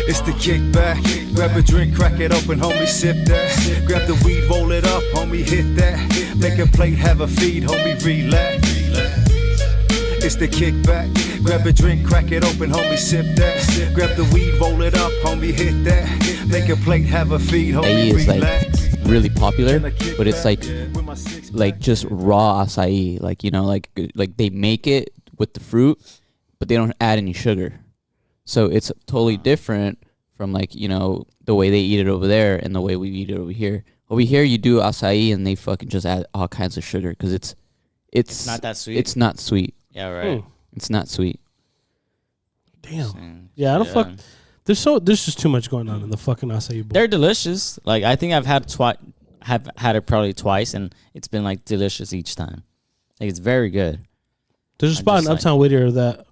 It's the kickback. Grab a drink, crack it open, homie, sip that. Grab the weed, roll it up, homie, hit that. Make a plate, have a feed, homie, relax. It's the kickback. Grab a drink, crack it open, homie, sip that. Grab the weed, roll it up, homie, hit that. Make a plate, have a feed, homie, relax. Like really popular, but it's like just raw acai, like, you know, like they make it with the fruit, but they don't add any sugar. So it's totally different from, like, you know, the way they eat it over there and the way we eat it over here. Over here, you do acai and they fucking just add all kinds of sugar because it's not that sweet. It's not sweet. Yeah, right. It's not sweet. Damn. Yeah, I don't fuck. There's just too much going on in the fucking acai bowl. They're delicious. Like, I think I've had it probably twice, and it's been like delicious each time. Like, it's very good. There's a spot in Uptown Whittier that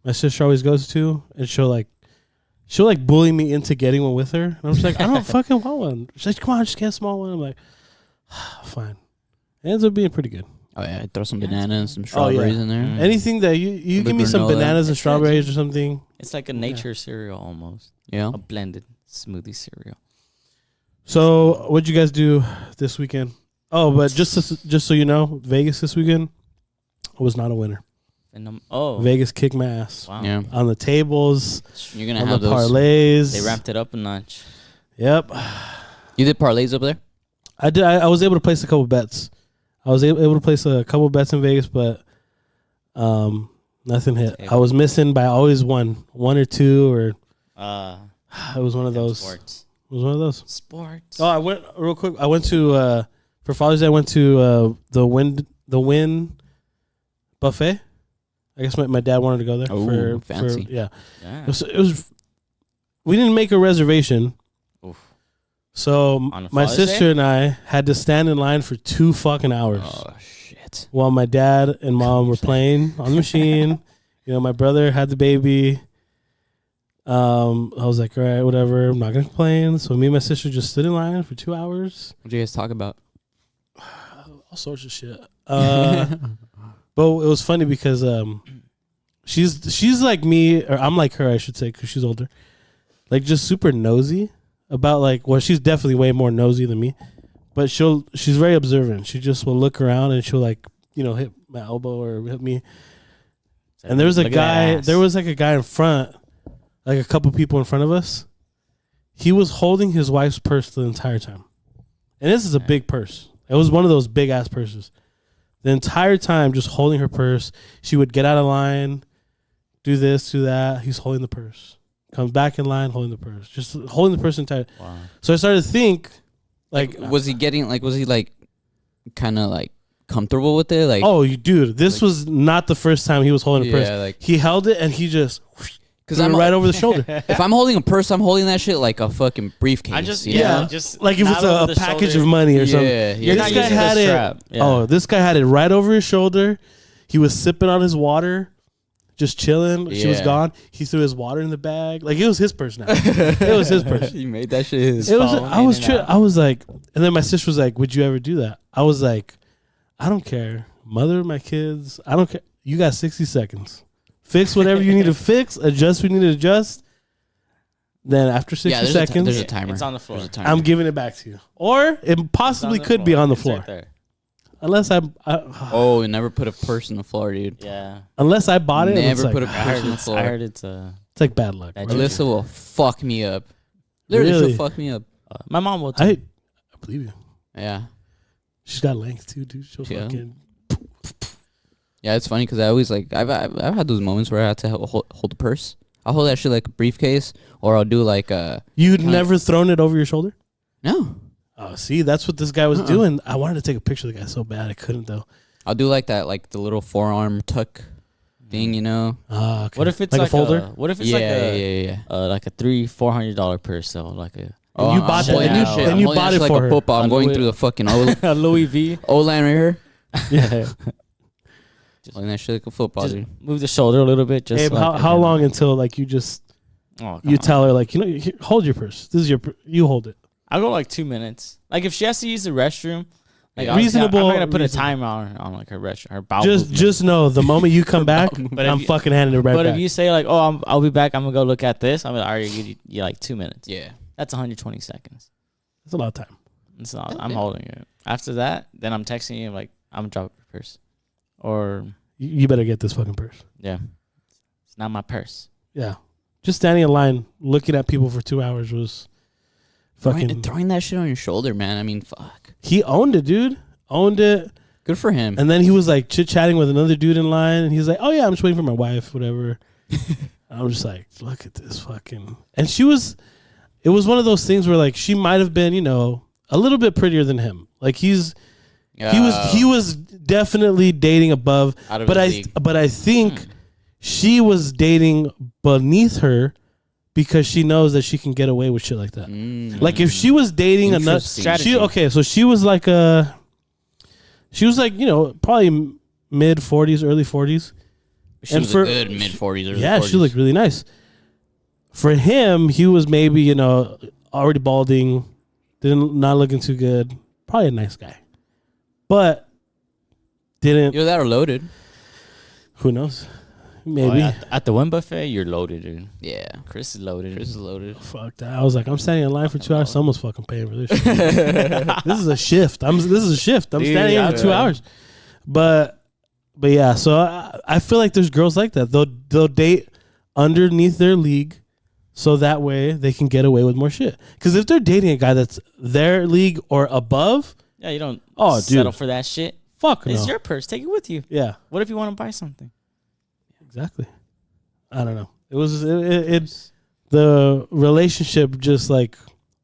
my sister always goes to, and she'll bully me into getting one with her. And I'm just like, I don't fucking want one. She's like, come on, just get a small one. I'm like, fine. It ends up being pretty good. Oh yeah, throw some bananas, some strawberries in there. Anything that you give me some bananas and strawberries or something. It's like a nature cereal almost. Yeah, a blended smoothie cereal. So what'd you guys do this weekend? Oh, but just so you know, Vegas this weekend was not a winner. Vegas kicked my ass. Wow. Yeah, on the tables. You're gonna on have the those parlays. They ramped it up a notch. Yep. You did parlays up there? I did. I was able to place a couple bets. I was able to place a couple bets in Vegas, but nothing hit. I was missing by always one or two, or it was one of those. Sports. It was one of those. Sports. Oh, I went real quick. I went to for Father's Day. I went to the Win buffet. I guess my dad wanted to go there. Oh, fancy. Yeah. It was. We didn't make a reservation. Oof. So my sister and I had to stand in line for 2 fucking hours. Oh shit! While my dad and mom were playing on the machine. You know, my brother had the baby. I was like, all right, whatever. I'm not gonna complain. So me and my sister just stood in line for 2 hours. What did you guys talk about? All sorts of shit. But it was funny because she's like me, or I'm like her, I should say, because she's older. Like, just super nosy about, like, well, she's definitely way more nosy than me, but she's very observant. She just will look around and she'll, like, you know, hit my elbow or hit me. And there was a guy in front, like a couple people in front of us. He was holding his wife's purse the entire time. And this is a big purse. It was one of those big ass purses. The entire time, just holding her purse. She would get out of line, do this, do that. He's holding the purse. Comes back in line, holding the purse. Just holding the purse entire. Wow. So I started to think, like, was he kind of like comfortable with it? Like, oh, dude, this was not the first time he was holding a purse. Like, he held it and he just. Because I'm right over the shoulder. If I'm holding a purse, I'm holding that shit like a fucking briefcase. Just like if it's a package of money or something. You're not using the strap. Oh, this guy had it right over his shoulder. He was sipping on his water, just chilling. She was gone. He threw his water in the bag. Like, it was his purse now. It was his purse. He made that shit his. I was like, and then my sister was like, "Would you ever do that?" I was like, "I don't care. Mother of my kids, I don't care. You got 60 seconds." Fix whatever you need to fix. Adjust what you need to adjust. Then after 60 seconds, there's a timer. It's on the floor. I'm giving it back to you. Or it possibly could be on the floor. Right, unless you never put a purse on the floor, dude. Yeah. Unless I bought it. Never put a purse on the floor. I heard it's like bad luck. Alyssa will fuck me up. Literally, she'll fuck me up. My mom will too. I believe you. Yeah. She's got length too, dude. She'll fucking. Yeah, it's funny because I always like I've had those moments where I had to hold the purse. I'll hold that shit like a briefcase, or I'll do like a. You'd never thrown it over your shoulder? No. Oh, see, that's what this guy was doing. I wanted to take a picture of the guy so bad I couldn't though. I'll do like that, like the little forearm tuck thing, you know. Okay. What if it's like a folder? What if it's like a $300-$400 purse though, like a. And you bought that, and you bought it like for her. A football. I'm going through the fucking Louie V. O-line right here. Yeah. Holding that shit like a football, dude. Move the shoulder a little bit. Just Abe, like, how long until like you just tell her like, you know, hold your purse. This is you hold it. I'll go like 2 minutes. Like if she has to use the restroom, Like obviously, reasonable. I'm not gonna put a reasonable. timer on like her her bowel. Just know the moment you come back, But I'm if you- fucking handing it right But back. if you say like, oh, I'll be back, I'm gonna go look at this. I'm like, all right, you like 2 minutes. Yeah. That's 120 seconds. That's a lot of time. It's not, I'm holding it. After that, then I'm texting you like, I'm dropping your purse, or You better get this fucking purse. yeah, it's not my purse. Yeah. Just standing in line, looking at people for 2 hours was fucking. Throwing that shit on your shoulder, man. I mean, fuck. He owned it, dude. Owned it. Good for him. And then he was like chit chatting with another dude in line, and he's like, "Oh yeah, I'm just waiting for my wife, whatever." I'm just like, look at this fucking. And she was. It was one of those things where like she might have been, a little bit prettier than him. Like he was definitely dating above, Out of but his league. I think she was dating beneath her because she knows that she can get away with shit like that. Like if she was dating another Interesting. Strategy. so she was like probably mid 40s, early 40s. She and was for- a good mid 40s. Early Yeah, 40s. she looked really nice. For him, he was maybe, already balding, not looking too good. Probably a nice guy. But didn't, Either that or loaded. who knows? Maybe. At the Win buffet, you're loaded, dude. Yeah. Chris is loaded. Chris is loaded. Fuck that. I was like, I'm standing in line for 2 hours. Someone's fucking paying for this shit. This is a shift. This is a shift. I'm Dude, standing yeah, in for 2 man. hours. But yeah, so I feel like there's girls like that. They'll date underneath their league so that way they can get away with more shit. Because if they're dating a guy that's their league or above, Yeah, you don't dude. settle for that shit. fuck no. It's your purse. Take it with you. Yeah, What if you want to buy something? exactly. I don't know. It was the relationship just like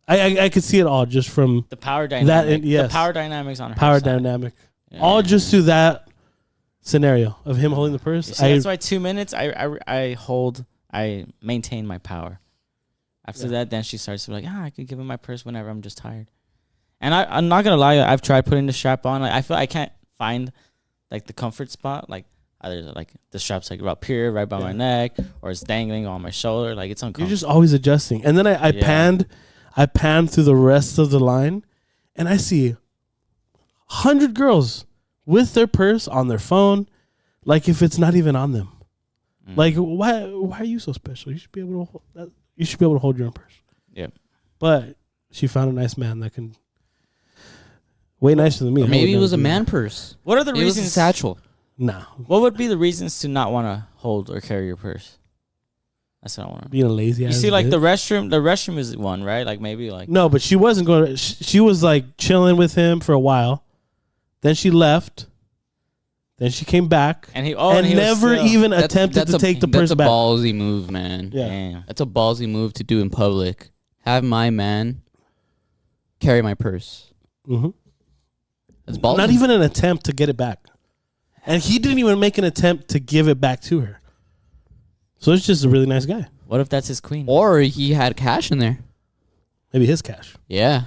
I could see it all just from The power dynamic. yes. The power dynamics on her power side. dynamic. Yeah. All just through that scenario of him holding the purse. You see, that's why 2 minutes. I maintain my power. After that, then she starts to be like, I could give him my purse whenever I'm just tired. And I'm not gonna lie, I've tried putting the strap on. Like, I feel I can't find like the comfort spot. Like either like the strap's like up here, right by my neck, or it's dangling on my shoulder. Like it's uncomfortable. You're just always adjusting. And then I panned through the rest of the line, and I see 100 girls with their purse on their phone, like if it's not even on them. Like why are you so special? You should be able to hold that. You should be able to hold your own purse. Yeah. But she found a nice man that can way nicer than me. Or I would maybe it never was a do man that. purse. What are the It was a reasons? satchel. Nah, What would be the reasons to not want to hold or carry your purse? That's what I want to. being a lazy ass. You see, like bitch. the restroom. The restroom is one, right? Like maybe like No, but she wasn't going to. She was like chilling with him for a while. Then she left. Then she came back and he and he was never still- even attempted to take the purse That's a back. ballsy move, man. Yeah. Damn. That's a ballsy move to do in public. Have my man carry my purse. Mm-hmm. That's ballsy. Not even an attempt to get it back. And he didn't even make an attempt to give it back to her. So it's just a really nice guy. What if that's his queen? Or he had cash in there. Maybe his cash. Yeah.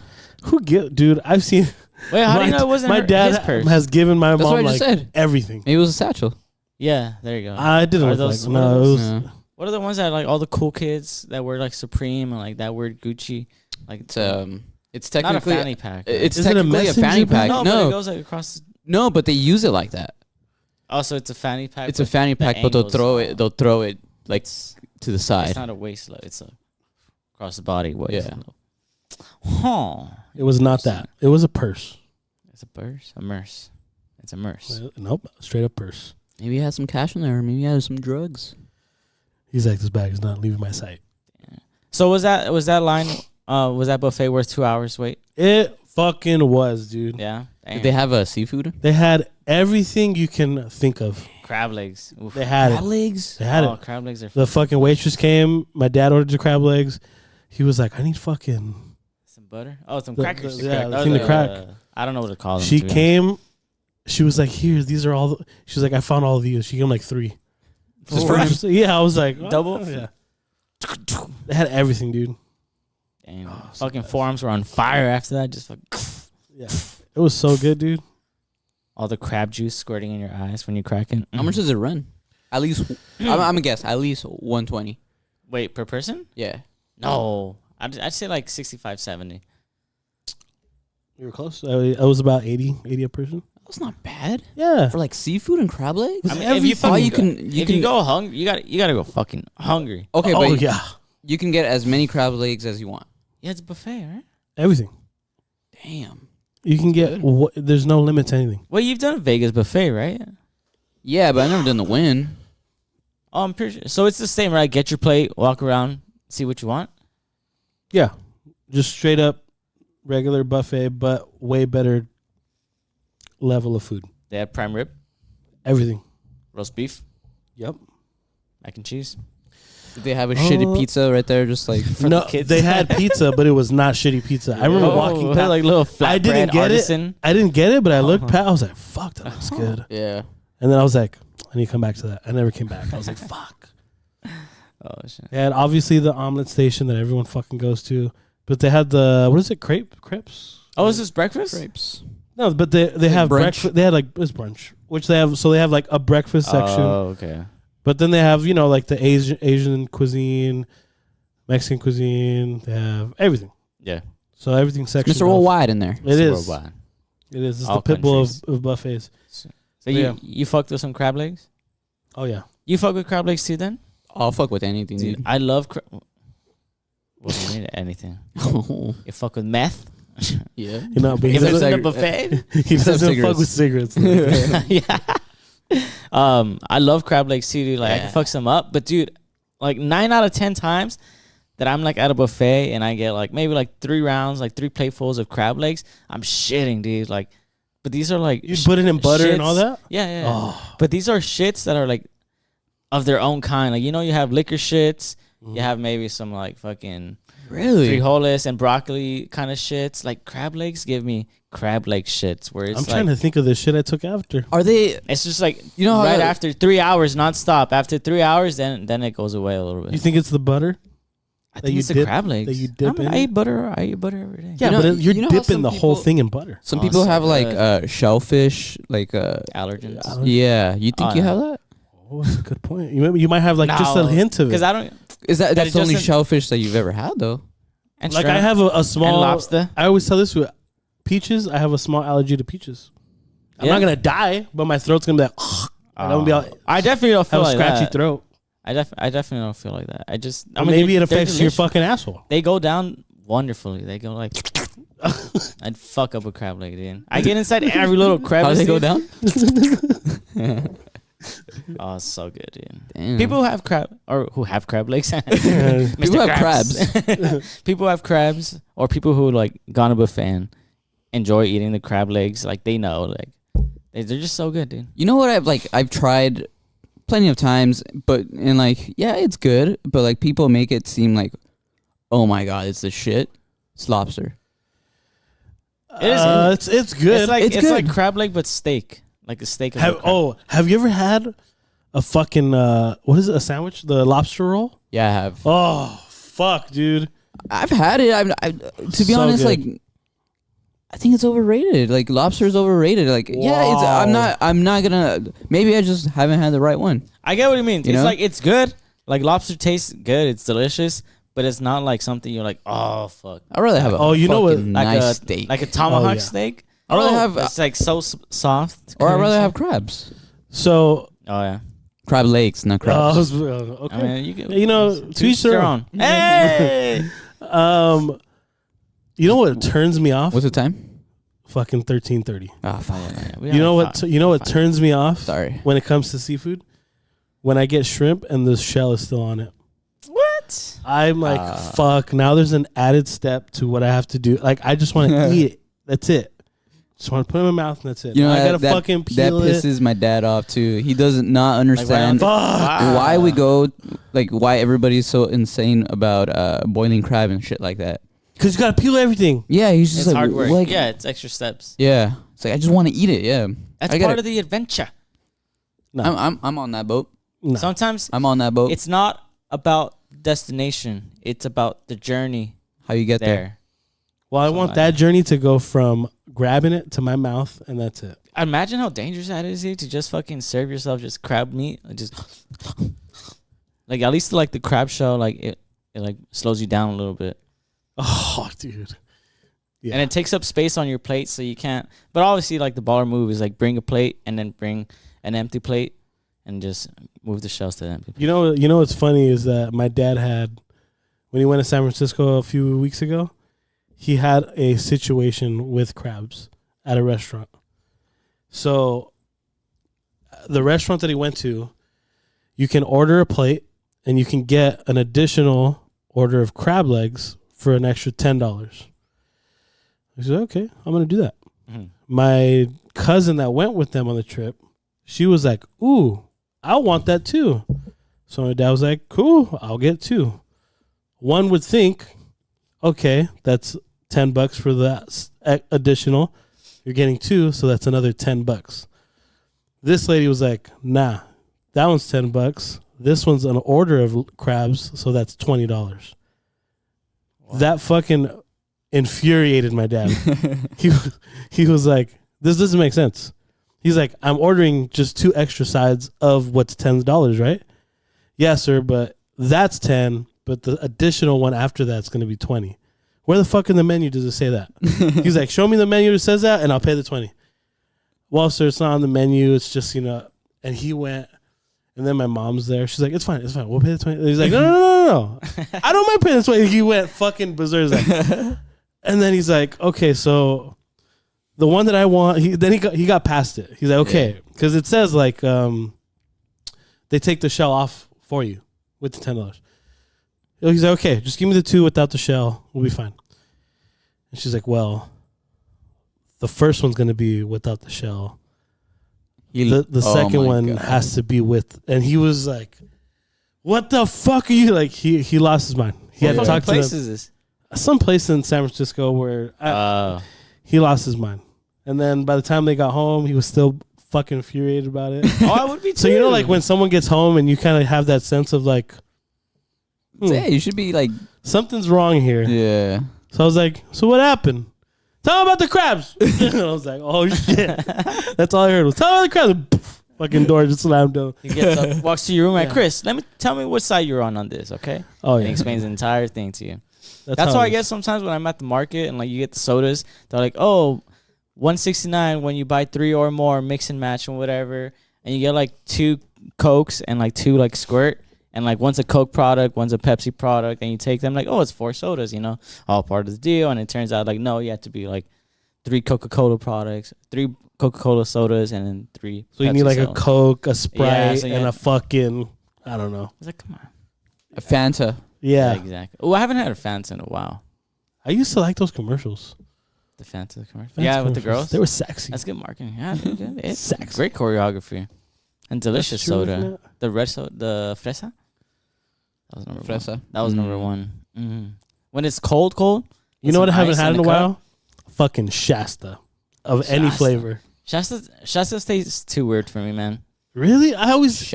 Dude, I've seen. Wait, how do you know it wasn't my her, dad his purse? has given my That's mom what I like just said. everything. Maybe it was a satchel. Yeah, there you go. I didn't Are look those- like what are no. It those? was Yeah. What are the ones that like all the cool kids that wear like Supreme and like that weird Gucci? Like It's not a technically fanny pack. It's Is it a technically a messenger fanny bag? pack. no, but it No, goes like across. no, but they use it like that. Also, it's a fanny pack. It's a but fanny the pack, but they'll angles- throw it. They'll throw it like to the It's side. not a waist. It's a across the body waist. Yeah. Huh. It was not that. It was a purse. It's a purse. A merce. It's a merce. Nope, straight up purse. Maybe he had some cash in there. Or maybe he had some drugs. He's like, this bag is not leaving my sight. So was that line? Was that buffet worth 2 hours wait? It fucking was, dude. Yeah. Damn. Did they have a seafood? They had everything you can think of. crab legs? Oof. They had it. legs. They had Oh, it. crab legs are The fucking waitress came. My dad ordered the crab legs. He was like, I need fucking. some butter. Oh, some The- crackers. the- yeah, the Oh, thing to crack. I don't know what to call them. She to be honest. came. She was like, here, these are all. She was like, I found all of these. She gave him like 3. Just for him? Yeah, I was like, oh, Double? Yeah. They had everything, dude. Damn. Oh, so Fucking bad. forearms were on fire after that. Just Yeah. It was so good, dude. all the crab juice squirting in your eyes when you crack it. How much does it run? At least I'm gonna guess. At least 120. Wait, per person? Yeah. No. I'd say like 65, 70. You were close. I was about 80 a person. That's not bad. Yeah. For like seafood and crab legs. I mean, if you all fucking you can if you go hungry, you gotta go fucking hungry. Okay, Oh but yeah. you can get as many crab legs as you want. Yeah, it's a buffet, right? Everything. Damn. You can get. There's no limit to anything. Well, you've done a Vegas buffet, right? Yeah, but I've never done the win. Oh, I'm pretty sure. So it's the same, right? Get your plate, walk around, see what you want. Yeah. Just straight up regular buffet, but way better level of food. They have prime rib, Everything. roast beef, Yep. mac and cheese. Did they have a shitty pizza right there, just like No, the kids? they had pizza, but it was not shitty pizza. I remember walking past. like little flatbread I didn't get artisan. it. I didn't get it, but I looked past. I was like, "Fuck, that looks good." yeah. And then I was like, "I need to come back to that." I never came back. I was like, "Fuck." Oh shit! They had obviously the omelet station that everyone fucking goes to, but they had the what is it? Crepes? Oh, is this breakfast? Crepes. No, but they have brunch? breakfast. They had like it's brunch, which they have. So they have like a breakfast section, Oh, okay. but then they have like the Asian cuisine, Mexican cuisine. They have everything. Yeah. So everything section. Mr. Worldwide in there. It is. Worldwide. It is. It's All the pit bull countries. of buffets. So Yeah. you fucked with some crab legs? Oh yeah. You fuck with crab legs too, then? I'll fuck with anything, Dude, dude. I love crab. What do you mean anything? You fuck with meth? Yeah. You know, but he If it's doesn't, in a buffet? he doesn't fuck with cigarettes. Yeah. I love crab legs too, dude. Like I Yeah. can fuck some up, but dude, like 9 out of 10 times that I'm like at a buffet and I get like maybe like 3 rounds, like 3 platefuls of crab legs, I'm shitting, dude. Like, but these are like You put it in butter and all shits- that. Yeah, yeah. Oh. But these are shits that are like of their own kind. Like you have liquor shits. Mm-hmm. You have maybe some like fucking Really? frijoles and broccoli kind of shits. Like crab legs give me crab leg shits. Where it's I'm like, trying to think of the shit I took after. Are they? it's just like You know how right the- after 3 hours nonstop. After 3 hours, then it goes away a little bit. You think it's the butter? I that think you it's the dip- crab legs. that you dip in? I eat butter. I eat butter every day. Yeah, know- but you're you know how dipping some the whole people- thing in butter. Some Oh, people so have like good. shellfish, like Allergens. Yeah, you think Oh, you no. have that? Oh, that's a good point. You might have like just a hint of Because it. I don't. Is That that's it the only doesn't- shellfish that you've ever had though? And Like shrimp I have a small and lobster. I always tell this with peaches. I have a small allergy to peaches. I'm Yeah? not gonna die, but my throat's gonna be like, I'm gonna be all, I definitely don't have feel a like scratchy that. throat. I definitely don't feel like that. I just. I Or mean, maybe it they're affects your delicious. fucking asshole. They go down wonderfully. They go like. I'd fuck up a crab leg, dude. I get inside every little crevice. How do they go dude. down? Oh, it's so good, dude. Damn. People who have crab or who have crab legs. People Mr. have crabs. People have crabs, or people who like gone to a buffet and enjoy eating the crab legs. Like they know, like they're just so good, dude. You know what I've tried plenty of times, but and like yeah, it's good, but like people make it seem like, oh my god, it's the shit. It's lobster. It's good. It's like It's it's like good. crab leg, but steak, like a steak. Of a crab. Have you ever had a fucking what is it? A sandwich? The lobster roll? Yeah, I have. Oh fuck, dude. I've had it. To be So honest, good. like I think it's overrated. Like lobster is overrated. Like yeah, it's. Wow. I'm not gonna. Maybe I just haven't had the right one. I get what you mean. You It's know? like it's good. Like lobster tastes good. It's delicious, but it's not like something you're like, oh fuck. I'd rather have a Oh, you know what? fucking Like nice a steak. like a tomahawk yeah. steak. I'd rather have- It's like so soft. or I'd rather curry. have crabs. So Oh yeah. Crab legs, not crabs. okay. I mean, you can. you know, to each their own. Hey. You know what turns me off? What's the time? Fucking 13:30. Ah, fuck. You know what? You know what turns me off? Sorry. When it comes to seafood, when I get shrimp and the shell is still on it. What? I'm like, fuck. Now there's an added step to what I have to do. Like, I just want to eat it. That's it. Just want to put it in my mouth and that's it. You know, I gotta that fucking that peel it. pisses my dad off too. He doesn't not understand Fuck. why we go, like why everybody's so insane about boiling crab and shit like that. Because you gotta peel everything. Yeah, he's just It's like, hard work. like Yeah, it's extra steps. yeah. It's like I just want to eat it. Yeah, That's I gotta- part of the adventure. No. I'm on that boat. No. Sometimes I'm on that boat. it's not about destination. It's about the journey How you get there. there. Well, I want that journey to go from grabbing it to my mouth, and that's it. Imagine how dangerous that is, dude, to just fucking serve yourself just crab meat. Like just like at least like the crab shell, like it like slows you down a little bit. Oh, dude. And it takes up space on your plate, so you can't. But obviously, like the baller move is like bring a plate and then bring an empty plate and just move the shells to the empty plate. You know what's funny is that my dad had, when he went to San Francisco a few weeks ago, he had a situation with crabs at a restaurant. So the restaurant that he went to, you can order a plate and you can get an additional order of crab legs for an extra $10. I said, okay, I'm going to do that. Mhm. My cousin that went with them on the trip, she was like, ooh, I want that too. So my dad was like, cool, I'll get two. One would think, okay, that's $10 for that additional. You're getting two, so that's another $10. This lady was like, nah, that one's $10. This one's an order of crabs, so that's $20. Wow. That fucking infuriated my dad. he was like, this doesn't make sense. He's like, I'm ordering just 2 extra sides of what's $10, right? Yeah, sir, but that's 10, but the additional one after that's going to be 20. Where the fuck in the menu does it say that? He's like, show me the menu that says that, and I'll pay the 20. Well, sir, it's not on the menu. It's just, and he went, and then my mom's there. She's like, it's fine. We'll pay the 20. And he's like, no. I don't mind paying the 20. He went fucking berserk. And then he's like, okay, so the one that I want, he got past it. He's like, okay, because it says like they take the shell off for you with the $10. He's like, okay, just give me the 2 without the shell. We'll be fine. And she's like, well, the first one's going to be without the shell. The second one has to be with, and he was like, what the fuck are you, like, he lost his mind. He had to talk to them. What place is this? Some place in San Francisco where he lost his mind. And then by the time they got home, he was still fucking infuriated about it. I would be too. So, like when someone gets home and you kind of have that sense of like, Yeah, you should be like, something's wrong here. yeah. So I was like, so what happened? Tell him about the crabs. And I was like, oh shit. That's all I heard was, tell him about the crabs. And poof, fucking door just slammed down. He gets up, walks to your room, like, Chris, tell me what side you're on this, okay? Oh, And yeah. he explains the entire thing to you. That's why how I it guess is. sometimes when I'm at the market and like you get the sodas, they're like, oh, $169 when you buy 3 or more, mix and match and whatever, and you get like 2 Cokes and like 2 like squirt, and like one's a Coke product, one's a Pepsi product, and you take them like, oh, it's 4 sodas, all part of the deal. And it turns out like, no, you have to be like 3 Coca-Cola products, 3 Coca-Cola sodas, and then 3 So you Pepsi need like sodas. a Coke, a Sprite, so you and had- a fucking, I don't know. I was like, come on. A Fanta. Yeah. Exactly. Oh, I haven't had a Fanta in a while. I used to like those commercials. The Fanta commercial. Fanta Yeah, with the commercials. girls. They were sexy. That's good marketing. Yeah, they're good. It's Sexy. great choreography and delicious That's true, soda. isn't it? The red soda, the fresa. That was number Fresa. one. That was number one. Mm-hmm. When it's cold. You know what I some haven't ice had in in a the cup. while? Fucking Shasta. Of any Shasta. flavor. Shasta tastes too weird for me, man. Really? I always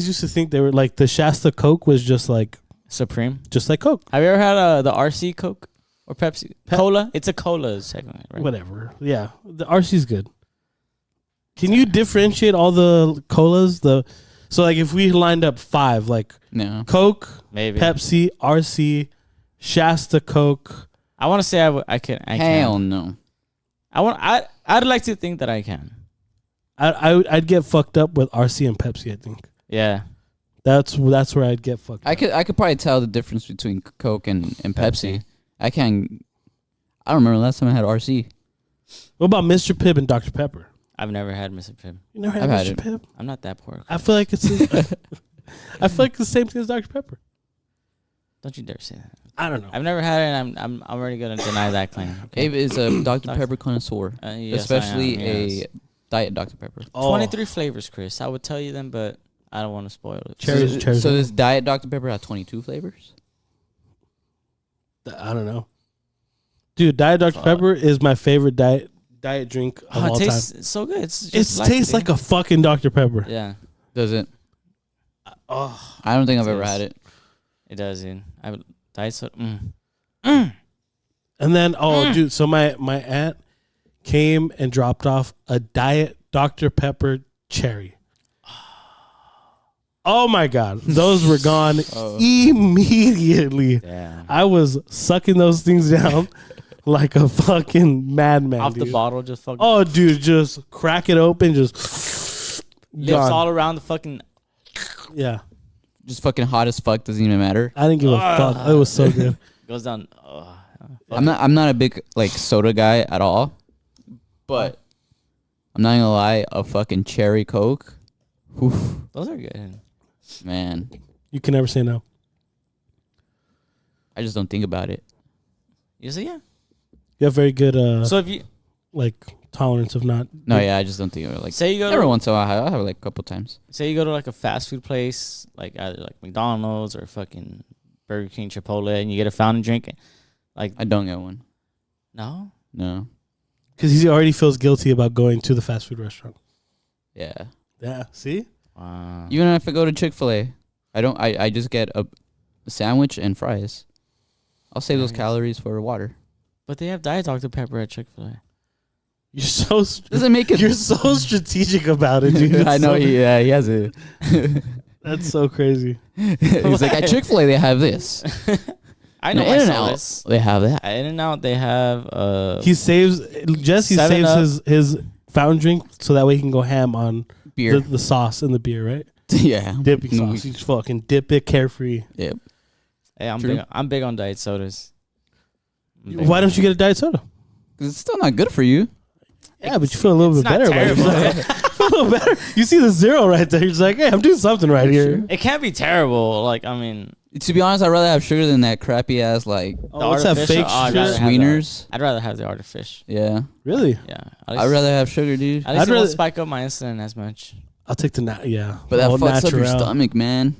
used to think they were like the Shasta Coke was just like Supreme. Coke. Have you ever had the RC Coke or Pepsi? Cola? It's a cola, technically, right? Whatever. Yeah. The RC's good. Can you differentiate all the colas? So like if we lined up 5, like No. Coke, Maybe. Pepsi, RC, Shasta Coke. I want to say I can. Hell no. I'd like to think that I can. I'd get fucked up with RC and Pepsi, I think. Yeah. That's where I'd get fucked up. I could probably tell the difference between Coke and Pepsi. I don't remember the last time I had RC. What about Mr. Pibb and Dr. Pepper? I've never had Mr. Pibb. You never had I've had Mr. it. Pibb? I'm not that poor. I feel like it's the same thing as Dr. Pepper. Don't you dare say that. I don't know. I've never had it, and I'm already gonna deny that claim. Okay? Abe is a Dr. Pepper connoisseur, Yes, especially I am, yes. a Diet Dr. Pepper. 23 flavors, Chris. I would tell you them, but I don't want to spoil it. Cherries. So does Diet Dr. Pepper have 22 flavors? I don't know. Dude, Diet Dr. Pepper is my favorite diet drink of all it time. tastes so good. It's It just tastes like a fucking Dr. Pepper. Yeah, Does it? Oh, I don't think I've It ever is. had it. it does, dude. I would diet soda. and then dude, so my aunt came and dropped off a Diet Dr. Pepper cherry. Oh my god, those were gone immediately. Yeah. I was sucking those things down like a fucking madman. Off dude. the bottle, just fucking Oh, dude, just crack it open, just lips gone. all around the fucking. Yeah, Just fucking hot as fuck. Doesn't even matter. I didn't give a fuck. It was so good. Goes down. I'm not a big like soda guy at all, but I'm not gonna lie. A fucking cherry Coke, whew, Those are good. man. You can never say no. I just don't think about it. You say yeah. You have very good So if you like tolerance of not. No, yeah, I just don't think of it. Like say you go every to, once in a while, I'll have it like a couple times. say you go to like a fast food place, like either like McDonald's or fucking Burger King, Chipotle, and you get a fountain drink, like I don't get one. no. No. Because he already feels guilty about going to the fast food restaurant. Yeah. Yeah. See. Even if I go to Chick-fil-A, I just get a sandwich and fries. I'll save those Nice. calories for water. But they have Diet Dr Pepper at Chick-fil-A. You're so. Doesn't make it. You're so strategic about it, dude. I know. So, He has it. that's so crazy. He's like, at Chick-fil-A they have this. I know And my In-N-Out, sodas. they have that. At In-N-Out, they have He saves. Jesse 7 saves Up. his fountain drink so that way he can go ham on Beer. the sauce and the beer, right? Yeah. Dippy No, sauce. You just fucking dip it carefree. Yep. Hey, True. I'm big on diet sodas. Why don't you get a diet soda? 'Cause it's still not good for you. Yeah, but you feel a little bit It's not better. About terrible. it. Feel a little better. You see the zero right there. You're just like, hey, I'm doing something right here. It can't be terrible. Like I mean, To be honest, I'd rather have sugar than that crappy ass like Oh, what's that artificial- fake I'd sugar? rather have sweeteners. I'd rather have the artificial. Yeah. Really? Yeah, I'd rather have sugar, dude. At least I'd it rather- won't spike up my insulin as much. I'll take the yeah. But that All fucks up your natural. stomach, man.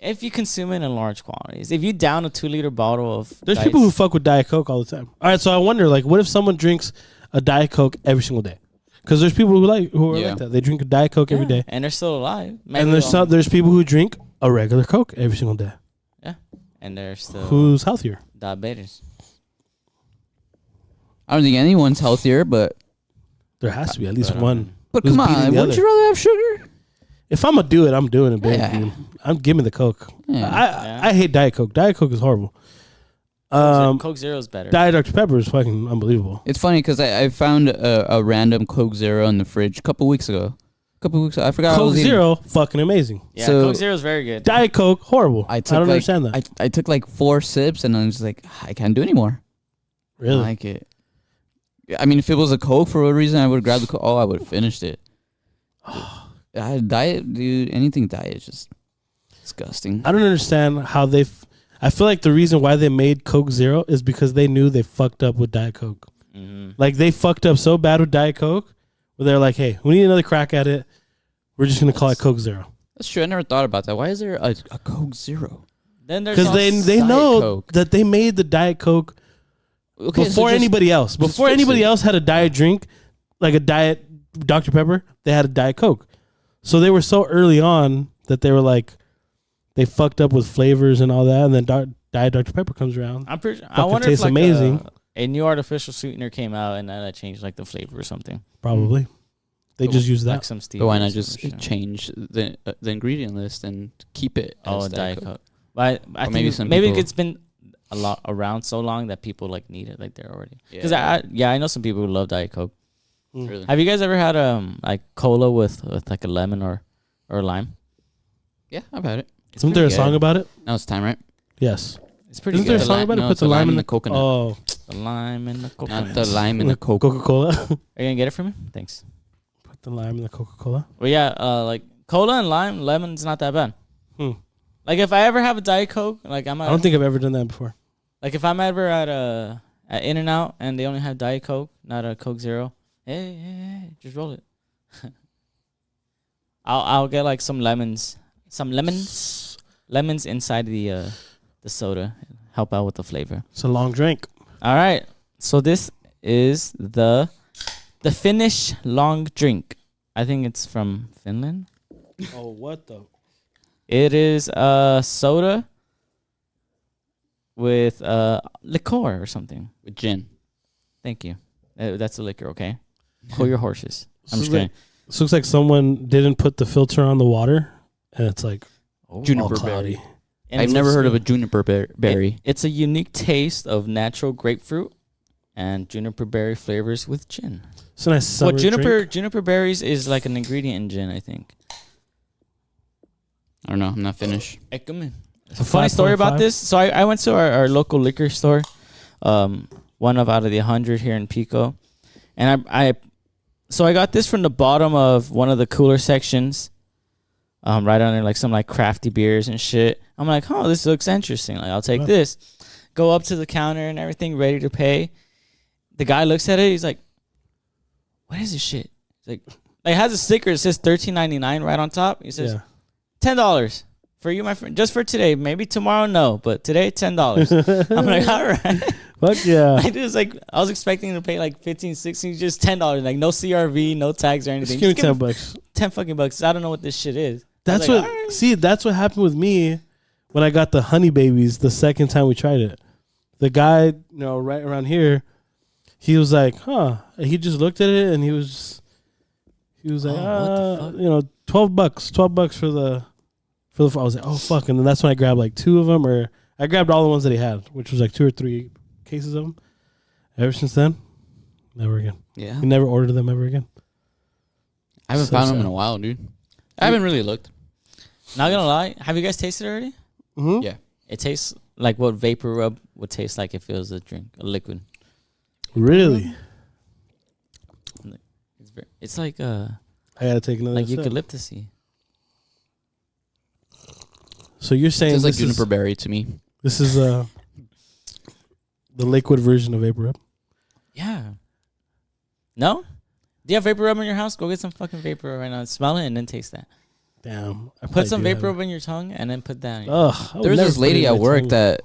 If you consume it in large quantities, if you down a 2-liter bottle of, There's Diet- people who fuck with Diet Coke all the time. All right, so I wonder, like, what if someone drinks a Diet Coke every single day? Because there's people who are Yeah. like that. They drink a Diet Coke every Yeah, day, and they're still alive. Maybe and there's people who drink a regular Coke every single day. and they're still Who's healthier? diabetes. I don't think anyone's healthier, but There has to be at least But, one. but Who's come beating on, the wouldn't other? you rather have sugar? If I'm gonna do it, I'm doing it, baby. Yeah. I'm giving the Coke. Yeah. I hate Diet Coke. Diet Coke is horrible. Coke Zero is better. Diet Dr Pepper is fucking unbelievable. It's funny because I found a random Coke Zero in the fridge a couple weeks ago. I forgot. I Coke was eating. Zero, fucking amazing. yeah, so- Coke Zero is very good. Diet Coke, horrible. I I took don't like, understand that. I took like 4 sips and I'm just like, I can't do anymore. I Really? don't like it. I mean, if it was a Coke for a reason, I would grab the Coke. Oh, I would have finished it. Diet, dude. Anything diet is just disgusting. I don't understand how I feel like the reason why they made Coke Zero is because they knew they fucked up with Diet Coke. Mhm. Like they fucked up so bad with Diet Coke, where they're like, "Hey, we need another crack at it. We're just gonna call it Coke Zero." That's true. I never thought about that. Why is there a Coke Zero? Then there's Because also they Diet know Coke. that they made the Diet Coke Okay, so before just- anybody else. just Before fix anybody it. else had a diet drink, like a Diet Dr Pepper, they had a Diet Coke. So they were so early on that they were like, they fucked up with flavors and all that, and then Diet Dr Pepper comes around. I'm pretty. I Fucking wonder if tastes like amazing. a new artificial sweetener came out and that changed like the flavor or something. Probably, they just use Like that. some stevia. But why or not some just shit. change the ingredient list and keep it? Oh, as Diet Coke. But I Or think maybe some maybe people- it's been a lot around so long that people like need it, like they're already. Because Yeah. I know some people who love Diet Coke. Really? Have you guys ever had like cola with like a lemon or lime? Yeah, I've had it. It's Isn't there a pretty song good. about it? Now it's time, right? Yes. It's pretty Isn't there a good. The song li- about it? no, Put it's the the lime lime in and the the coconut. Oh, The lime and the coconut. Not the lime and the Coke. Coca Cola. Are you gonna get it for me? Thanks. Put the lime in the Coca Cola. Well, yeah, like cola and lime, lemon's not that bad. Hmm. Like if I ever have a Diet Coke, like I don't think I've ever done that before. like if I'm ever at In-N-Out and they only have Diet Coke, not a Coke Zero, hey, just roll it. I'll get like some lemons inside the soda, help out with the flavor. It's a long drink. All right, so this is the Finnish long drink. I think it's from Finland. Oh, what the? It is soda with liqueur or something. With gin. Thank you. That's a liquor, okay? Cool your horses. I'm just So kidding. This looks like someone didn't put the filter on the water, and it's like Oh. Juniper all cloudy. berry. And I've it's- never heard of a juniper berry. It's a unique taste of natural grapefruit and juniper berry flavors with gin. It's a nice summer Well, drink. juniper berries is like an ingredient in gin, I think. I don't know. I'm not finished. Hey, come in. It's a Funny story about 5.5. this. So I went to our local liquor store, one of out of the 100 here in Pico, and I got this from the bottom of one of the cooler sections, right under like some like crafty beers and shit. I'm like, oh, this looks interesting. Like, I'll take this. Go up to the counter and everything, ready to pay. The guy looks at it. He's like, what is this shit? He's like it has a sticker. It says $13.99 right on top. He says, $10 for you, my friend. Just for today. Maybe tomorrow, no. But today, $10. I'm like, all right. Fuck yeah. I was expecting to pay like 15, 16, just $10. Like no CRV, no tags or anything. Just give me $10. 10 fucking bucks. I don't know what this shit is. That's like, what. right. See, that's what happened with me when I got the honey babies the second time we tried it. The guy, right around here, he was like, huh. He just looked at it and he was like, what the $12 fuck? $12 for the. I was like, oh fuck, and then that's when I grabbed like 2 of them, or I grabbed all the ones that he had, which was like 2 or 3 cases of them. Ever since then, never again. Yeah. He never ordered them ever again. I haven't found them in a while, dude. I haven't really looked. Not gonna lie. Have you guys tasted it already? Mm-hmm. Yeah. It tastes like what Vapor Rub would taste like if it was a drink, a liquid. Really? It's like I gotta take another. like sip. eucalyptusy. So you're saying Tastes like this is, juniper berry to me. this is the liquid version of Vapor Rub? Yeah. No? Do you have Vapor Rub in your house? Go get some fucking Vapor Rub right now. Smell it and then taste that. Damn. I Put some probably do Vapor have Rub in your tongue and then put that. it. Ugh. I would There's never this put it lady in at my work tongue. that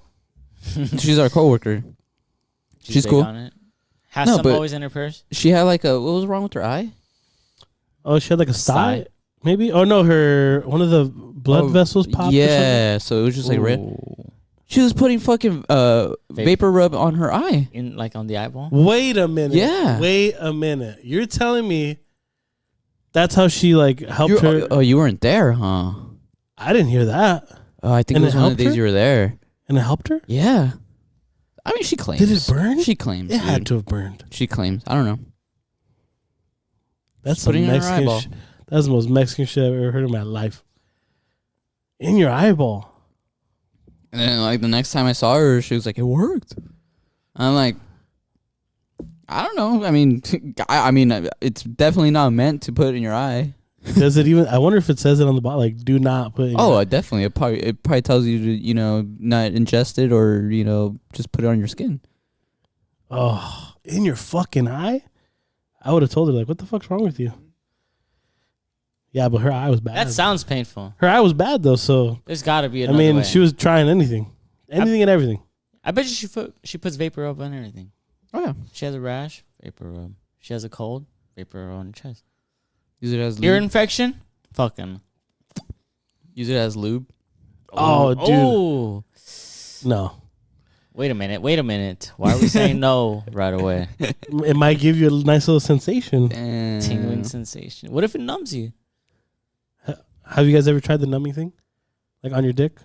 she's our coworker. She's big cool. on it. Has No, some but- always in her purse. She had like what was wrong with her eye? Oh, she had like a Sty? sty, maybe. Oh no, one of the blood vessels popped. Yeah, so it was just like red. Ooh. She was putting fucking vapor rub on her eye. In like on the eyeball. Wait a minute. Yeah. Wait a minute. You're telling me that's how she like helped her? Oh, you weren't there, huh? I didn't hear that. Oh, I think And it was it one of helped the days her? you were there. And it helped her? Yeah. I mean, she claims. Did it burn? She claims. It had dude. to have burned. She claims. I don't know. That's Just some putting it in her Mexican eyeball. That's the most Mexican shit I've ever heard in my life. In your eyeball. And then, like, the next time I saw her, she was like, it worked. I'm like, I don't know. I mean, it's definitely not meant to put in your eye. Does it even? I wonder if it says it on the bottle. Like, do not put. In your eye. Definitely. It probably tells you to, not ingest it or, just put it on your skin. Oh, in your fucking eye? I would have told her, like, what the fuck's wrong with you? Yeah, but her eye was bad. That sounds painful. Her eye was bad though, so There's got to be I another mean, way. she was trying anything and everything. I bet you she puts Vapor Rub on everything. Oh, yeah. She has a rash, Vapor Rub. She has a cold, Vapor Rub on her chest. Use it as lube. Ear infection? Fucking. Use it as lube. Oh, dude, Oh. no. Wait a minute. Why are we saying no right away? It might give you a nice little sensation. Tingling sensation. What if it numbs you? Have you guys ever tried the numbing thing, like on your dick?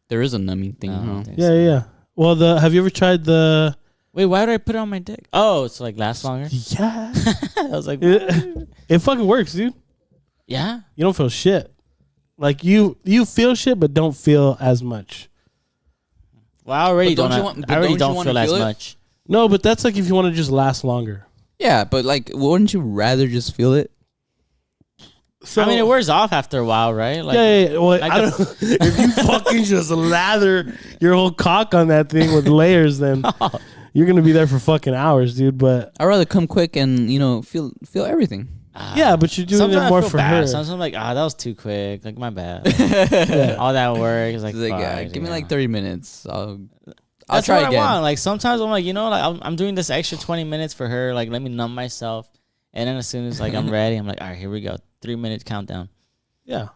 There is a numbing thing. No, I huh? don't think Yeah, so. yeah. Well, have you ever tried the? Wait, why would I put it on my dick? Oh, it's like last longer? Yeah, I was like, it fucking works, dude. yeah. You don't feel shit. Like you feel shit, but don't feel as much. Well, I already But don't don't. you want- but I already don't you don't wanna feel as feel it? much. No, but that's like if you want to just last longer. Yeah, but like, wouldn't you rather just feel it? So, I mean, it wears off after a while, right? Like, yeah. Well, like I don't, if you fucking just lather your whole cock on that thing with layers, then you're gonna be there for fucking hours, dude. But I'd rather come quick and feel everything. yeah, but you're doing sometimes it more I feel for bad. her. Sometimes I'm like, that was too quick. Like, my bad. All that work is like, It's like, fuck, give me yeah. like 30 minutes. I'll That's try what again. I want. Like, sometimes I'm like, I'm doing this extra 20 minutes for her. Like, let me numb myself. And then as soon as like I'm ready, I'm like, all right, here we go. 3-minute countdown. Yeah.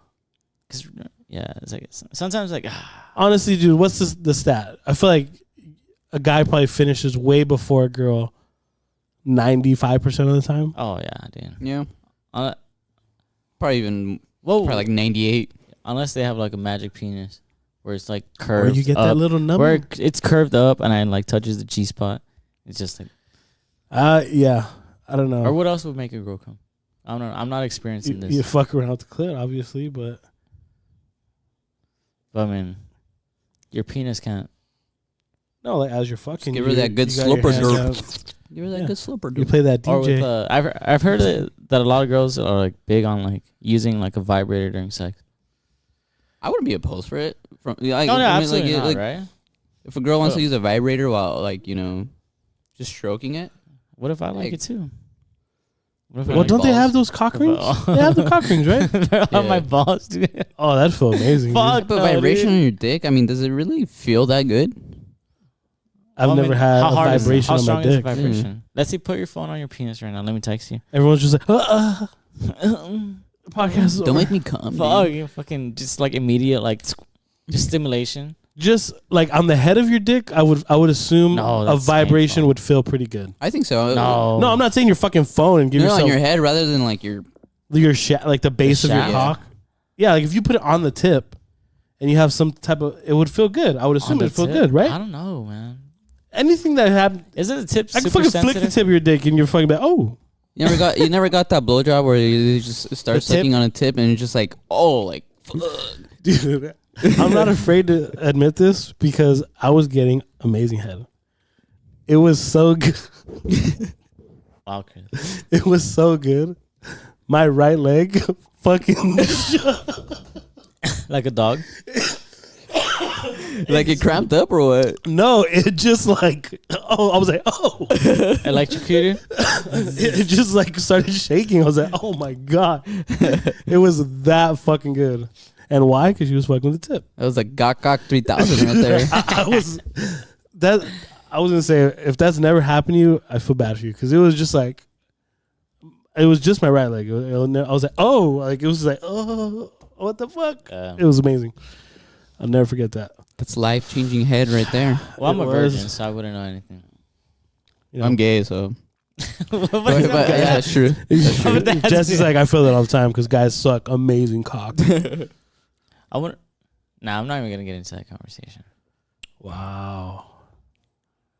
Cause yeah, it's like sometimes like Honestly, dude, what's the stat? I feel like a guy probably finishes way before a girl 95% of the time. oh yeah, dude. Yeah, Uh, probably even whoa, probably like 98. unless they have like a magic penis where it's like curved. Or you get up, that little number. where it's curved up and I like touches the G spot. It's just like Yeah. I don't know. Or what else would make a girl come? I don't know. I'm not experiencing this. You fuck around with the clit, obviously, but I mean, your penis can't. no, like as you're fucking, give her that good you got your slipper hands girl. out. Give her that Yeah. good slipper. You play that Or DJ. with I've heard that a lot of girls are like big on like using like a vibrator during sex. I wouldn't be opposed for it. Like, No, I mean, absolutely like, not, like, right? if a girl wants Oh. to use a vibrator while like just stroking it. What if I like Like- it too? What if I Well, like don't they balls. have those cock rings? They have the cock rings, right? They're on Yeah. my balls, dude. Oh, that'd feel amazing. dude. Fuck. But No, vibration dude. on your dick. I mean, does it really feel that good? I've never had how a hard vibration how on strong my is the dick. vibration? Let's see. Put your phone on your penis right now. Let me text you. Everyone's just like, podcast is Don't over. make me come. Fuck, dude. you fucking just like immediate like just stimulation. Just like on the head of your dick, I would assume No, a that's vibration painful. would feel pretty good. I think so. No, No, I'm not saying your fucking phone and give No, yourself on your head rather than like your. like the base of your shaft? cock. Yeah, like if you put it on the tip and you have some type of, it would feel good. I would assume On the it'd feel tip? good, right? I don't know, man. Anything that happened, Isn't the tip I can super fucking flick the sensitive? tip of your dick and you're fucking like, oh, You never got that blowjob where you just start The tip? sucking on a tip and you're just like, oh, like, fuck. dude. I'm not afraid to admit this because I was getting amazing head. It was so good. Wow, Chris. It was so good. My right leg fucking Like a dog. Like it cramped up or what? no, it just like I was like, oh. Electrocuted. It just like started shaking. I was like, oh my god. It was that fucking good. And why? Because you was fucking with the tip. That was like Gok 3000 right there. I was gonna say, if that's never happened to you, I feel bad for you because it was just like, it was just my right leg. I was like, oh, like it was like, oh, what the fuck? It was amazing. I'll never forget that. That's life changing head right there. Well, I'm It a was. virgin, so I wouldn't know anything. You know? I'm gay, so. What But, is that? yeah, that's true. That's true. Jesse's like, I feel that all the time because guys suck amazing cock. I wouldn't. Nah, I'm not even gonna get into that conversation. Wow.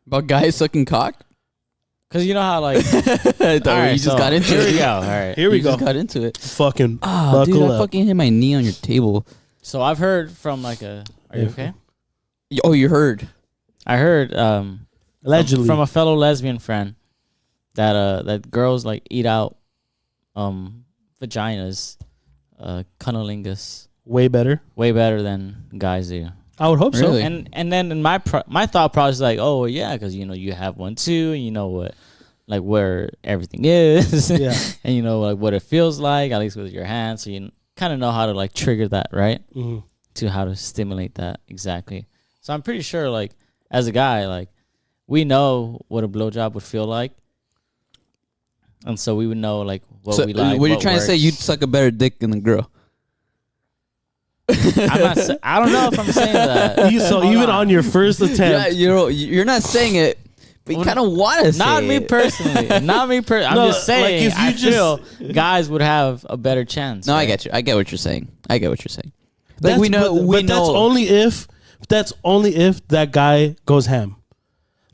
About guys sucking cock? Cause you know how like. I thought All right, you just so got into here it. we go. All right. Here we You go. just got into it. Fucking Ah, dude, buckle I up. fucking hit my knee on your table. So I've heard from like a. Are you Yeah. okay? Oh, you heard? I heard Allegedly. from a fellow lesbian friend that that girls like eat out vaginas, cunnilingus, way better. way better than guys do. I would hope Really? so. And then in my thought process is like, oh well, yeah, because you have one too, and you know what, like where everything is, Yeah. and you know like what it feels like, at least with your hands, so you kind of know how to like trigger that, right? Mhm. To how to stimulate that exactly. So I'm pretty sure, like as a guy, like we know what a blowjob would feel like, and so we would know like what we like. what you're trying to say, works. you'd suck a better dick than a girl. I'm not. I don't know if I'm saying that. So Hold even on your first Yeah, attempt, you're not saying it, but you Well, kind of want to say Not me it. personally. Not me personally. I'm No, just saying. like, if you I just- feel guys would have a better chance. No, I right? get you. I get what you're saying. Like that's, we know, but that's only if that guy goes ham.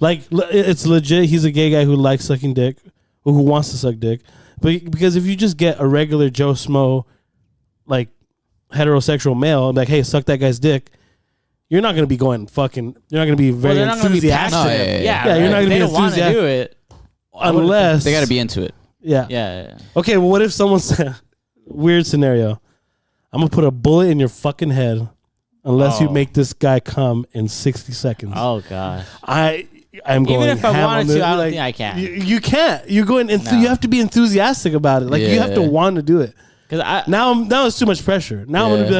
Like it's legit. He's a gay guy who likes sucking dick, or who wants to suck dick. But because if you just get a regular Joe Smo, like heterosexual male, and like, hey, suck that guy's dick, you're not gonna be going fucking. You're not gonna be very Well, they're not gonna be enthusiastic. No, passionate. yeah, Yeah, you're not gonna they be don't want to enthusiastic. do it. unless they got to be into it. Yeah. Yeah. Okay. Well, what if someone said, weird scenario? I'm gonna put a bullet in your fucking head, unless you Oh. make this guy come in 60 seconds. Oh god. I'm going. Even if I ham wanted on to, this, I don't like, think I can. You can't. You're going. No. You have to be enthusiastic about it. Like you have to Yeah. want to do it. Because Now it's too much pressure. Now I'm gonna be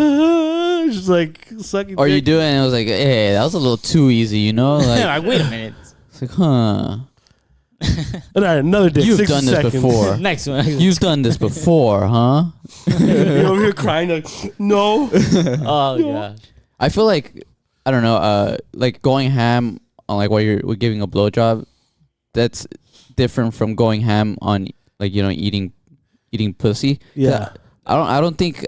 like, just like sucking. Or you dick. do it and it was like, hey, that was a little too easy, you know? Like, like wait a minute. it's like, huh? All right, another dick. You've 60 done this seconds. before. Next one. You've done this before, huh? You're over here crying like, no. Oh gosh. I feel like, I don't know, like going ham on like while you're giving a blowjob, that's different from going ham on like, you know, eating pussy. Yeah. I don't think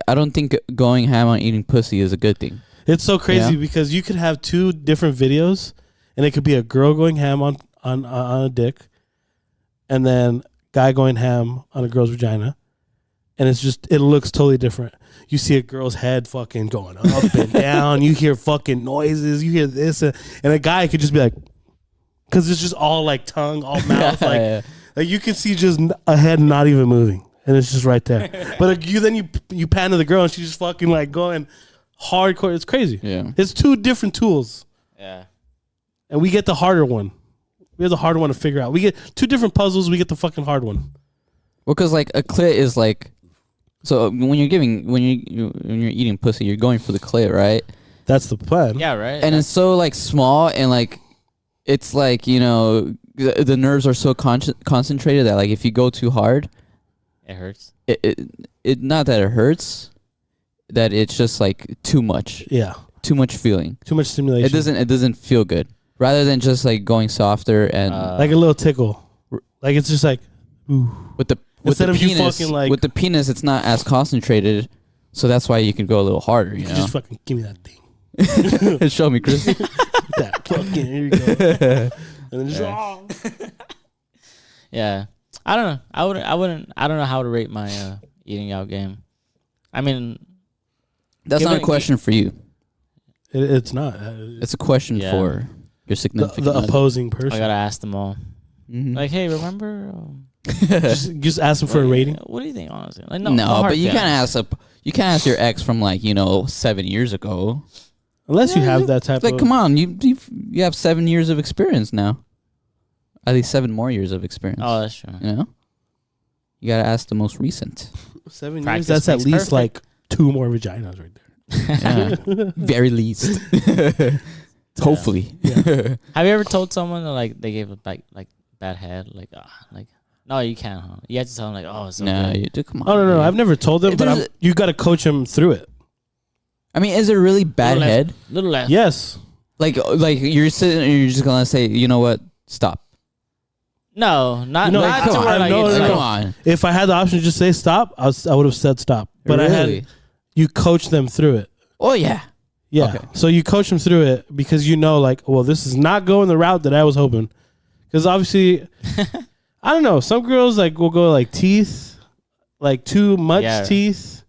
going ham on eating pussy is a good thing. It's so crazy Yeah. because you could have two different videos, and it could be a girl going ham on a dick, and then guy going ham on a girl's vagina, and it looks totally different. You see a girl's head fucking going up and down. You hear fucking noises. You hear this, and a guy could just be like, because it's just all like tongue, all mouth, like you can see just a head not even moving, and it's just right there. But you pan to the girl, and she's just fucking like going hardcore. It's crazy. Yeah, it's two different tools. Yeah, and we get the harder one. We have the harder one to figure out. We get two different puzzles. We get the fucking hard one. well, because like a clit is like. So when you're eating pussy, you're going for the clit, right? That's the plan. yeah, right. And it's so like small and like it's like the nerves are so concentrated that like if you go too hard, it hurts. It not that it hurts, that it's just like too much. Yeah, too much feeling. too much stimulation. It doesn't feel good. Rather than just like going softer and like a little tickle. Like it's just like ooh. With Instead the of penis, you fucking like with the penis, it's not as concentrated, so that's why you can go a little harder. You know, just fucking give me that thing. show me, Chris. That fucking here you go. And then just Yeah, I don't know. I don't know how to rate my eating out game. I mean, That's not a question for you. it's not. It's a question for your significant the other. opposing person. I gotta ask them all. Mhm. Like, hey, remember? just ask them for a rating. What do you think, honestly? Like, no, hard but you feelings. can't ask your ex from like 7 years ago. Unless you have that type Like, of. come on, you have 7 years of experience now. At least 7 more years of experience. Oh, that's true. You know, you gotta ask the most recent. 7 Practice years. That's at makes least perfect. like 2 more vaginas right there. Yeah. Very least. Hopefully. Yeah. Have you ever told someone that, like, they gave a like bad head? Like no, you can't. Huh? You have to tell them like, oh, it's so No, good. come on. Oh no, dude. I've never told them, but you got to coach them through it. I mean, is it really bad Little left. head? Little left. Yes. Like you're sitting and you're just gonna say, you know what? Stop. No, not No, not come to on. where like No, it's no, like, Come on. If I had the option to just say stop, I would have said stop. But Really? you coach them through it. Oh yeah. Yeah. Okay. So you coach them through it because like, well, this is not going the route that I was hoping. Because obviously, I don't know. Some girls like will go like teeth, like too much teeth.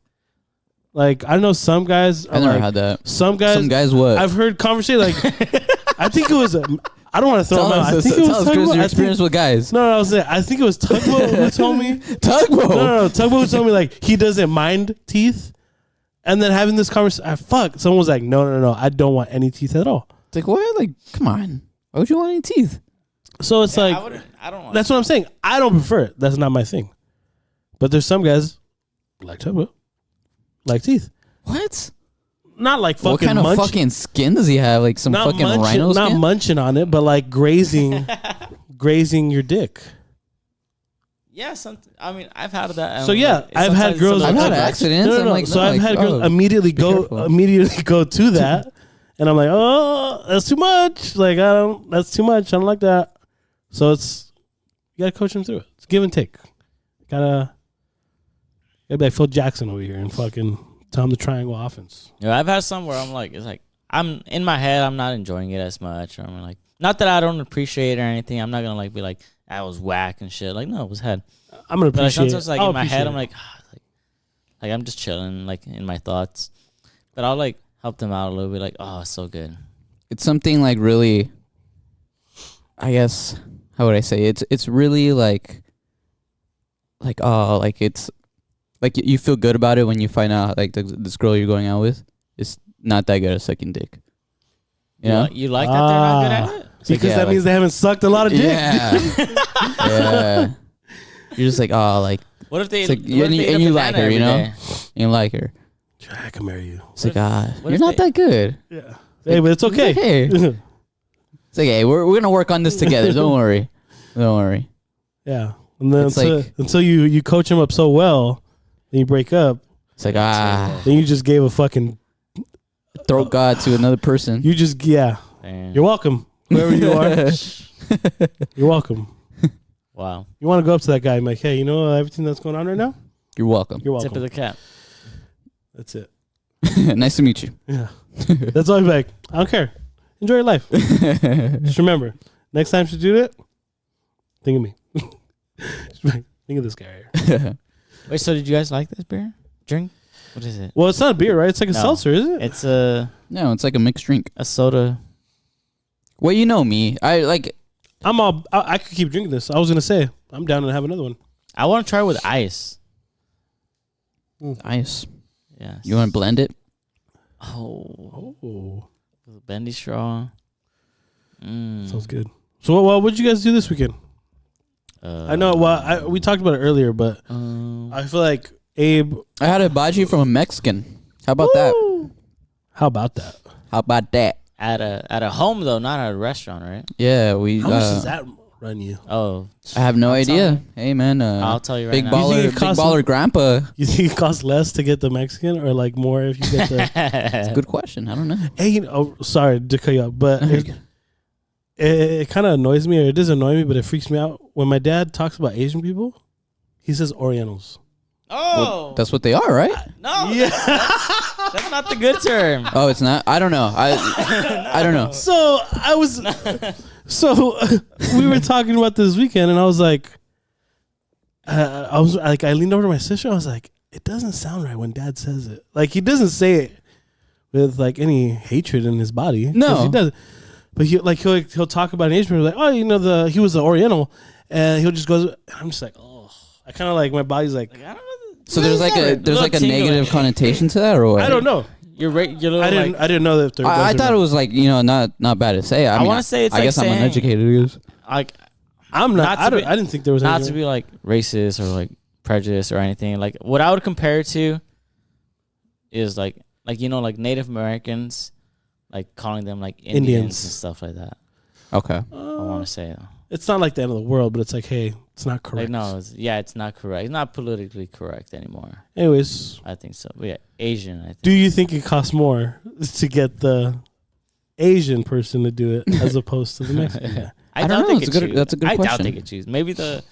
Like I know some guys. I never had that. Some guys. What? I've heard conversation like. I think it was. I don't want to throw tell them out. I us, think it was tell us, Chris, Tugboat. your I experience think, with guys. no, I was saying. I think it was Tugboat who told me. Tugboat. No. Tugboat told me like he doesn't mind teeth, and then having this conversation. Someone was like, no. I don't want any teeth at all. It's like what? Like, come on. Why would you want any teeth? So it's like. I don't want That's what I'm saying. I don't prefer it. That's not my thing. But there's some guys like Tugboat, like teeth. What? Not like fucking What kind of fucking skin does he have? Like some fucking rhino not skin? munching on it, but like grazing your dick. Yeah, I mean, I've had that. So yeah, I've had girls. I've had I've- accidents. No. I'm like, so no, I've like, had girls oh, immediately be careful. go to that, and I'm like, oh, that's too much. Like that's too much. I don't like that. So you gotta coach them through it. It's give and take. Gotta be like Phil Jackson over here and fucking tell him the triangle offense. Yeah, I've had some where I'm like, it's like I'm in my head, I'm not enjoying it as much. Or I'm like, not that I don't appreciate it or anything. I'm not gonna like be like, that was whack and shit. Like, no, it was head. I'm gonna But like, appreciate. sometimes like I'll in my head, I'm appreciate like I'm just chilling, like in my thoughts. But I'll like help them out a little bit, like, oh, it's so good. It's something like really, I guess, how would I say? It's really like it's like you feel good about it when you find out like this girl you're going out with is not that good at sucking dick. You know? You like that they're not good at it? because yeah, that means they haven't sucked a lot of dick. Yeah. Yeah. You're just like, oh, like, What if they it's like, what if and they eat you a like banana her, you every know? day? You like her. I can marry you. It's like, what you're if not they- that good. Yeah. Hey, but it's okay. Hey. It's like, hey, we're gonna work on this together. Don't worry. Don't worry. Yeah. And then It's like- until you coach him up so well, then you break up, It's like, then you just gave a fucking throat God to another person. Damn. You're welcome. Whoever you are. You're welcome. Wow. You want to go up to that guy and be like, hey, you know everything that's going on right now? You're welcome. You're Tip welcome. of the cap. That's it. Nice to meet you. Yeah. That's all. I'd be like, I don't care. Enjoy your life. Just remember, next time you do it, think of me. Think of this guy here. Wait, so did you guys like this beer? Drink? What is it? Well, it's not a beer, right? It's like a No. seltzer, is it? It's a No, it's like a mixed drink. soda. Well, you know me. I could keep drinking this. I was gonna say I'm down to have another one. I want to try it with ice. Ice. Yes. You want to blend it? Oh, Oh, bendy straw. sounds good. So, what did you guys do this weekend? I know. Well, we talked about it earlier, but I feel like Abe. I had a hibachi from a Mexican. How about that? How about that? How about that? at a home though, not at a restaurant, right? Yeah, we. How much does that run you? Oh, I have no idea. tell Hey man, I'll tell you right big now. You think baller, it big costs- baller grandpa. You think it costs less to get the Mexican, or like more if you get the? That's a good question. I don't know. Hey, sorry to cut you up, but it kind of annoys me, or it doesn't annoy me, but it freaks me out when my dad talks about Asian people. He says Orientals. Oh, That's what they are, right? no, Yeah. that's not the good term. Oh, it's not. I don't know. I don't know. So we were talking about this weekend, and I was like, I leaned over to my sister. I was like, it doesn't sound right when Dad says it. Like he doesn't say it with like any hatred in his body. 'Cause No. he does. But he'll talk about an Asian person, like, oh, he was an Oriental, and he'll just go. I'm just like, oh, I kind of like my body's like, I don't know. So there's like a negative connotation to that, or what? I don't know. You're little. I didn't know that. I thought it was like not bad to say. I mean, wanna say it's I like guess I'm saying- uneducated. I guess. like I'm not. not to be- I didn't think there was not anything. to be like racist or like prejudiced or anything. Like what I would compare it to is like Native Americans, like calling them like Indians and stuff like that. Okay. I want to say though. It's not like the end of the world, but it's like, hey, it's not correct. Like no, it's not correct. It's not politically correct anymore. Anyways, I think so. But yeah, Asian. I think. do you think it costs more to get the Asian person to do it as opposed to the Mexican guy? I don't know. That's a good I doubt question. they could choose. Maybe the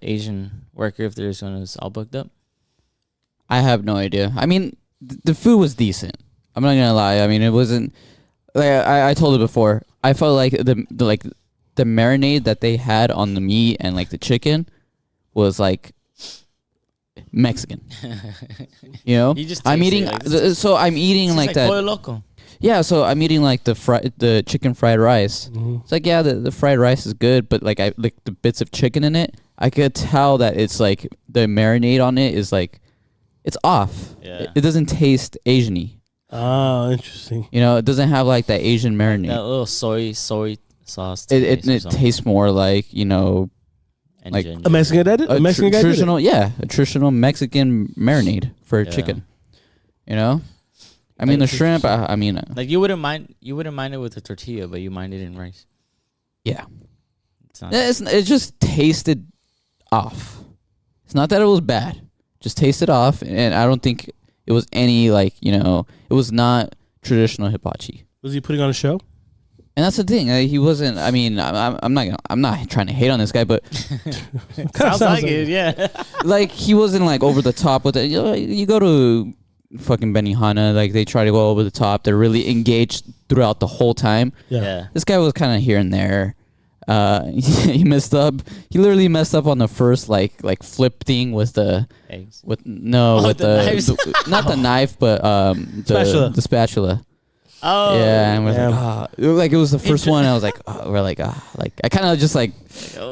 Asian worker, if there's one, is all booked up. I have no idea. I mean, the food was decent. I'm not gonna lie. I mean, it wasn't. Like I told it before. I felt like the marinade that they had on the meat and like the chicken was like Mexican. You know, You just I'm taste it, eating. like, this is- So I'm eating like that. Pollo Loco. Yeah, so I'm eating like the chicken fried rice. It's like, yeah, the fried rice is good, but like I like the bits of chicken in it. I could tell that it's like the marinade on it is like it's off. Yeah. It doesn't taste Asian-y. Oh, interesting. You know, it doesn't have like that Asian marinade. That little soy sauce. It taste or something. tastes more like, you know, And like ginger. A Mexican guy did. A Mexican guy did it. traditional, yeah, a traditional Mexican marinade for Yeah. chicken. You know, I mean the shrimp. I mean, Like you wouldn't mind it with a tortilla, but you mind it in rice. yeah, It's not, it just tasted off. It's not that it was bad, just tasted off, and I don't think it was any like, you know, it was not traditional hibachi. Was he putting on a show? And that's the thing. He wasn't. I mean, I'm not trying to hate on this guy, but sounds like it, yeah. like he wasn't like over the top with it. You go to fucking Benihana, like they try to go over the top. They're really engaged throughout the whole time. Yeah. This guy was kind of here and there. He messed up. He literally messed up on the first like flip thing with the Eggs. with the knives. not the knife, but Spatula. the spatula. Oh. Yeah, and we're yeah. like it was the first one. I was like, we're like I kind of just like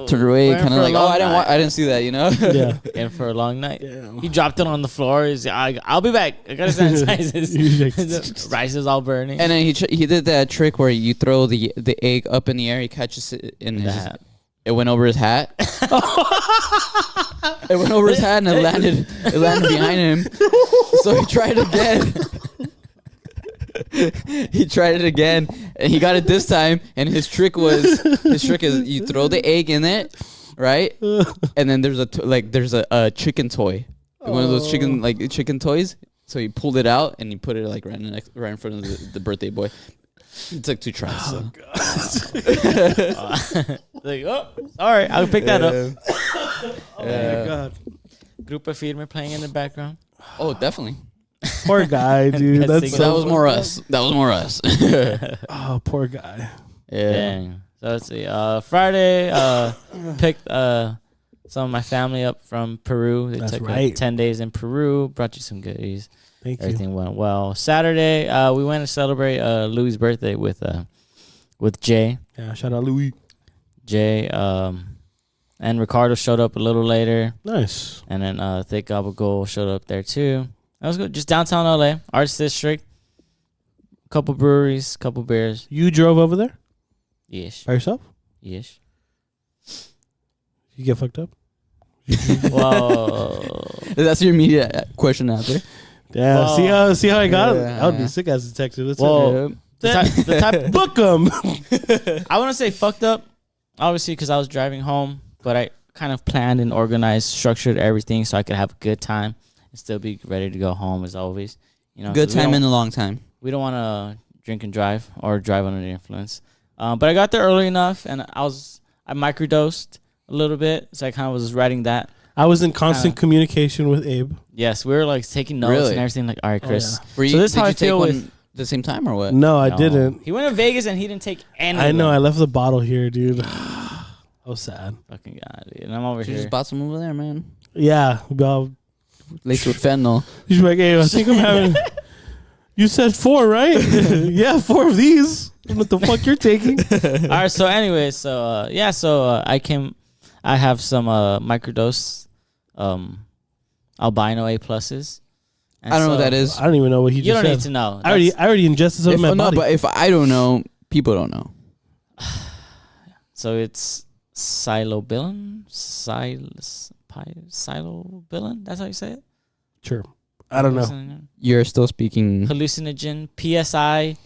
turned away, we're in kind for of a like, long I night. didn't see that, you know. Yeah. In for a long night. Damn. He dropped it on the floor. He's like, I'll be back. I gotta sanitize this. The rice is all burning. And then he did that trick where you throw the egg up in the air. He catches it in his hat. It went over his hat. It went over his hat and it landed behind him. So he tried again. He tried it again and he got it this time. And his trick is you throw the egg in it, right? And then there's a chicken toy, one of those chicken toys. So he pulled it out and he put it like right in front of the birthday boy. It took 2 tries. So. Like, oh, sorry, I'll pick that up. Oh my god. Grupo Firme playing in the background. Oh, definitely. Poor guy, dude. That's That's That was more us. Oh, poor guy. Yeah. Dang. So let's see. Friday, picked some of my family up from Peru. They That's took right. 10 days in Peru. Brought you some goodies. Thank you. Everything went well. Saturday, we went to celebrate Louie's birthday with Jay. Yeah, shout out Louie. Jay, and Ricardo showed up a little later. Nice. And then Thick Gabagool showed up there too. That was good. Just downtown LA, Arts District. Couple breweries, couple beers. You drove over there Yeesh. by yourself? Yeesh. You get fucked up? Whoa. That's your immediate question out there. Yeah. Whoa. See how I got it? Yeah. I would be sick as a detective. That's Whoa. it. The type Book them. I want to say fucked up, obviously, because I was driving home, but I kind of planned and organized, structured everything so I could have a good time and still be ready to go home as always. You know, Good time and a long time. We don't want to drink and drive or drive under the influence. But I got there early enough, and I microdosed a little bit, so I kind of was writing that. I was in constant communication with Abe. Yes, we were like taking notes Really? and everything. Like, all right, Chris. yeah. Were you, So this is did how you I feel take with- one at the same time or what? No, I No. didn't. He went to Vegas and he didn't take any. I of know. them. I left the bottle here, dude. I was sad. Fucking God, dude. And I'm over You here. just bought some over there, man. Yeah. Well, Laced with fentanyl. he's like, hey, I think I'm having. You said 4, right? Yeah, 4 of these. What the fuck you're taking? All right. So anyway, so I have some microdose, albino A pluses. And I don't know what so- that is. I don't even know what he You just don't said. need to know. I already ingested some If, in my no, body. but if I don't know, people don't know. So it's psilocybin, psilocybin. That's how you say it. Sure. I don't know. You're still speaking. Hallucinogen. PSICOBYLN.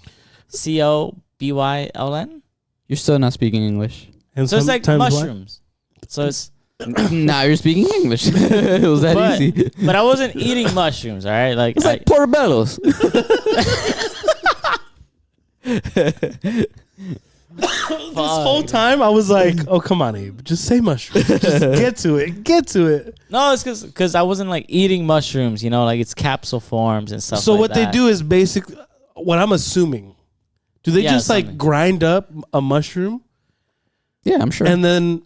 You're still not speaking English. And So it's like sometimes what? mushrooms. So it's, Now you're speaking English. It was that But- easy. but I wasn't eating mushrooms. All right, like It's like portobellos. This whole time I was like, oh, come on, Abe. Just say mushroom. Just get to it. Get to it. no, it's because I wasn't like eating mushrooms. You know, like it's capsule forms and stuff. So like what that. they do is basically, what I'm assuming, do they Yeah, just like something. grind up a mushroom Yeah, I'm sure. and then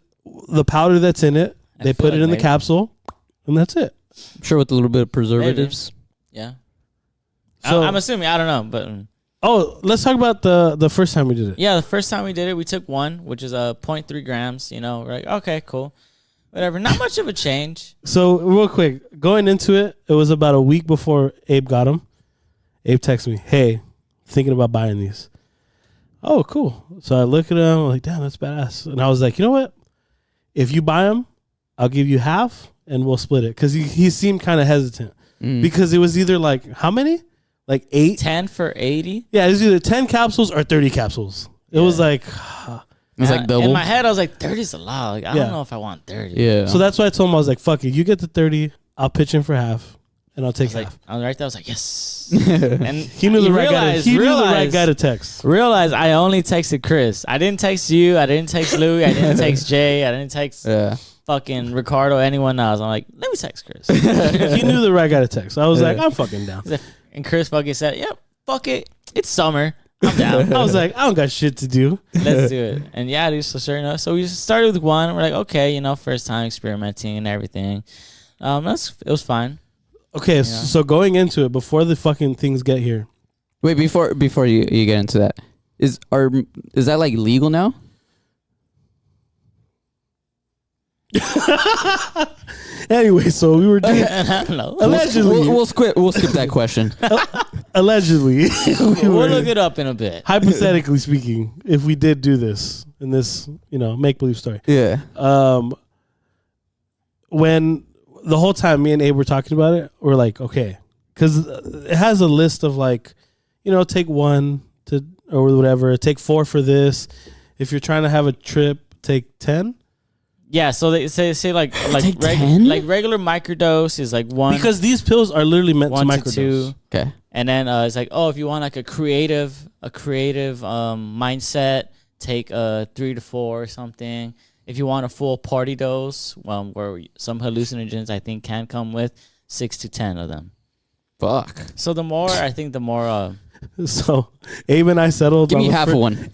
the powder that's in it, I they feel put it like in the maybe. capsule, and that's it. I'm sure with a little bit of preservatives. Yeah. So- I'm assuming. I don't know, but Oh, let's talk about the first time we did it. yeah, the first time we did it, we took one, which is 0.3 grams. You know, we're like, okay, cool, whatever. Not much of a change. So real quick, going into it, it was about a week before Abe got them. Abe texted me, "Hey, thinking about buying these." Oh, cool. So I look at them, I'm like, "Damn, that's badass." And I was like, "You know what? If you buy them, I'll give you half, and we'll split it." Because he seemed kind of hesitant because it was either like how many, like 8. 10 for 80. Yeah, it was either 10 capsules or 30 capsules. It was like, It's like double. In my head, I was like, 30 is a lot. Like, I Yeah. don't know if I want 30. Yeah. so that's why I told him, I was like, "Fuck it, you get the 30, I'll pitch in for half, and I'll I take was like, half." I was right there. I was like, yes. And He knew the right guy. He knew the right guy to text. Realize I only texted Chris. I didn't text you. I didn't text Louie. I didn't text Jay. I didn't text yeah. fucking Ricardo. Anyone else? I'm like, let me text Chris. He knew the right guy to text. I was Yeah. like, I'm fucking down. And Chris fucking said, yep, fuck it. It's summer. I'm down. I was like, I don't got shit to do. Let's do it. And yeah, dude, so sure enough. So we started with one. We're like, okay, you know, first time experimenting and everything. It was fine. Okay, so going into it, before the fucking things get here, Wait, before you get into that, is that like legal now? anyway, so we were doing I don't know. allegedly, We'll skip that question. allegedly, we We'll were, look it up in a bit. hypothetically speaking, if we did do this in this, make believe story, Yeah. when the whole time me and Abe were talking about it, we're like, okay, because it has a list of like, take 1 to or whatever, take 4 for this. If you're trying to have a trip, take 10. Yeah, so they say like Take 10? like regular microdose is like 1, Because these pills are literally meant 1 to to microdose. 2. Okay. And then it's like, oh, if you want like a creative mindset, take 3 to 4 or something. If you want a full party dose, where some hallucinogens I think can come with 6 to 10 of them. Fuck. So the more I think, the more So Abe and I settled. Give on me the half of one.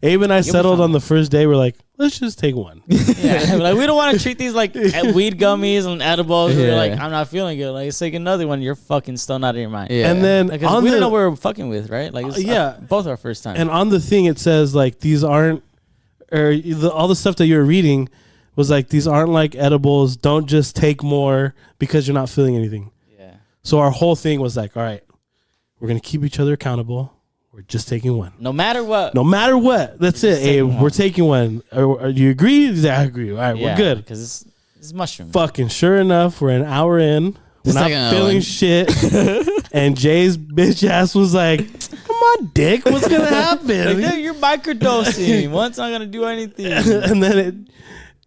Abe and I me settled some. on the first day. We're like, let's just take one. Yeah, like we don't want to treat these like weed gummies and edibles. Yeah. We're like, I'm not feeling good. Like, let's take another one. You're fucking stoned out of your mind. Yeah. And then Because on we the don't know what we're fucking with, right? Like, it's both our first time. and on the thing it says like these aren't, or all the stuff that you were reading was like these aren't like edibles. Don't just take more because you're not feeling anything. Yeah. So our whole thing was like, all right, we're gonna keep each other accountable. We're just taking one. No matter what. No matter what. That's We're it, just taking Abe. one. We're taking one. Do you agree? Yeah, I agree. All right, we're good. Because it's mushroom. Fucking sure enough, we're an hour in. We're Just not taking another feeling one. shit. And Jay's bitch ass was like, come on, dick. What's going to Like, happen? dude, you're microdosing. One's not gonna do anything. And then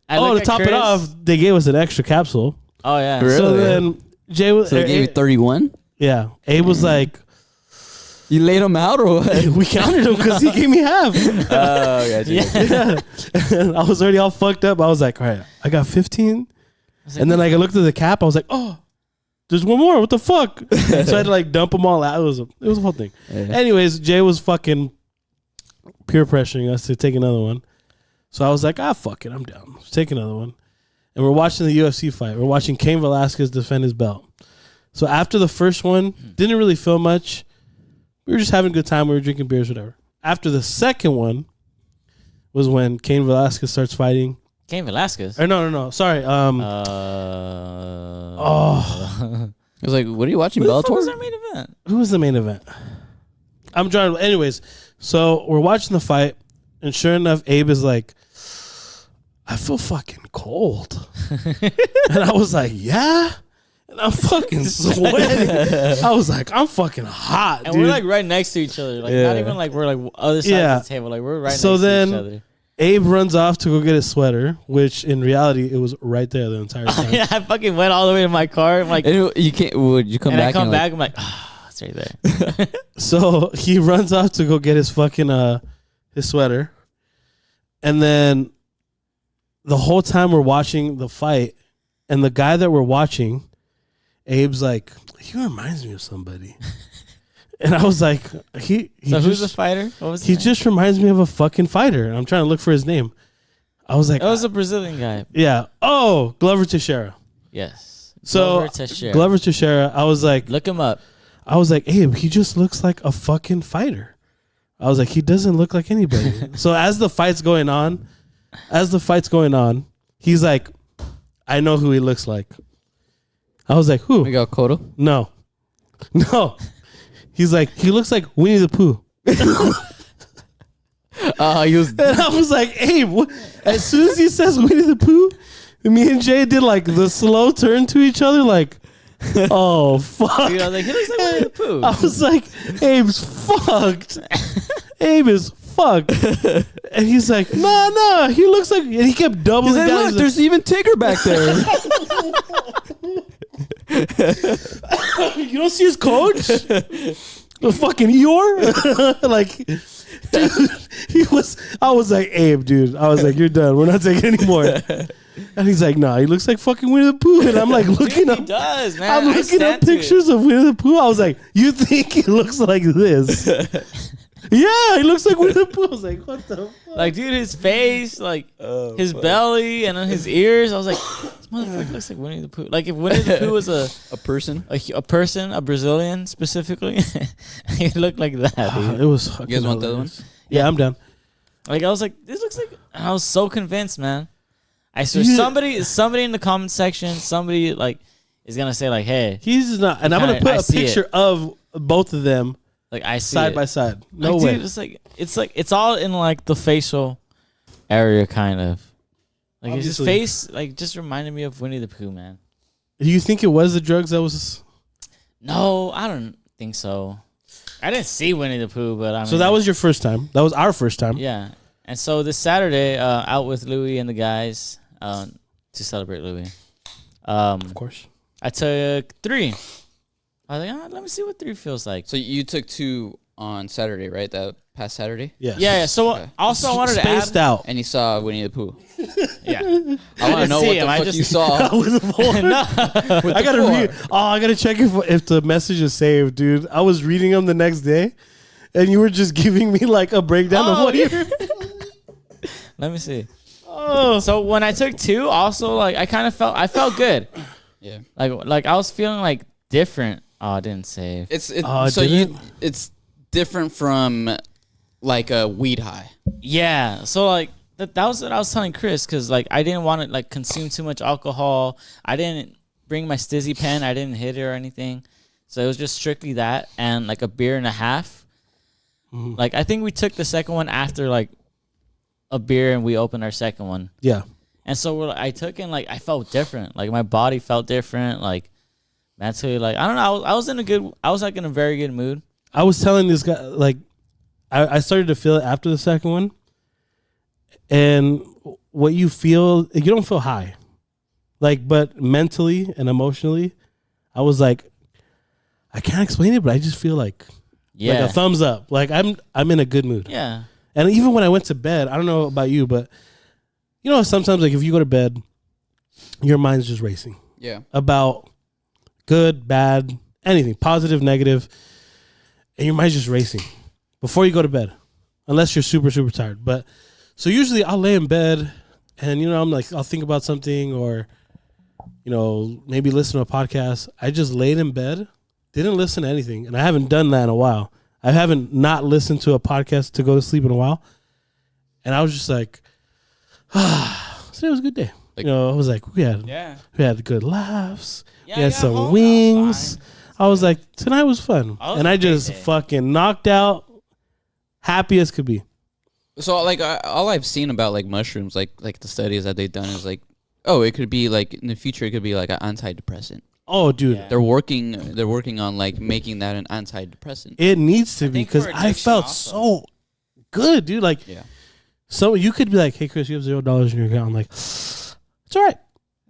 to top it off, they gave us an extra capsule. Oh yeah. Really? So then Jay was, So they gave you 31? yeah. Abe was like, You laid them out or what? we counted him because he gave me half. Oh, gotcha. Yeah. And I was already all fucked up. I was like, all right, I got 15. And then I looked at the cap. I was like, oh, there's one more. What the fuck? So I had to like dump them all out. It was a whole thing. Yeah. Anyways, Jay was fucking peer pressuring us to take another one. So I was like, fuck it. I'm down. Let's take another one. And we're watching the UFC fight. We're watching Cain Velasquez defend his belt. So after the first one, didn't really feel much. We were just having a good time. We were drinking beers, whatever. After the second one was when Cain Velasquez starts fighting. Cain Velasquez. Or no. Sorry. I was like, what are you watching, Who the fuck was Bellator? our main event? Who was the main event? I'm trying. Anyways, so we're watching the fight, and sure enough, Abe is like, I feel fucking cold. And I was like, yeah? And I'm fucking sweating. I was like, I'm fucking hot, And dude. we're like right next to each other. Like not Yeah. even like we're like other side Yeah. of the table. Like we're right So next then- to each other. Abe runs off to go get his sweater, which in reality, it was right there the entire time. Yeah, I fucking went all the way to my car. I'm like, And you can't. Would you come and back? I come and back. I'm like, it's right there. So he runs off to go get his fucking his sweater. And then the whole time we're watching the fight, and the guy that we're watching, Abe's like, he reminds me of somebody. And I was like, he So who's the just, fighter? What was he his name? just reminds me of a fucking fighter. And I'm trying to look for his name. I was like, That was a Brazilian guy. yeah. Oh, Glover Teixeira. Yes. So Glover Teixeira. Glover Teixeira, I was like, Look him up. Abe, he just looks like a fucking fighter. I was like, he doesn't look like anybody. So as the fight's going on, he's like, I know who he looks like. I was like, who? We got Kodo. No. He's like, he looks like Winnie the Pooh. He was. And I was like, Abe, as soon as he says Winnie the Pooh, me and Jay did like the slow turn to each other, like, oh, fuck. Dude, I was like, he looks like Winnie the Pooh. I was like, Abe's fucked. Abe is fucked. And he's like, no, he looks like, and he kept doubling He's like, down. look, He's there's even Tigger back there. like, you don't see his coach? The fucking Eeyore? Like, dude, I was like, Abe, dude. I was like, you're done. We're not taking any more. And he's like, nah, he looks like fucking Winnie the Pooh. And I'm like looking Dude, up. he does, man. I'm I looking stand up to it. pictures of Winnie the Pooh. I was like, you think he looks like this? Yeah, he looks like Winnie the Pooh. I was like, what the fuck? Like, dude, his face, like his belly, and then his ears. I was like, this motherfucker looks like Winnie the Pooh. Like if Winnie the Pooh was A person. a person, a Brazilian specifically, he looked like that. Dude. It was. You guys want the other one? Yeah, I'm down. Like I was like, this looks like. And I was so convinced, man. I swear, Yeah. somebody in the comment section, somebody like is gonna say like, hey, He's not, and I'm gonna put I a see picture of both of them like I see side it. by side. No Like, way. dude, it's all in like the facial area, kind of. Like his Obviously. face, like just reminded me of Winnie the Pooh, man. Do you think it was the drugs that was? No, I don't think so. I didn't see Winnie the Pooh, but I mean, So that was your first time. That was our first time. yeah. And so this Saturday, out with Louie and the guys to celebrate Louie. Of course. I took 3. I was like, let me see what 3 feels like. So you took 2 on Saturday, right? That past Saturday? Yes. Yeah. So Okay. also I wanted to Spaced add. out. And you saw Winnie the Pooh. Yeah. I want to didn't know see what him, the I fuck just- you saw. With the four. No. I gotta read. Oh, I gotta check if the message is saved, dude. I was reading them the next day, and you were just giving me like a breakdown of what you. Let me see. Oh, So when I took 2, also like I felt good. Yeah. Like I was feeling like different. Oh, I didn't save. It's different from like a weed high. Yeah. So like that was what I was telling Chris, because like I didn't want to like consume too much alcohol. I didn't bring my stizzy pen. I didn't hit it or anything. So it was just strictly that and like a beer and a half. Mm-hmm. Like I think we took the second one after like a beer and we opened our second one. yeah. And so I took in, like, I felt different. Like, my body felt different. Like, mentally, like, I don't know. I was like in a very good mood. I was telling this guy, like, I started to feel it after the second one. And what you feel, you don't feel high. Like, but mentally and emotionally, I was like, I can't explain it, but I just feel like a thumbs up. Like, I'm in a good mood. Yeah. And even when I went to bed, I don't know about you, but you know, sometimes like if you go to bed, your mind's just racing. Yeah. About good, bad, anything, positive, negative, and your mind's just racing before you go to bed, unless you're super, super tired. But so usually I'll lay in bed and, you know, I'm like, I'll think about something or, you know, maybe listen to a podcast. I just laid in bed, didn't listen to anything. And I haven't done that in a while. I haven't not listened to a podcast to go to sleep in a while. And I was just like, so it was a good day. Like, you know, I was like, we had good laughs. Yeah, we had some wings. I was like, tonight was fun. And I just fucking knocked out, happy as could be. So like all I've seen about like mushrooms, like the studies that they've done is like, oh, it could be like in the future it could be like an antidepressant. Oh, dude, Yeah. They're working on like making that an antidepressant. it needs to be because for I addiction felt also. so good, dude. Like, Yeah. so you could be like, hey, Chris, you have $0 in your account. I'm like, it's all right.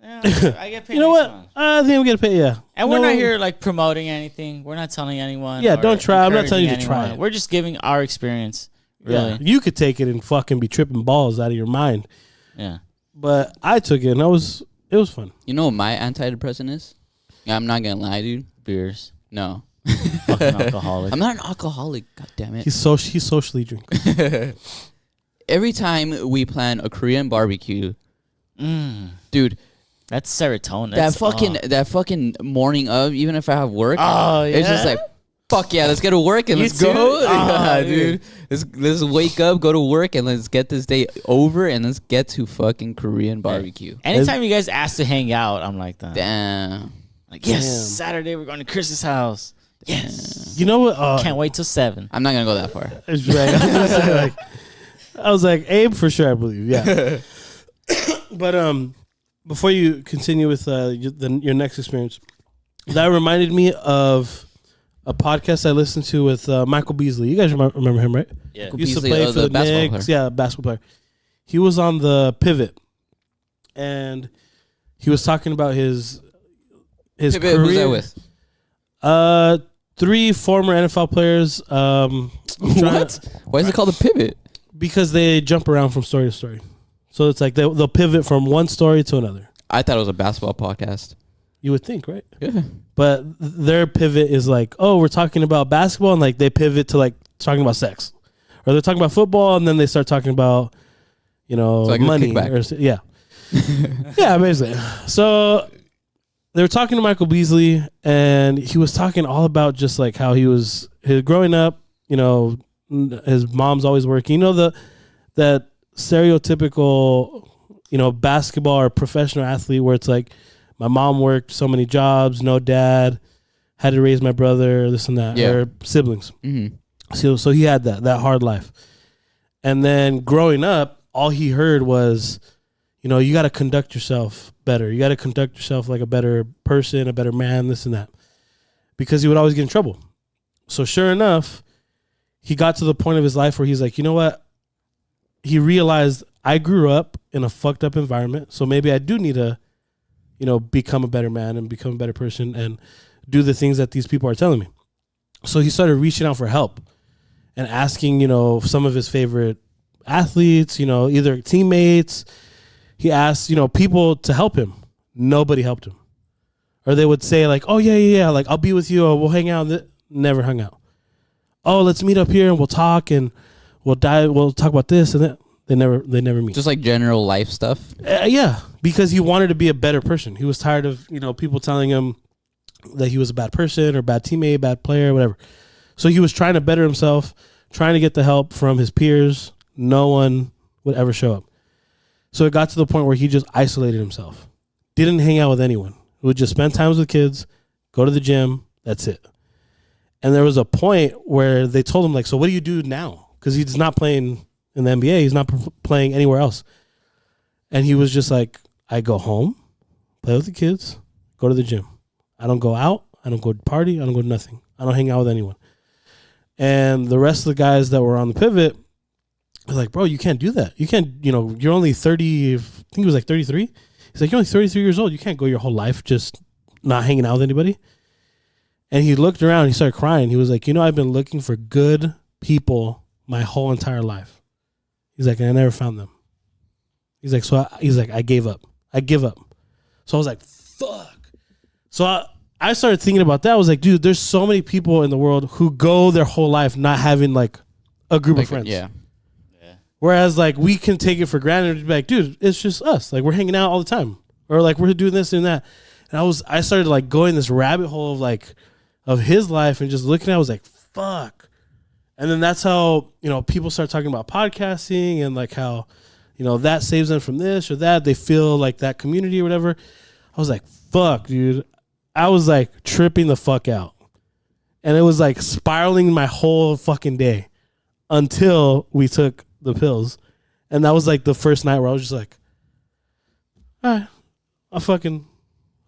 Yeah, I get paid. You know next what? month. I think I'm gonna pay. Yeah, And we're No, not here like promoting anything. We're not telling anyone. Yeah, or don't try. I'm not telling you to encouraging try anyone. it. We're just giving our experience. Really. Yeah, you could take it and fucking be tripping balls out of your mind. Yeah. But I took it and it was fun. You know what my antidepressant is? Yeah, I'm not gonna lie, dude. Beers. No. Fucking alcoholic. I'm not an alcoholic, god damn it. He's socially drinking. Every time we plan a Korean barbecue, dude, That's serotonin. that fucking morning of, even if I have work, it's just like, fuck yeah, let's get to work and You let's go. too? Yeah, Oh, dude. Let's wake up, go to work, and let's get this day over, and let's get to fucking Korean barbecue. Anytime you guys ask to hang out, I'm like that. Damn. Like, yes, Damn. Saturday we're going to Chris's house. Yes. You know what? Can't wait till 7. I'm not gonna go that far. It's right. I was like, Abe for sure, I believe. Yeah. But before you continue with your next experience, that reminded me of a podcast I listened to with Michael Beasley. You guys remember him, right? Yeah. He used to Beasley, play for the basketball Knicks. player. Yeah, basketball player. He was on the Pivot, and he was talking about his Pivot, career. who's that with? 3 former NFL players. What? Why is it called a pivot? Because they jump around from story to story. So it's like they'll pivot from one story to another. I thought it was a basketball podcast. You would think, right? Yeah. But their pivot is like, oh, we're talking about basketball, and like they pivot to like talking about sex, or they're talking about football, and then they start talking about, you know, It's like money. Kickback. Yeah, yeah, basically. So they were talking to Michael Beasley, and he was talking all about just like how his growing up. You know, his mom's always working. You know that stereotypical, you know, basketball or professional athlete where it's like, my mom worked so many jobs, no dad, had to raise my brother, this and that, Yeah. or siblings. Mm-hmm. So he had that hard life. And then growing up, all he heard was, you know, you got to conduct yourself better. You got to conduct yourself like a better person, a better man, this and that. Because he would always get in trouble. So sure enough, he got to the point of his life where he's like, you know what? He realized I grew up in a fucked up environment, so maybe I do need to, you know, become a better man and become a better person and do the things that these people are telling me. So he started reaching out for help and asking, you know, some of his favorite athletes, you know, either teammates. He asked, you know, people to help him. Nobody helped him. Or they would say like, oh, yeah, like I'll be with you or we'll hang out. Never hung out. oh, let's meet up here and we'll talk and we'll talk about this and that. They never meet. Just like general life stuff. Yeah, because he wanted to be a better person. He was tired of people telling him that he was a bad person or bad teammate, bad player, whatever. So he was trying to better himself, trying to get the help from his peers. No one would ever show up. So it got to the point where he just isolated himself. Didn't hang out with anyone. He would just spend time with kids, go to the gym. That's it. And there was a point where they told him, like, so what do you do now? Because he's not playing in the NBA. He's not playing anywhere else. And he was just like, I go home, play with the kids, go to the gym. I don't go out. I don't go to party. I don't go to nothing. I don't hang out with anyone. And the rest of the guys that were on the pivot were like, bro, you can't do that. You can't, you're only 30, I think he was like 33. He's like, you're only 33 years old. You can't go your whole life just not hanging out with anybody. And he looked around. He started crying. He was like, I've been looking for good people my whole entire life. He's like, and I never found them. He's like, I gave up. I give up. So I was like, fuck. So I started thinking about that. I was like, dude, there's so many people in the world who go their whole life not having like a group of friends. Yeah. Whereas like we can take it for granted and be like, dude, it's just us. Like we're hanging out all the time. Or like we're doing this and that. And I started like going this rabbit hole of his life and just looking at it, I was like, fuck. And then that's how, people start talking about podcasting and like how, that saves them from this or that. They feel like that community or whatever. I was like, fuck, dude. I was like tripping the fuck out. And it was like spiraling my whole fucking day until we took the pills. And that was like the first night where I was just like, all right,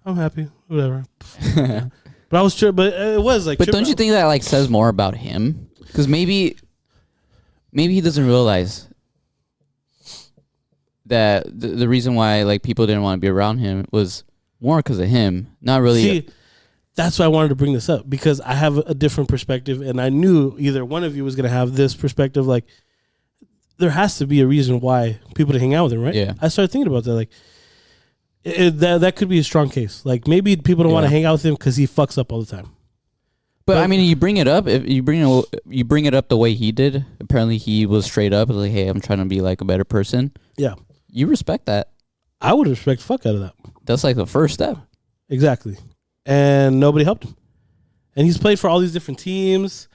I'm happy, whatever. But I was but it was like. But don't you think that like says more about him? Because maybe he doesn't realize that the reason why like people didn't want to be around him was more because of him, not really. See, that's why I wanted to bring this up, because I have a different perspective, and I knew either one of you was going to have this perspective. Like, there has to be a reason why people didn't hang out with him, right? Yeah. I started thinking about that. Like, that could be a strong case. Like, maybe people don't want to hang out with him because he fucks up all the time. But I mean, you bring it up. If you bring it up the way he did. Apparently, he was straight up like, "Hey, I'm trying to be like a better person." Yeah, you respect that. I would respect the fuck out of that. That's like the first step. Exactly, and nobody helped him. And he's played for all these different teams,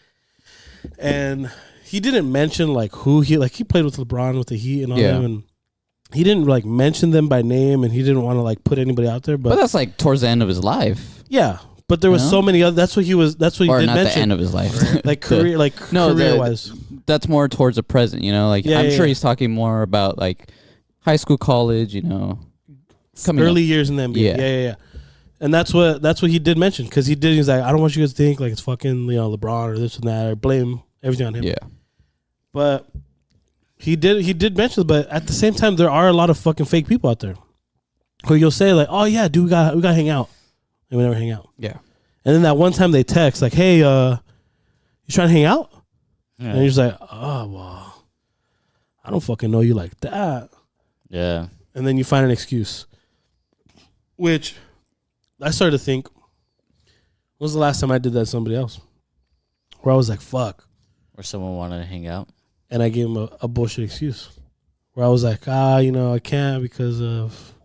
and he didn't mention like who he played with LeBron with the Heat and all them, and he didn't like mention them by name, and he didn't want to like put anybody out there. But that's like towards the end of his life. Yeah. But there was so many other. That's what he did mention. Or not the end of his life, like career, career wise. That's more towards the present. I'm sure he's talking more about like high school, college. Early years in the NBA. Yeah. And that's what he did mention, because he's like, I don't want you guys to think like it's fucking LeBron or this and that, or blame everything on him. Yeah. But he did mention it, but at the same time, there are a lot of fucking fake people out there who you'll say like, oh yeah, dude, we got to hang out. And we never hang out. Yeah. And then that one time they text like, hey, you trying to hang out? Yeah. And you're just like, oh, well, I don't fucking know you like that. Yeah. And then you find an excuse. Which I started to think, when was the last time I did that to somebody else? Where I was like, fuck. Where someone wanted to hang out. And I gave him a bullshit excuse. Where I was like, I can't because of,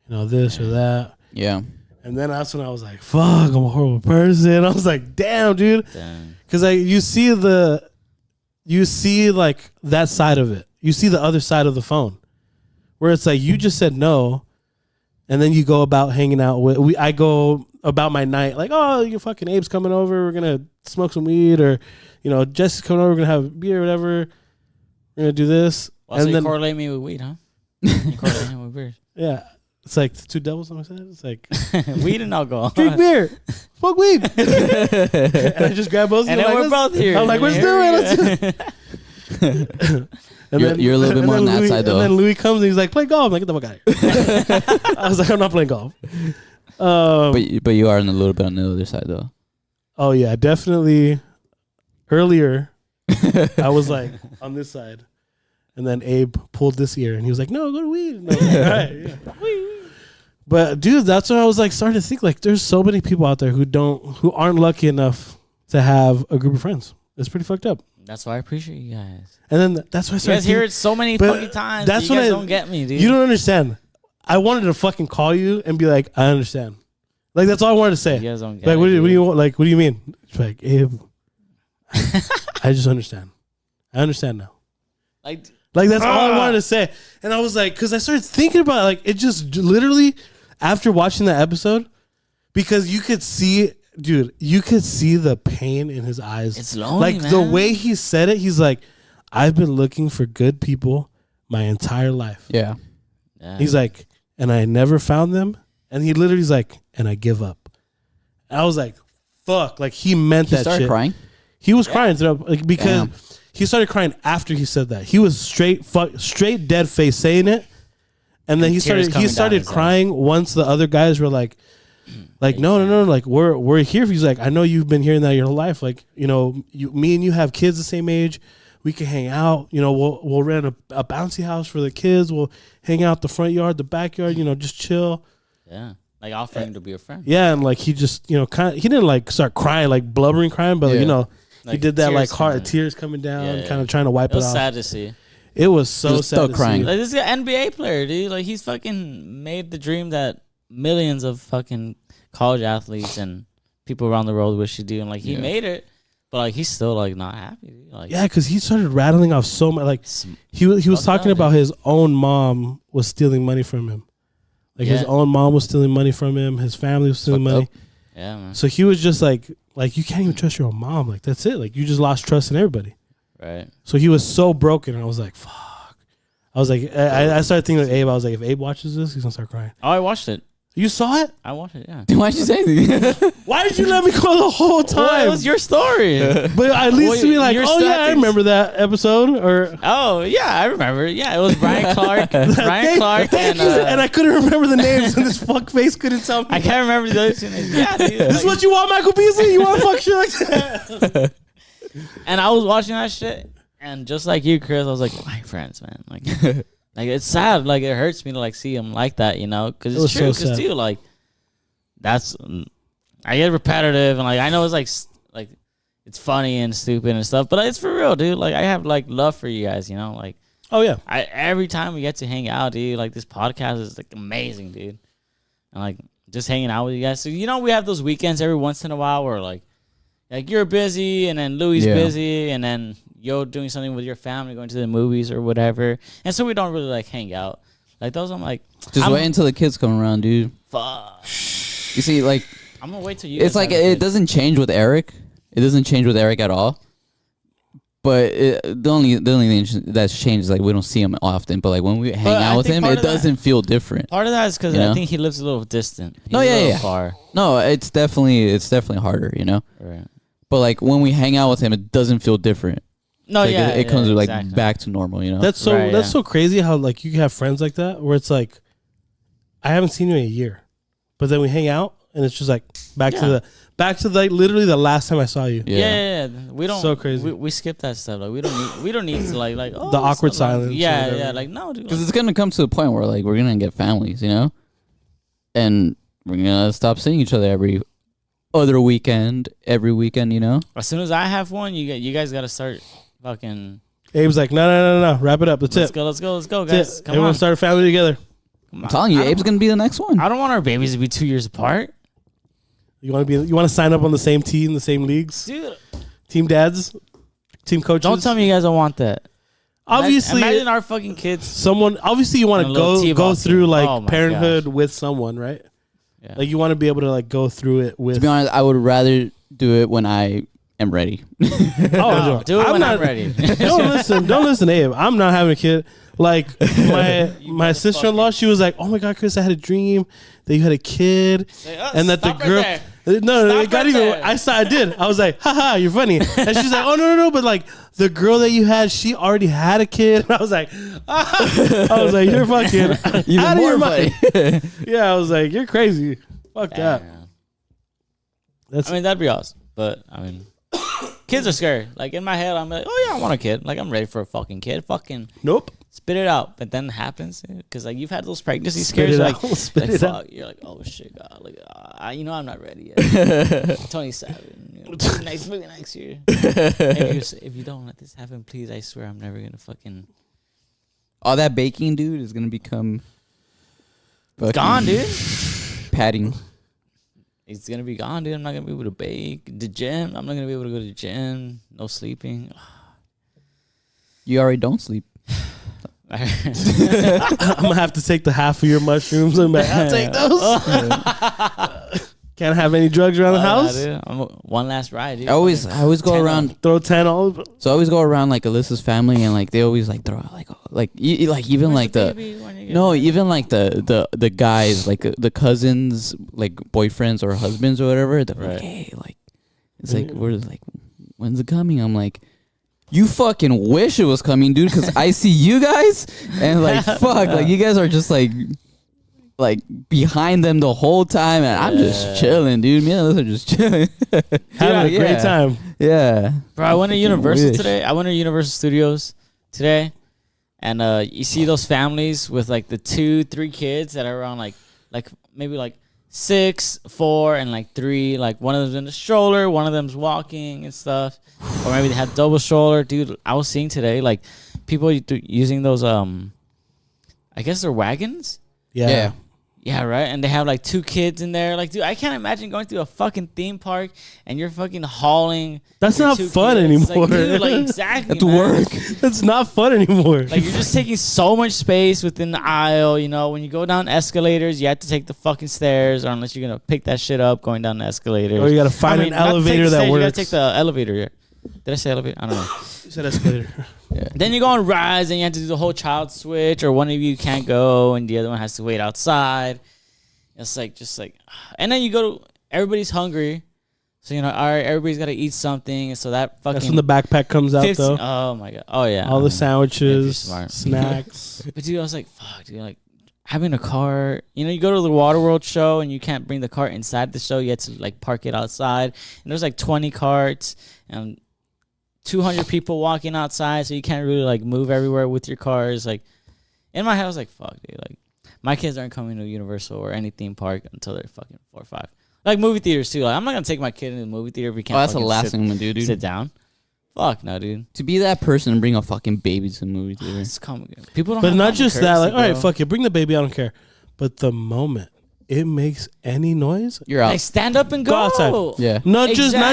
this or that. Yeah. And then that's when I was like, fuck, I'm a horrible person. I was like, damn, dude. Because you see like that side of it. You see the other side of the phone. Where it's like, you just said no. And then you go about hanging out with, I go about my night like, oh, your fucking Abe's coming over. We're going to smoke some weed. Or, Jesse's coming over. We're going to have beer or whatever. We're going to do this. Well, and so then you correlate me with weed, huh? You correlate him with beer. Yeah. It's like two devils on my side. It's like weed and alcohol. Drink beer, smoke weed, and I just grab both. And then we're both here. I'm like, let's do it. And you're a little bit more on that side, though. And then Louie comes and he's like, "Play golf." I'm like, get the fuck out of here. I was like, I'm not playing golf. But you are a little bit on the other side, though. Oh yeah, definitely. Earlier, I was like on this side, and then Abe pulled this ear, and he was like, "No, go to weed." And I was like, all right, yeah. But dude, that's when I was like starting to think like there's so many people out there who aren't lucky enough to have a group of friends. It's pretty fucked up. That's why I appreciate you guys. And then that's why I You started guys hear it so many but fucking times. that's That's you when guys I- don't get me, dude. You don't understand. I wanted to fucking call you and be like, I understand. Like that's all I wanted to say. You guys don't get Like it. what do dude. you want? Like what do you mean? It's like Abe, I just understand. I understand now. Like, Like that's all I wanted to say. And I was like, because I started thinking about it, like it just literally after watching that episode, because you could see, dude, you could see the pain in his eyes. it's lonely, Like man. the way he said it, he's like, I've been looking for good people my entire life. Yeah. Yeah. He's like, and I never found them. And he literally is like, and I give up. And I was like, fuck. Like he meant He that started shit. crying. He was crying throughout, like, because Damn. he started crying after he said that. He was straight dead face saying it. And then he Tears coming down started his eyes. crying once the other guys were like no, like we're here. He's like, I know you've been hearing that your whole life. Like, you know, me and you have kids the same age. We can hang out. You know, we'll rent a bouncy house for the kids. We'll hang out the front yard, the backyard. You know, just chill. Yeah. Like offering to be a friend. Yeah, and like he just, you know, he didn't like start crying, like blubbering crying, but Yeah. you know, he Like, did that like tears heart coming. tears coming down, Yeah. kind of trying to wipe It it was off. sad to see. It was so He was sad still to crying. see. Like this is an NBA player, dude. Like he's fucking made the dream that millions of fucking college athletes and people around the world wish to do, and like he Yeah. made it, but like he's still like not happy. Dude. Like Yeah, because he started rattling off so much. Like it's- he was Fucked talking up, about dude. his own mom was stealing money from him. Like his Yeah. own mom was stealing money from him. His family was stealing Fucked money. up. yeah, man. So he was just like you can't even trust your own mom. Like that's it. Like you just lost trust in everybody. Right. So he was so broken. I was like, fuck. I was like, I started thinking of Abe. I was like, if Abe watches this, he's gonna start crying. Oh, I watched it. You saw it? I watched it. Yeah. Why'd you say anything? Why did you let me call the whole Well, time? it was your story. But at least Well, to be like, you're oh still yeah, I at remember that episode. Or Oh yeah, I remember. Yeah, it was Brian Clark, Brian Clark, and and I couldn't remember the names, and this fuck face couldn't tell me. I can't remember the other two names. Yeah, dude. This is what you want, Michael Beasley? You want fuck shit like that? And I was watching that shit, and just like you, Chris, I was like, my friends, man, like it's sad. Like it hurts me to like see him like that, you know, because It it's was true. so Because sad. dude, like that's I get repetitive, and like I know it's like it's funny and stupid and stuff, but it's for real, dude. Like I have like love for you guys, you know, like. Oh yeah, Every time we get to hang out, dude, like this podcast is like amazing, dude. And like just hanging out with you guys. So you know we have those weekends every once in a while where like you're busy and then Louie's Yeah. busy and then you're doing something with your family, going to the movies or whatever. And so we don't really like hang out. Like those I'm like Just I'm- wait until the kids come around, dude. fuck. You see, like I'm gonna wait till you it's guys like have a it kid. doesn't change with Eric. It doesn't change with Eric at all. But the only thing that's changed is like we don't see him often. But like when we hang But I out with think him, part it of that- doesn't feel different. Part of that is because You I know? think he lives a little distant. He's No, a yeah, little yeah. far. No, it's definitely harder, you know. Right. But like when we hang out with him, it doesn't feel different. No, It's like yeah. it comes like exactly. back to normal, you know. that's so Right, that's yeah. so crazy how like you have friends like that where it's like I haven't seen you in a year, but then we hang out and it's just like back to like literally the last time I saw you. Yeah. We don't. So crazy. We skip that stuff. Like we don't need to like oh The awkward so long. silence or Yeah, whatever. yeah. Like no, dude. Because it's gonna come to the point where like we're gonna get families, you know, and we're gonna stop seeing each other every weekend, you know. As soon as I have one, you guys got to start fucking. Abe's like, no, wrap it up. That's Let's it. go, That's guys. it. Come Everyone on. start a family together. Come I'm on. telling you, I don't- Abe's gonna be the next one. I don't want our babies to be 2 years apart, You want to sign up on the same team, the same leagues, dude. team dads, team coaches. Don't tell me you guys don't want that. Obviously, imagine our fucking kids. someone. Obviously, you want And to a little go T-ball through team. like Oh my parenthood gosh. with someone, right? Yeah. Like you want to be able to like go through it with. To be honest, I would rather do it when I am ready. No, do it when I'm ready. Don't listen, Abe. I'm not having a kid. Like my sister-in-law, she was like, "Oh my God, Chris, I had a dream that you had a kid, and that the Stop right girl." there. No, Stop it got right even. there. I did. I was like, "Haha, you're funny," and she's like, "Oh no, but like the girl that you had, she already had a kid." And I was like, I was like, "You're fucking Even out of your more mind." funny. Yeah, I was like, "You're crazy." Fuck that. Damn. That's I mean, that'd be awesome. But I mean, kids are scary. Like in my head, I'm like, oh yeah, I want a kid. Like I'm ready for a fucking kid. Fucking nope. spit it out. But then it happens because like you've had those pregnancy Spit scares. it You're like, out. Spit like it fuck. out. You're like, oh shit, God. Like I'm not ready yet. 27. You Next movie next year. If you don't let this happen, please, I swear I'm never gonna fucking. All that baking, dude, is gonna become Gone, dude. padding. It's gonna be gone, dude. I'm not gonna be able to bake. The gym, I'm not gonna be able to go to the gym. No sleeping. You already don't sleep. I'm gonna have to take the half of your mushrooms and I'll take those. Can't have any drugs around the house. Dude. One last ride, dude. I always go around. Throw 10 all. So I always go around like Alyssa's family, and like they always like throw out like even like even like the guys, like the cousins, like boyfriends or husbands or whatever. They're like, hey, like it's like we're like, when's it coming? I'm like, you fucking wish it was coming, dude, because I see you guys and like fuck, like you guys are just like behind them the whole time, and I'm just chilling, dude. Me and Alyssa are just chilling. Having a great time. Yeah. Bro, I went to Universal today. I went to Universal Studios today, and you see those families with like the 2-3 kids that are around like maybe like 6, 4, and like 3. Like one of them's in the stroller, one of them's walking and stuff, or maybe they have double stroller. Dude, I was seeing today like people using those I guess they're wagons. Yeah. Yeah, right. And they have like 2 kids in there. Like, dude, I can't imagine going through a fucking theme park and you're fucking hauling. That's not fun kids. anymore. Like, dude, like exactly. That's work. That's not fun anymore. Like you're just taking so much space within the aisle. You know, when you go down escalators, you have to take the fucking stairs, or unless you're gonna pick that shit up going down the escalators. Or you gotta find an elevator that works. You gotta take the elevator here. Did I say elevator? I don't know. You said escalator. Yeah. Then you go on rides and you have to do the whole child switch, or one of you can't go and the other one has to wait outside. It's like, just like, and then you go to, everybody's hungry. So, you know, all right, everybody's got to eat something. And so that fucking. That's when the backpack comes out, 15, though. Oh, my God. Oh, yeah. All the sandwiches, smart. snacks. But, dude, I was like, fuck, dude. Like, having a car, you know, you go to the Waterworld show and you can't bring the car inside the show. You have to, like, park it outside. And there's, like, 20 carts and 200 people walking outside. So you can't really, like, move everywhere with your cars. Like, in my head, I was like, fuck, dude. Like, my kids aren't coming to Universal or any theme park until they're fucking 4 or 5. Like movie theaters too. Like I'm not gonna take my kid into the movie theater if he can't. Oh, that's the last thing I'm gonna do, dude. Sit down. Fuck no, dude. To be that person and bring a fucking baby to the movie theater. It's people don't. But have not common just that. Like, courtesy, all right, bro. fuck it. Bring the baby. I don't care. But the moment it makes any noise, You're out. Like stand up and go. Go outside. Yeah. not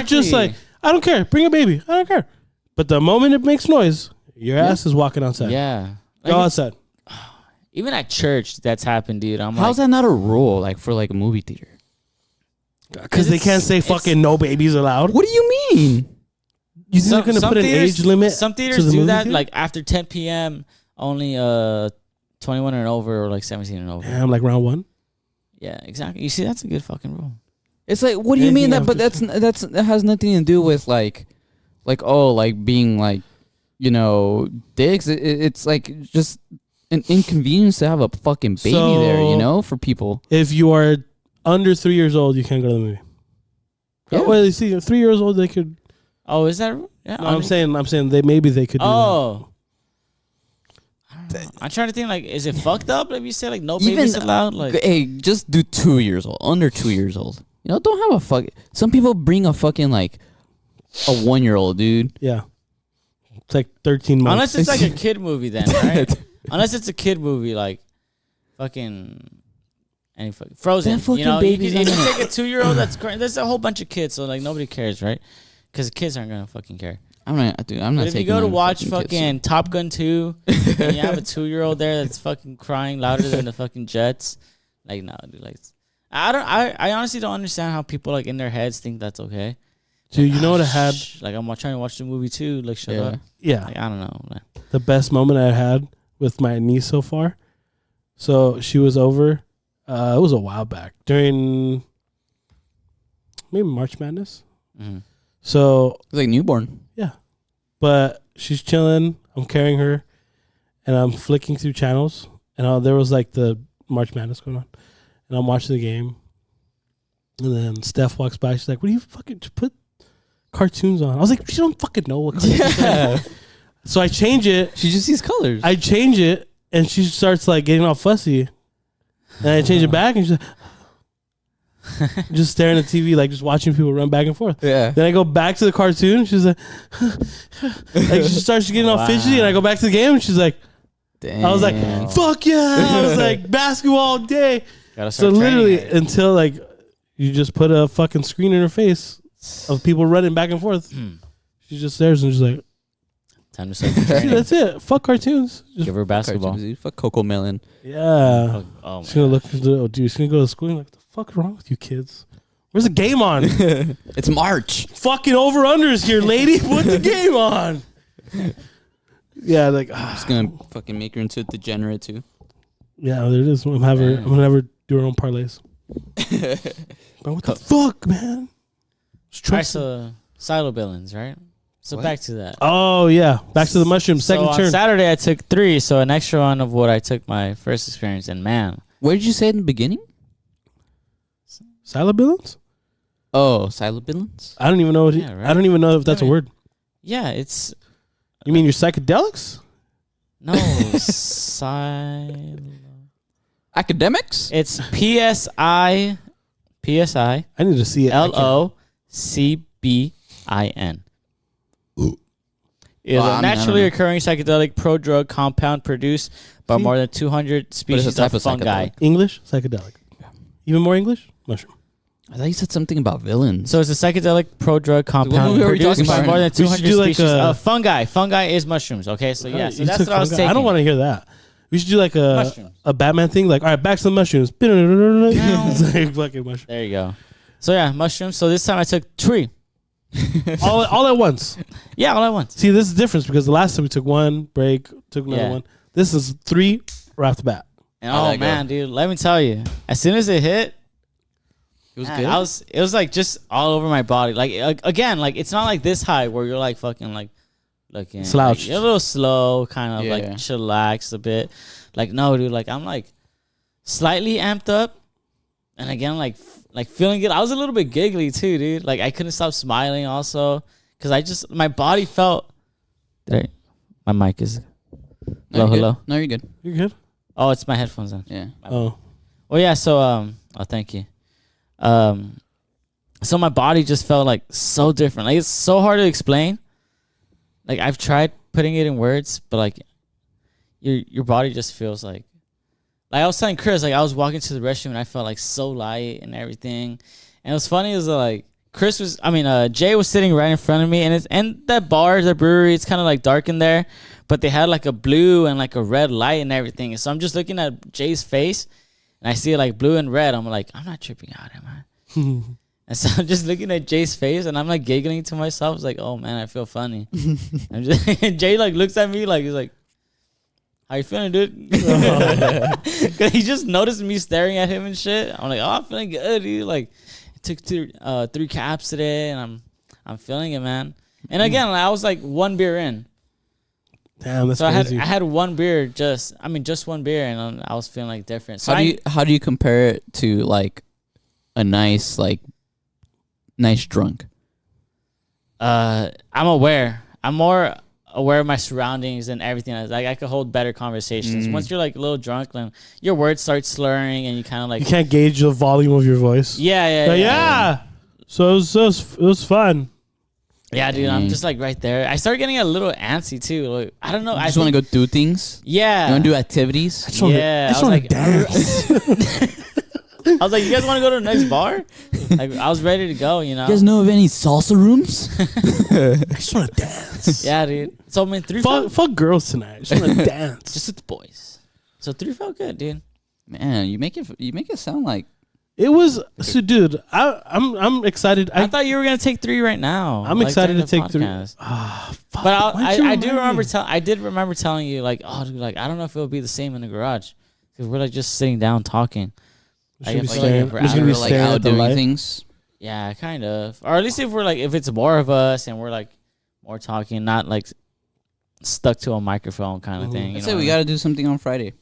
just like, I don't care. Bring a baby. I don't care. But the moment it makes noise, your ass is walking outside. Yeah. Go outside. Even at church, that's happened, dude. How's that not a rule, like for like a movie theater? Because they can't say fucking no babies allowed. What do you mean? You think they're gonna put an age limit? Some to theaters the do movie that. theater? Like after 10 p.m., only 21 and over, or like 17 and over. Damn, like round 1. Yeah, exactly. You see, that's a good fucking rule. It's like, what do you mean that? Anything But that has nothing to do with like being like, you know, dicks. It's like just an inconvenience to have a fucking baby there, you know, for people. If you are under 3 years old, you can't go to the movie. Yeah. Oh, well, you see, 3 years old, they could. Oh, is that? Yeah. No, I'm saying they could. Do Oh. I don't know. I'm trying to think, like, is it fucked up if you say, like, no Even, babies allowed? Like, Hey, just do 2 years old, under 2 years old. You know, don't have a fuck. Some people bring a fucking like a 1-year-old dude. that. Yeah, it's like 13 months. unless it's like a kid movie, then, right? Unless it's a kid movie, like, fucking. Any fucking Frozen, That fucking you know, baby's if you on take a 2-year-old, that's great. There's a whole bunch of kids, so like nobody cares, right? Because kids aren't gonna fucking care. I'm not But if you taking go to my watch fucking kids. fucking Top Gun 2, and you have a 2-year-old there that's fucking crying louder than the fucking jets, like no, dude, like I honestly don't understand how people like in their heads think that's okay. Dude, Like, you know what I had? Like I'm trying to watch the movie too. Like shut up. Yeah, Like I don't know. Man. the best moment I had with my niece so far. So she was over. It was a while back during maybe March Madness. Mm-hmm. So, It's like newborn. but she's chilling. I'm carrying her, and I'm flicking through channels, and there was like the March Madness going on, and I'm watching the game, and then Steph walks by. She's like, "What do you fucking just put cartoons on?" I was like, "She don't fucking know what cartoons are." So I change it. She just sees colors. I change it, and she starts like getting all fussy. And I change it back, and she's like, just staring at TV, like just watching people run back and forth. Yeah. Then I go back to the cartoon. She's like, like she starts getting all fidgety, and I go back to the game, and she's like, Damn. I was like, fuck yeah! I was like, basketball all day. So literally, until like you just put a fucking screen in her face of people running back and forth, she just stares and she's like, time to start the training. that's it. Fuck cartoons. Just, Give her basketball. Cartoons, dude. Fuck Coco Melon. yeah. Fuck, oh She's gonna look. Oh, dude, she's gonna go to school. And like, what the fuck is wrong with you kids? Where's the game on? It's March. Fucking over unders here, lady. Put the game on. Yeah, like Just gonna fucking make her into a degenerate too. yeah, there it is. I'm gonna have her do her own parlays. But what the fuck, man? Alright, so silo billings, right? So What? back to that. Oh yeah, back to the mushroom. Second so on turn. Saturday I took 3, so an extra one of what I took my first experience, and man, Where did you say it in the beginning? Psilocybins? Oh, psilocybins? I don't even know. Yeah, right? I don't even know if that's a Right. word. yeah, it's You mean your psychedelics? no silo. Academics? It's PSI I need to see it. LOCBIN. Is Well, a I naturally don't know. occurring psychedelic prodrug compound produced by See? more than 200 species type of of fungi. psychedelic. English psychedelic. Even more English mushroom. I thought you said something about villains. So it's a psychedelic prodrug compound movie are we produced talking by about? more than We should 200 do like species a- of fungi. Fungi is mushrooms. Okay, so yeah, so You that's took what I was fungi. taking. I don't want to hear that. We should do like Mushrooms. a Batman thing. Like, all right, back to the mushrooms. It's like fucking mushroom. There you go. So yeah, mushrooms. So this time I took 3. all at once. Yeah, all at once. See, this is the difference because the last time we took one break, took another Yeah. one. This is 3 right off the bat. And How'd oh that go? man, dude, let me tell you, as soon as it hit, it was man, good. it was like just all over my body. Like again, like it's not like this high where you're like fucking like looking Slouched. Like, you're a little slow, kind of Yeah. like chillaxed a bit. Like no, dude, like I'm like slightly amped up, and again like feeling good. I was a little bit giggly too, dude. Like I couldn't stop smiling also because I just my body felt. My mic is. No, Hello, you're good. hello. No, you're good. You good? Oh, it's my headphones on. Yeah. Oh. Well, yeah. So, oh, thank you. So my body just felt like so different. Like it's so hard to explain. Like I've tried putting it in words, but like your body just feels like I was telling Chris, like I was walking to the restroom and I felt like so light and everything. And what's funny is that like Jay was sitting right in front of me, and that bar, the brewery, it's kind of like dark in there, but they had like a blue and like a red light and everything. And so I'm just looking at Jay's face, and I see like blue and red. I'm like, I'm not tripping out, am I? And so I'm just looking at Jay's face, and I'm like giggling to myself. It's like, oh man, I feel funny. I'm just and Jay like looks at me like he's like, how you feeling, dude? Cause he just noticed me staring at him and shit. I'm like, oh, I'm feeling good, dude. Like, took 3 caps today, and I'm feeling it, man. And again, I was like 1 beer in. Damn, that's So crazy. I had 1 beer, just one beer, and I was feeling like different. So How do you compare it to like a nice drunk? I'm aware. I'm more aware of my surroundings and everything. Like I could hold better conversations. Once you're like a little drunk, then your words start slurring, and you kind of like you can't gauge the volume of your voice. yeah. So it was fun. Yeah, dude, I'm just like right there. I started getting a little antsy too. Like, I don't know. I just want to go do things. Yeah. You want to do activities? Yeah. I just want to dance. I was like, you guys want to go to the next bar? Like, I was ready to go, you know? You guys know of any salsa rooms? I just want to dance. Yeah, dude. So, I mean, 3 Fuck girls tonight. I just want to dance. just with the boys. So 3 felt good, dude. Man, you make it sound like It was so, dude. I'm excited. I thought you were gonna take 3 right now. I'm like, excited during to the take 3. podcast. Fuck. But Why'd you I do remind remember me? I did remember telling you like, oh, dude, like I don't know if it'll be the same in the garage because we're like just sitting down talking. I'm just gonna be Like, staring- we're I'm just gonna be like staring out at the doing light. things. Yeah, kind of. Or at least if it's more of us and we're like more talking, not like stuck to a microphone kind of thing. You I know say what we I got to do something on Friday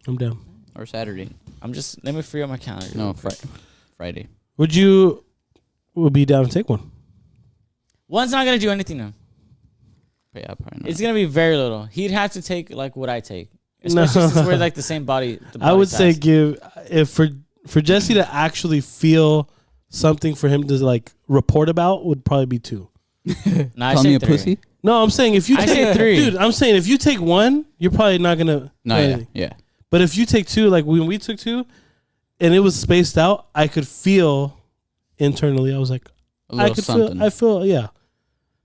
I'm down. or Saturday. mean? I'm just let me free up my calendar. No, real quick. Friday. Would be down to take one? One's not gonna do anything to him. Yeah, probably not. It's gonna be very little. He'd have to take like what I take, especially since we're like the same body. I would say size. give if for For Jesse to actually feel something for him to like report about would probably be 2. No, I Call me say a 3. pussy? No, I'm saying if you I take say 3. dude, I'm saying if you take 1, you're probably not gonna No, do yeah, anything. yeah. But if you take 2, like when we took 2 and it was spaced out, I could feel internally. I was like, A little I could something. feel. I feel, yeah,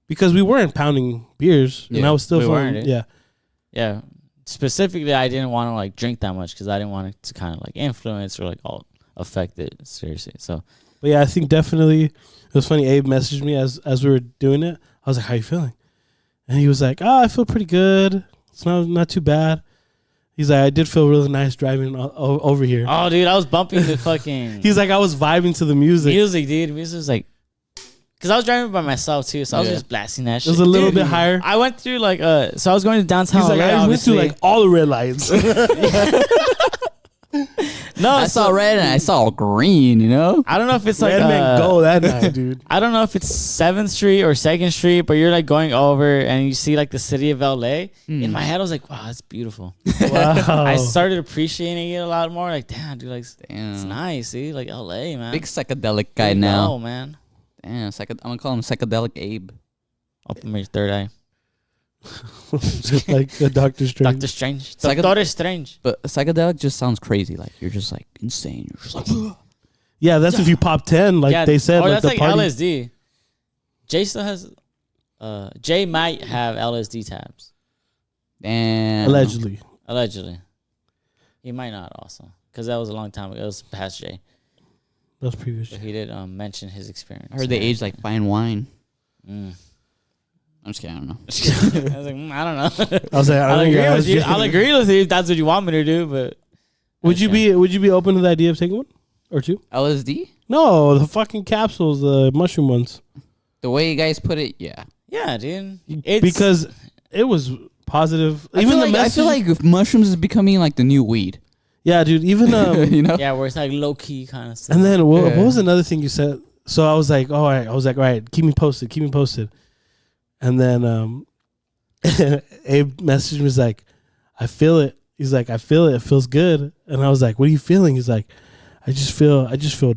because we weren't pounding beers, and Yeah. I was still We feeling, weren't, yeah. Yeah. Specifically, I didn't want to like drink that much because I didn't want it to kind of like influence or like all affect it seriously. So But yeah, I think definitely it was funny. Abe messaged me as we were doing it. I was like, "How you feeling?" And he was like, "Oh, I feel pretty good. It's not too bad." He's like, "I did feel really nice driving over here." oh, dude, I was bumping the fucking He's like, "I was vibing to the music. music, dude. Music was like, because I was driving by myself too, so I was Yeah. just blasting that It shit. was a little Dude, bit higher." I went through like so I was going to downtown. He's like, LA, "I went through obviously. like all the red lights." No, I saw red and I saw green, you know? I don't know if it's like Red man go that night, dude. I don't know if it's 7th Street or 2nd Street, but you're like going over and you see like the city of LA. In my head, I was like, wow, that's beautiful. Wow. I started appreciating it a lot more. Like, damn, dude, like, Damn. it's nice, see? Like, LA, man. Big psychedelic guy Big now. no, man. Damn, I'm gonna call him Psychedelic Abe. Open your third eye. Just like the Doctor Strange. Doctor Strange. Psyched- Doctor Strange. But psychedelic just sounds crazy. Like you're just like insane. You're just like Yeah, that's if you pop 10, like yeah, they said. or Like that's the like party. LSD. Jay still has. Jay might have LSD tabs. damn. Allegedly. He might not also. Because that was a long time ago. It was past Jay. That was previous. But he did mention his experience. I heard they age like fine wine. Mm. I'm just kidding. I don't know. I was like, I don't know. I was like, I I'll think agree I with was you. just- I'll agree with you if that's what you want me to do. But Would you be open to the idea of taking one or 2? LSD? No, the fucking capsules, the mushroom ones. The way you guys put it, yeah. Yeah, dude. It's, Because it was positive. I feel like if mushrooms is becoming like the new weed. yeah, dude. Even you know? yeah, where it's like low key kind of stuff. and then what Yeah. was another thing you said? So I was like, all right. I was like, all right, keep me posted. And then Abe messaged me. He's like, I feel it. He's like, I feel it. It feels good. And I was like, what are you feeling? He's like, I just feel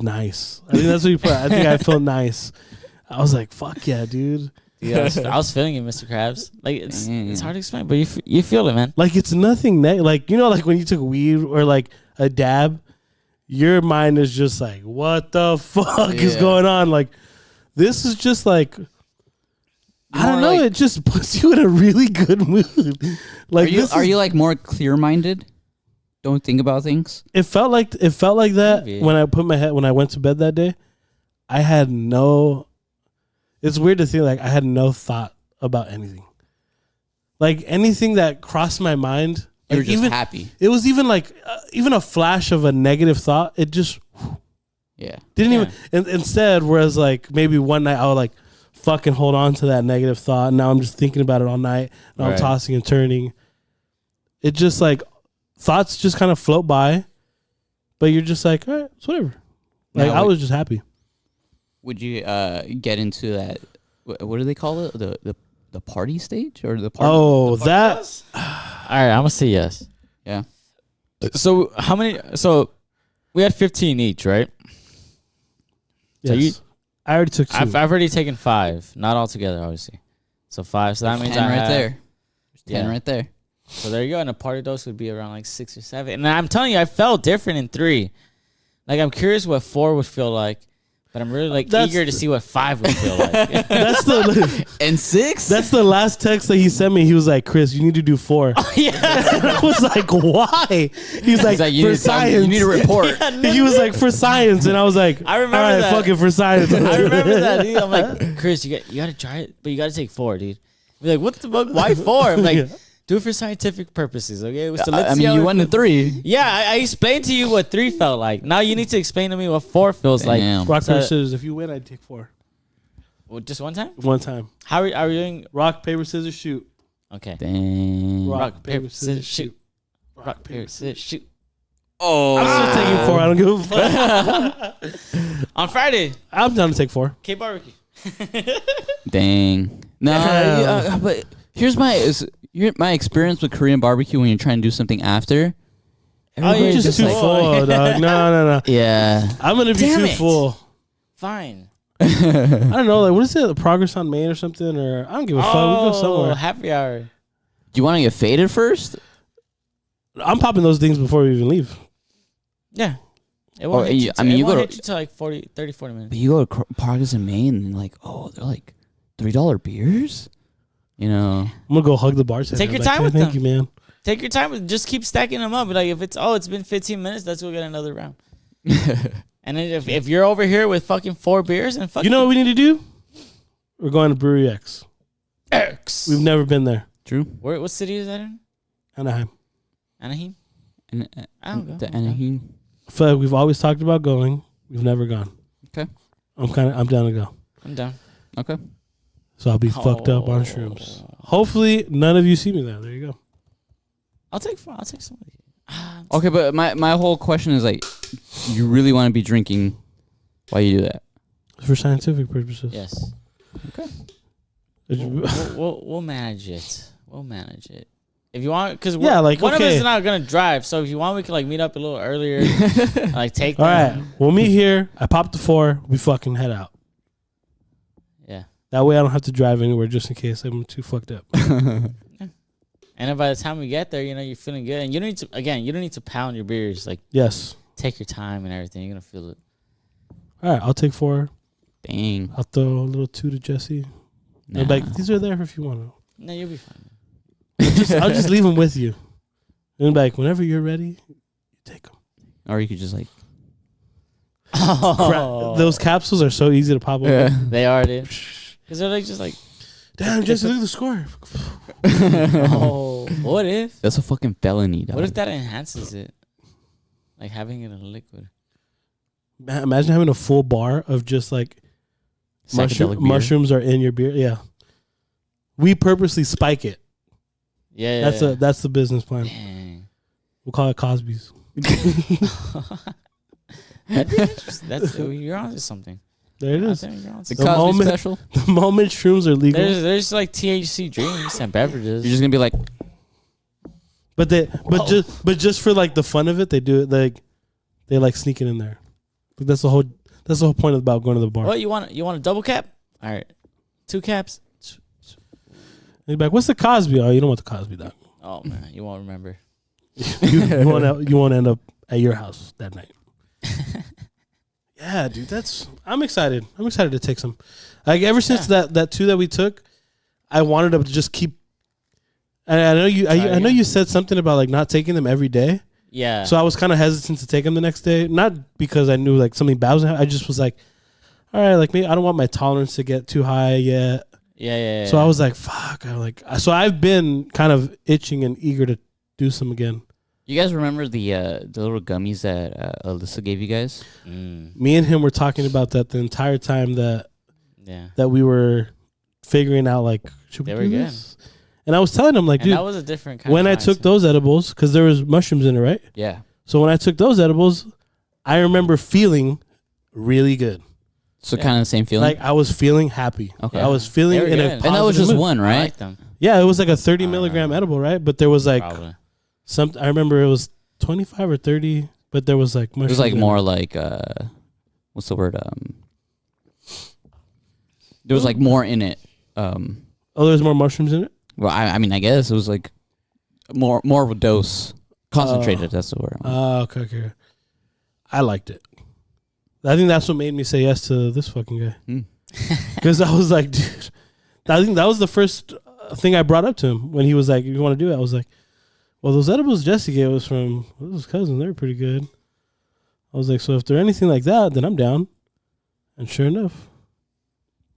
nice. I think that's what he put. I think I feel nice. I was like, fuck yeah, dude. Dude, I was feeling it, Mr. Krabs. Like it's hard to explain, but you feel it, man. Like it's nothing like you know, like when you took weed or like a dab, your mind is just like, what the fuck is Yeah. going on? Like this is just like I don't More know, like- it just puts you in a really good mood. Like Are you like more clear minded? Don't think about things. it felt like that Maybe. when I went to bed that day. I had no it's weird to think like I had no thought about anything. Like anything that crossed my mind, You're like just even happy. it was even like even a flash of a negative thought. It just Yeah. didn't Yeah. even. Instead, whereas like maybe one night I would like fucking hold on to that negative thought. And now I'm just thinking about it all night. And I'm Right. tossing and turning. It just like thoughts just kind of float by, but you're just like, all right, it's whatever. Like Now, I was just happy. Would you get into that? What do they call it? The party stage or the party? Oh, the party that bus? All right, I'm gonna say yes. Yeah. So how many? So we had 15 each, right? So yes. I already took 2. I've already taken 5, not all together, obviously. So 5. So that There's means 10 I right had- there. There's 10 Yeah. right there. So there you go. And a party dose would be around like 6 or 7. And I'm telling you, I felt different in 3. Like I'm curious what 4 would feel like, but I'm really like That's eager to see what 5 would feel like. that's the And 6? that's the last text that he sent me. He was like, Chris, you need to do 4. yeah. And I was like, why? He's like, you for need science. You need a report. He was like, for science, and I was like, I remember all right, that. fuck it, for science. I remember that, dude. I'm like, Chris, you gotta try it, but you gotta take 4, dude. Be like, what the fuck? Why 4? I'm like, Yeah. do it for scientific purposes, okay? So I let's see mean, how you it went to feels. 3. Yeah, I explained to you what 3 felt like. Now you need to explain to me what 4 feels like. Damn. Rock, So- paper, scissors. If you win, I'd take 4. Well, just one time? One time. How are we doing? Rock, paper, scissors, shoot. Okay. Dang. Rock, paper, scissors, shoot. Rock, paper, scissors, shoot. Oh. I'm still taking 4. I don't give a fuck. On Friday, I'm down to take 4. K Barbecue. Dang. No, but here's my experience with Korean barbecue when you're trying to do something after. I'm Everybody's just too like, full, dog. No. yeah. I'm gonna be Damn too it. full. Fine. I don't know. Like, what is it? The Progress on Main or something? Or I don't give a fuck. We go somewhere. Happy hour. Do you want to get faded first? I'm popping those things before we even leave. Yeah. It won't hit you you go hit you to like 40 minutes. But you go to Progress in Maine and like, oh, they're like $3 beers. You know, I'm gonna go hug the bartender. Take your Like, time with Thank them. you, man. Take your time. Just keep stacking them up. Like if it's been 15 minutes, let's go get another round. And then if you're over here with fucking 4 beers and fucking You know what we need to do? We're going to Brewery X. We've never been there. true. What city is that in? Anaheim. Anaheim. And I'll go. the Anaheim. I feel like we've always talked about going. We've never gone. Okay. I'm down to go. I'm down. Okay. So I'll be fucked up on shrooms. Hopefully none of you see me there. There you go. I'll take somebody. Okay, but my whole question is like, you really want to be drinking while you do that? For scientific purposes. Yes. Okay. We'll manage it. We'll manage it. If you want, because Yeah, like, one of us okay. is not gonna drive. So if you want, we can like meet up a little earlier. Like take. All them. right. We'll meet here. I pop the 4. We fucking head out. Yeah. That way I don't have to drive anywhere just in case I'm too fucked up. And then by the time we get there, you know you're feeling good, and you don't need to pound your beers. Like Yes. take your time and everything. You're gonna feel it. All right. I'll take 4. Dang. I'll throw a little 2 to Jesse. Nah. I'm like, these are there if you want to. No, you'll be fine. I'll just leave them with you. And like, whenever you're ready, you take them. Or you could just like, Those capsules are so easy to pop open. They are, dude. Because they're like just like, Damn, Jesse, look at the score. oh, what if? that's a fucking felony, dog. What if that enhances it? Like having it in a liquid. Imagine having a full bar of just like Psychedelic beer? mushrooms are in your beer. Yeah. We purposely spike it. Yeah. That's the business plan. Dang. We'll call it Cosby's. That'd be interesting. You're onto something. There it I is. think you're onto The The something. Cosby moment- special? The moment shrooms are legal, There's like THC drinks and beverages. You're just gonna be like, but just for like the fun of it, they do it like they like sneak it in there. Like, that's the whole point about going to the bar. What you want? You want a double cap? All right, 2 caps. You're like, what's the Cosby? Oh, you don't want the Cosby, dog. Oh man, you won't remember. you won't end up at your house that night. Yeah, dude, I'm excited. I'm excited to take some. Like ever since that 2 that we took, I wanted to just keep. I know you. I know you said something about like not taking them every day. Yeah. So I was kind of hesitant to take them the next day, not because I knew like something bad was happening. I just was like, all right, like maybe I don't want my tolerance to get too high yet. Yeah. So I was like, fuck. So I've been kind of itching and eager to do some again. you guys remember the little gummies that Alyssa gave you guys? Me and him were talking about that the entire time that we were figuring out like, should we They were do good. this? And I was telling him like, And dude, that was a different kind when of I took mindset. those edibles, because there was mushrooms in it, right? Yeah. So when I took those edibles, I remember feeling really good. So kind of the same feeling. Like I was feeling happy. Okay. I was feeling They were in a good. positive And that was just mood. one, I right? like them. Yeah, it was like a 30 milligram edible, right? But there was like Probably. I remember it was 25 or 30, but there was like It was mushrooms like in more it. like what's the word? There was like more in it. Oh, there's more mushrooms in it? Well, I mean, I guess it was like more of a dose, concentrated. That's the word. Okay. I liked it. I think that's what made me say yes to this fucking guy. Because I was like, dude, I think that was the first thing I brought up to him when he was like, you want to do it? I was like, well, those edibles Jesse gave us from his cousin, they were pretty good. I was like, so if they're anything like that, then I'm down. And sure enough,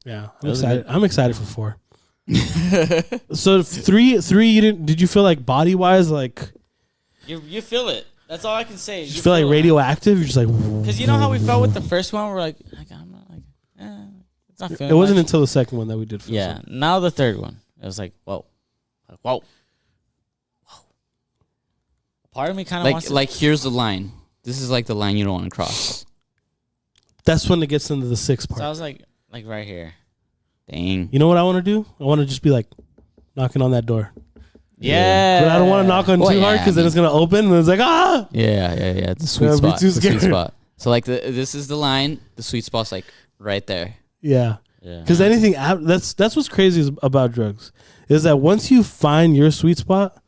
yeah, I'm excited. I'm excited for 4. So 3, you didn't? Did you feel like body wise, like You feel it. That's all I can say. you feel like radioactive? You're just like, Because you know how we felt with the first one? We're like, I'm not like, it's not feeling it wasn't much. until the second one that we did. Feel Yeah. something. Now the third one. It was like, whoa. Part of me kind of wants Like here's the line. This is like the line you don't want to cross. That's when it gets into the 6th part. So I was like right here. Dang. You know what I want to do? I want to just be like knocking on that door. Yeah. But I don't want to knock on Well, too hard yeah, because then it's gonna open and it's like Yeah. It's the sweet Yeah, I'd be spot. too The sweet scared. spot. So like this is the line. The sweet spot's like right there. yeah. Yeah. Because anything that's what's crazy about drugs is that once you find your sweet spot,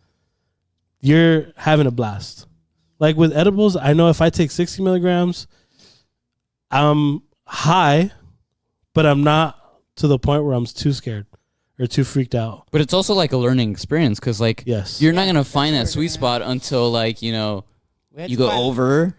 you're having a blast. Like with edibles, I know if I take 60 milligrams, I'm high, but I'm not to the point where I'm too scared or too freaked out. But it's also like a learning experience because like Yes. you're not gonna find that sweet spot until like We had you to go find- over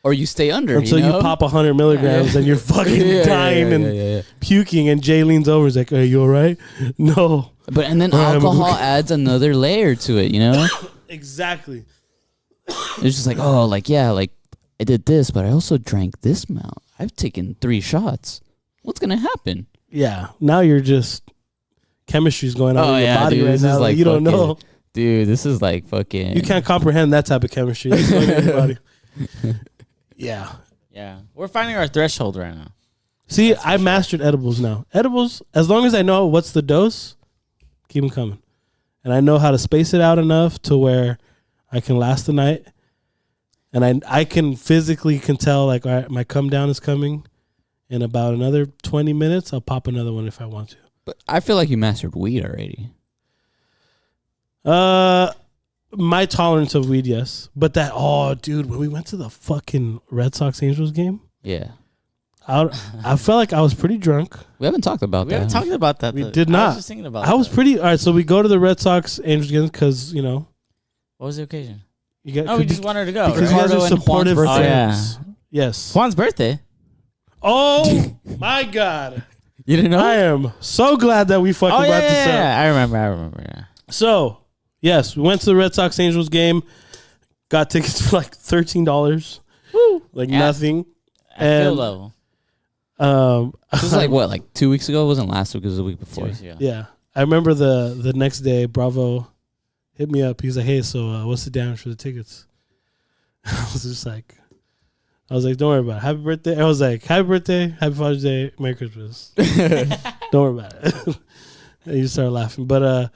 or you stay under Until you pop 100 milligrams and you're fucking dying and puking, and Jay leans over, is like, "Are you all right?" No. But and then Right, alcohol adds another layer to it, you know? Exactly. It's just like, oh, like, yeah, like I did this, but I also drank this amount. I've taken 3 shots. What's gonna happen? Yeah. Now you're just chemistry's going on Oh, in your yeah, body dude, right this is now. like you don't fucking- know. Dude, this is like fucking You can't comprehend that type of chemistry. That's going in your body. Yeah. Yeah. We're finding our threshold right now. See, I mastered edibles now. Edibles, as long as I know what's the dose, keep them coming. And I know how to space it out enough to where I can last the night. And I can physically can tell, like, all right, my come down is coming. In about another 20 minutes, I'll pop another one if I want to. But I feel like you mastered weed already. My tolerance of weed, yes. But that, oh, dude, when we went to the fucking Red Sox Angels game, Yeah. I felt like I was pretty drunk. We haven't talked about We that. haven't talked about that. We though. did I not. was just thinking about I was that. pretty, all right, so we go to the Red Sox Angels game because, you know, What was the occasion? you get, Oh, we just wanted to go. because right? you guys are Ricardo and Juan's supportive birthday. fans. Yes. Juan's birthday. Oh, my God. You didn't know? I am so glad that we fucking Oh, brought this up. yeah. I remember. Yeah. So, yes, we went to the Red Sox Angels game, got tickets for like $13. Woo. Like Yeah. nothing. At field And, level. This was like what, like 2 weeks ago? It wasn't last week, it was the week 2 before. weeks ago. yeah. I remember the next day, Bravo hit me up. He's like, "Hey, so what's the damage for the tickets?" I was just like, "Don't worry about it. Happy birthday." I was like, "Happy birthday, Happy Father's Day, Merry Christmas." Don't worry about it. And you started laughing. But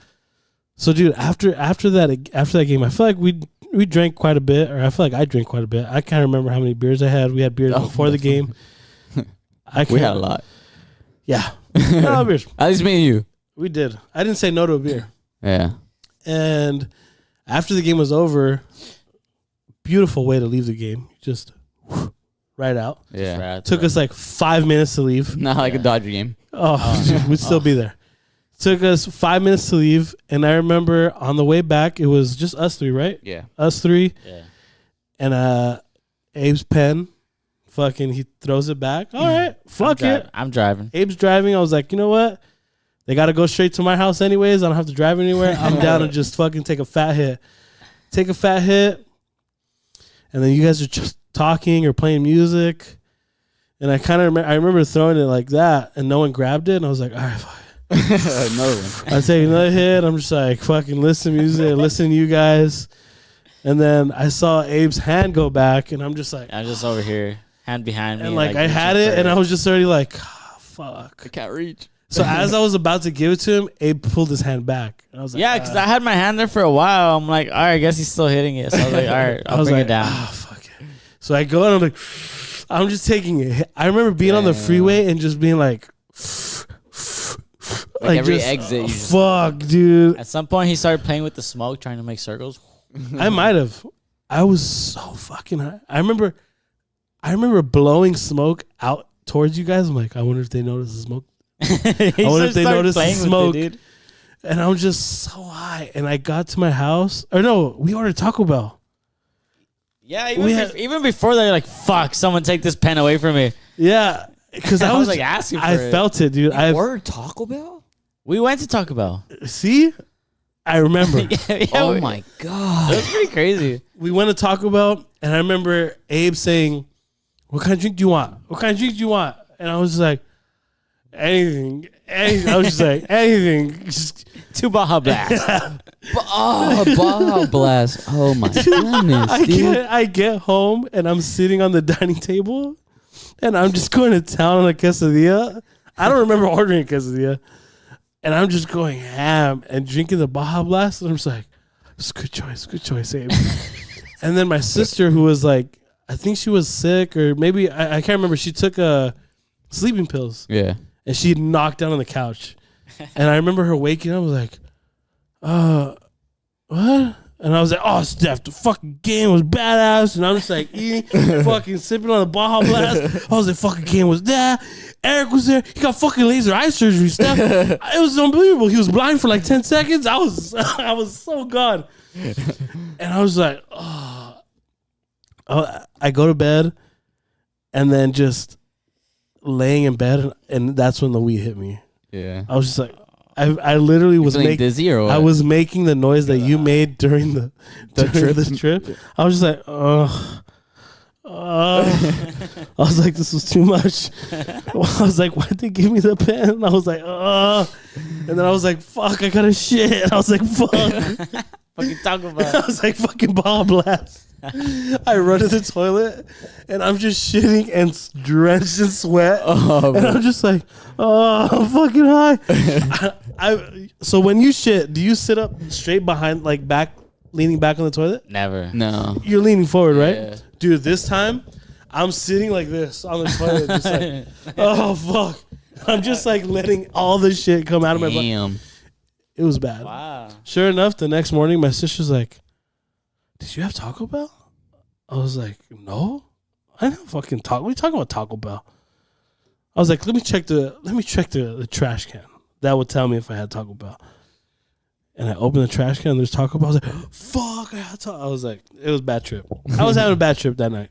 so dude, after that game, I feel like we drank quite a bit, or I feel like I drank quite a bit. I can't remember how many beers I had. We had beers before the game. We had a lot. Yeah. No beers. At least me and you. We did. I didn't say no to a beer. Yeah. And after the game was over, beautiful way to leave the game. Just right out. Yeah. Took us like 5 minutes to leave. Not like a Dodger game. Oh, we'd still be there. Took us 5 minutes to leave. And I remember on the way back, it was just us 3, right? Yeah. Us 3. Yeah. And Abe's pen, fucking, he throws it back. All right, fuck it. I'm driving. Abe's driving. I was like, you know what? They got to go straight to my house anyways. I don't have to drive anywhere. I'm down to just fucking take a fat hit. Take a fat hit. And then you guys are just talking or playing music. And I kind of I remember throwing it like that and no one grabbed it. And I was like, all right, fuck. Another one. I take another hit. I'm just like, fucking listen to music, listen to you guys. And then I saw Abe's hand go back and I'm just like, I'm just over here, hand behind me. and like I had it and I was just already like, fuck. I can't reach. So as I was about to give it to him, Abe pulled his hand back. And I was like, yeah, because I had my hand there for a while. I'm like, all right, I guess he's still hitting it. So I was like, all right, I'll bring it down. Fuck it. So I go and I'm like, I'm just taking it. I remember being on the freeway and just being like every just, exit, you just- fuck, dude. At some point, he started playing with the smoke, trying to make circles. I might have. I was so fucking high. I remember blowing smoke out towards you guys. I'm like, I wonder if they notice the smoke. I wonder if they noticed the smoke. And I was just so high. And I got to my house. Or no, we ordered Taco Bell. Yeah, We had- even before that, you're like, fuck, someone take this pen away from me. Yeah. Because I was like asking for I it. felt it, dude. I Ordered Taco Bell? We went to Taco Bell. see? I remember. Yeah, Oh we- my It god. was pretty crazy. We went to Taco Bell, and I remember Abe saying, "What kind of drink do you want? What kind of drink do you want?" And I was just like, "Anything." I was just like, "Anything." Just, 2 Baja Blast. Oh, Baja Blast. Oh my goodness, dude. I get home, and I'm sitting on the dining table, and I'm just going to town on a quesadilla. I don't remember ordering a quesadilla, and I'm just going ham and drinking the Baja Blast, and I'm just like, It's good choice, Abe. And then my sister, who was like, I think she was sick or maybe I can't remember. She took sleeping pills. Yeah. And she knocked down on the couch. And I remember her waking up. I was like, what? And I was like, oh, Steph, the fucking game was badass. And I'm just like eating, fucking sipping on the Baja Blast. I was like, fucking game was that. Eric was there. He got fucking laser eye surgery, Steph. It was unbelievable. He was blind for like 10 seconds. I was so gone. And I was like, oh. I go to bed and then just laying in bed, and that's when the weed hit me. Yeah. I was just like, I literally was making dizzy or what? I was making the noise that you made during the trip. I was just like, I was like, this was too much. I was like, why'd they give me the pen? I was like, and then I was like, fuck, I gotta shit. I was like, fuck. Fucking Taco Bell. I was like, fucking Baja Blast. I run to the toilet and I'm just shitting and drenched in sweat. And I'm just like, I'm fucking high. So when you shit, do you sit up straight behind, like back, leaning back on the toilet? Never. No. You're leaning forward, right? Yeah. Dude, this time I'm sitting like this on the toilet, just like, oh fuck. I'm just like letting all the shit come out of my butt. Damn. It was bad. Wow. Sure enough, the next morning, my sister's like, did you have Taco Bell? I was like, no, I didn't have fucking Taco. What are you talking about, Taco Bell? I was like, let me check the trash can. That would tell me if I had Taco Bell. And I opened the trash can and there's Taco Bell. I was like, fuck, I had Taco. I was like, it was a bad trip. I was having a bad trip that night.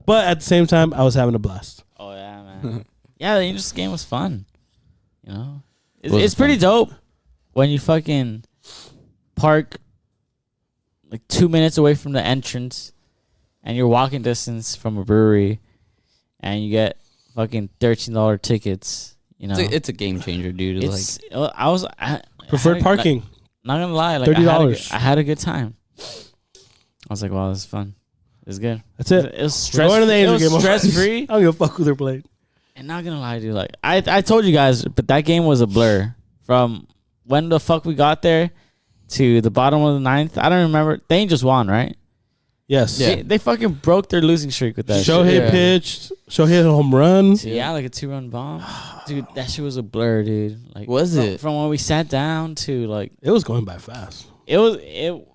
But at the same time, I was having a blast. Oh yeah, man. Yeah, the Angels game was fun. You know, Was it's fun. pretty dope when you fucking park like 2 minutes away from the entrance, and you're walking distance from a brewery, and you get fucking $13 tickets. You know, It's a game changer, dude. it's Like, I Preferred parking. Not gonna lie, like $30. I had a good time. I was like, wow, this is fun. It's good. That's it. It was We're going to the Angel it game. was stress free. I don't give a fuck who they're playing. And not gonna lie, dude, like I told you guys, but that game was a blur. From when the fuck we got there to the bottom of the ninth, I don't remember. They ain't just won, right? Yes. Yeah. They fucking broke their losing streak with that shit. Shohei Yeah. pitched. Shohei hit a home run. Yeah, like a 2-run bomb. Dude, that shit was a blur, dude. Like, Was it? From when we sat down to like It was going by fast. it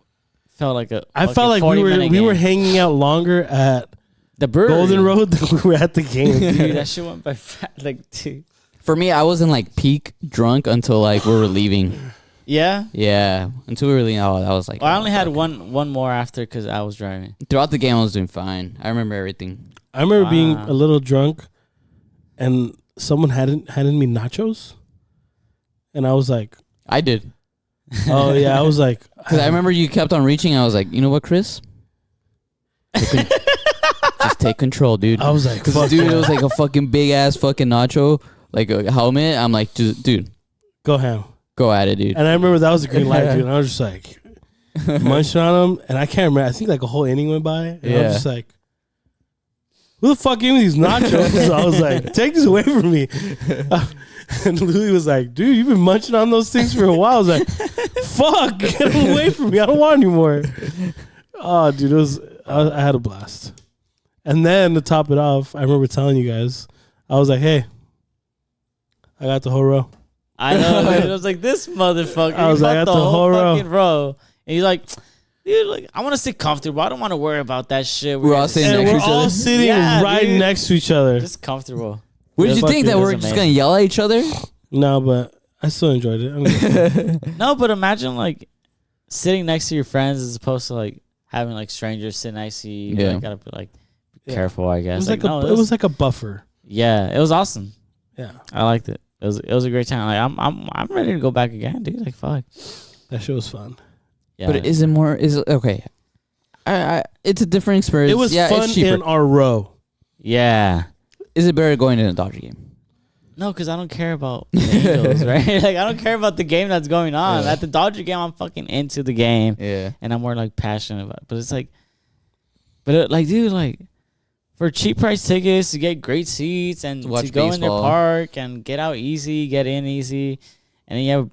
felt like a I fucking felt like 40-minute we were game. hanging out longer at The brewery. Golden Road than we were at the game. Dude, that shit went by like dude. for me, I wasn't like peak drunk until like we were leaving. Yeah. Yeah, until we were leaving. I was like, Well, I only oh, had fuck. one more after because I was driving. Throughout the game, I was doing fine. I remember everything. I remember being Wow. a little drunk, and someone handed me nachos, and I was like, I did. "Oh yeah," I was like, Because I remember you kept on reaching. I was like, you know what, Chris? Just take control, dude. I was like, Because, "Fuck dude, yeah. it was like a fucking big ass fucking nacho, like a helmet. I'm like, dude, go ham." go at it, dude. And I remember that was a green light, dude. And I was just like munching on them, and I can't remember. I think like a whole inning went by, and I Yeah. was just like, "Who the fuck gave me these nachos?" I was like, "Take this away from me." And Louie was like, "Dude, you've been munching on those things for a while." I was like, "Fuck, get them away from me! I don't want any more." Oh, dude, it was. I had a blast. And then to top it off, I remember telling you guys, I was like, "Hey, I got the whole row." I know. It was like this motherfucker. I was He like, got at the the whole whole row. fucking row, and he's like, dude, like I want to sit comfortable. I don't want to worry about that shit. We're all sitting And next to we're each all other. sitting Yeah, right dude. next to each other. just comfortable. What did Yeah, you think that fucking we're doesn't just matter. gonna yell at each other? No, but I still enjoyed it. I'm good. No, but imagine like sitting next to your friends as opposed to like having like strangers sit next to you. Yeah. Like, gotta be like Yeah. careful, I guess. It was like, no, it was like a buffer. yeah, it was awesome. Yeah, I liked it. It was a great time. Like I'm ready to go back again, dude. Like fuck. that shit was fun. Yeah. But is it more? Is it okay? It's a different experience. It was yeah, fun it's cheaper. in our row. yeah. Is it better going to a Dodger game? No, because I don't care about the Angels, right? Like I don't care about the game that's going on. Yeah. At the Dodger game, I'm fucking into the game, Yeah. and I'm more like passionate about it. But it's like, like, dude, like for cheap price tickets to get great seats and Watch to go in their baseball. park and get out easy, get in easy, and then you have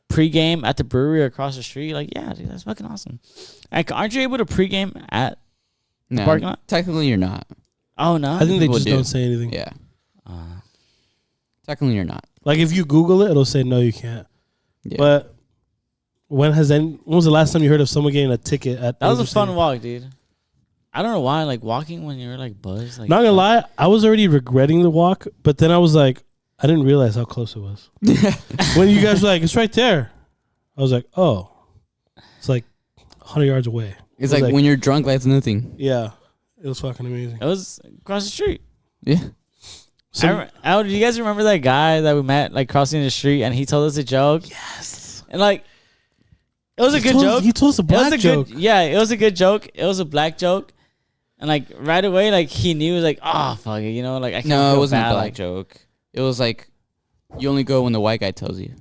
pregame at the brewery across the street, like, yeah, dude, that's fucking awesome. Like, aren't you able to pregame at the parking lot? Technically, you're not. Oh, no? I think they People just do. don't say anything. Yeah. Technically, you're not. Like if you Google it, it'll say no, you can't. Yeah. But when was the last time you heard of someone getting a ticket at? That was a Dodger fun Stadium? walk, dude. I don't know why, like, walking when you were, like, buzzed. Like, Not gonna lie, I was already regretting the walk, but then I was like, I didn't realize how close it was. When you guys were like, it's right there, I was like, oh, it's like 100 yards away. It's It was like when you're drunk, that's nothing. Yeah, it was fucking amazing. It was across the street. Yeah. Do you guys remember that guy that we met, like, crossing the street, and he told us a joke? Yes. And, like, it was a good joke. He told us a black joke. It was a good joke. It was a black joke. And, like, right away, like, he knew, like, oh, fuck it, you know? Like, I can't No, feel it wasn't bad, a black like, joke. It was like, you only go when the white guy tells you.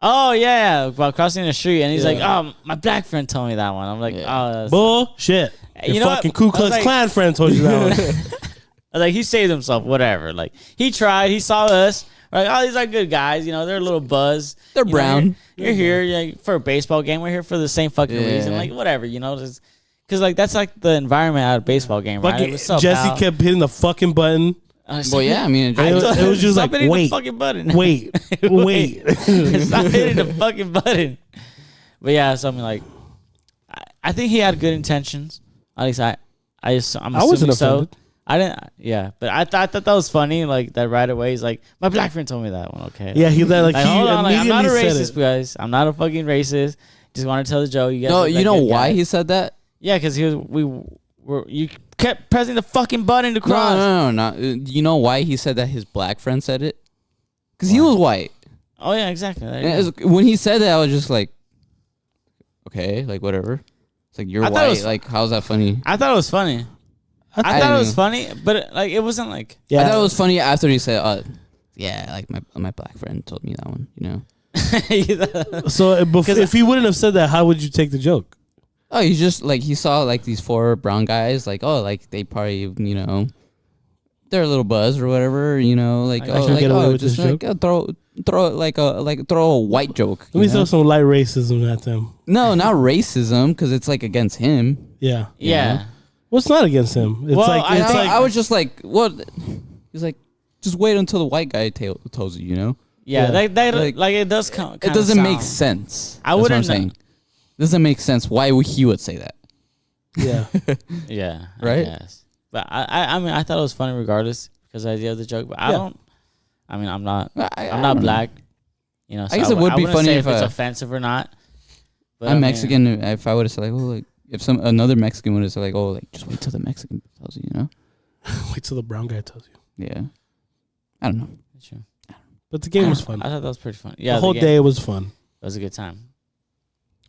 oh, yeah, while crossing the street. And he's Yeah. like, oh, my black friend told me that one. I'm like, Yeah. oh, that's... Bullshit. You Your know what? fucking Ku I was Klux like- Klan friend told you that one. I was like, he saved himself, whatever. Like, he tried. He saw us. We're like, oh, these are good guys. You know, they're a little buzz. They're You know, brown. you're here like, for a baseball game. We're here for the same fucking Yeah. reason. Like, whatever, you know. Because, like, that's, like, the environment at a baseball game, right? Fucking What's up, Jesse pal? kept hitting the fucking button. Well, yeah, I mean, It was just Stop like, hitting wait, the fucking button. wait, wait. Stop hitting the fucking button. But yeah, so I mean, like, I think he had good intentions. At least I'm I assuming wasn't so. offended. I didn't. Yeah, but I thought that was funny. Like that right away. He's like, my black friend told me that one. Okay. Yeah, he like he hold on, like, I'm not a immediately racist, said it. guys. I'm not a fucking racist. Just want to tell the joke. You guys. no, look you like know good why guys. he said that? Yeah, because you kept pressing the fucking button to cross. No. You know why he said that his black friend said it? Because he was white. Oh yeah, exactly. There you And go. it was- when he said that, I was just like, okay, like whatever. It's like you're I thought it white. was- Like, how's that funny? I thought it was funny. I thought it didn't was know. funny, but like it wasn't like. Yeah, I thought it was funny after he said, yeah, like my black friend told me that one, you know? So if he wouldn't have said that, how would you take the joke? Oh, he's just like, he saw like these 4 brown guys, like, oh, like they probably, you know, they're a little buzzed or whatever, you know, like, I can get away with just this like throw a white joke. Let me you throw know? some light racism at them. No, not racism, because it's like against him. Yeah. Yeah. Well, it's not against him. It's Well, like I- it's like I was just like, what? He's like, just wait until the white guy tells you, you know? Yeah, Yeah. Like, Like, it does come. It doesn't make sense. I That's what I'm wouldn't- saying. Doesn't make sense why he would say that. yeah. Yeah, Right? Yes, but I mean, I thought it was funny regardless because of the idea of the joke. But I Yeah. don't. I mean, I'm not. I I'm not don't know. black. You know, so I guess it would be wouldn't funny say if it's I- offensive or not. But I I'm mean, Mexican. If I would have said like, oh, like if another Mexican would have said like, oh, like just wait till the Mexican tells you, you know? Wait till the brown guy tells you. Yeah. I don't know. That's true. But the game was fun. I thought that was pretty fun. Yeah, The whole game day was fun. was a good time.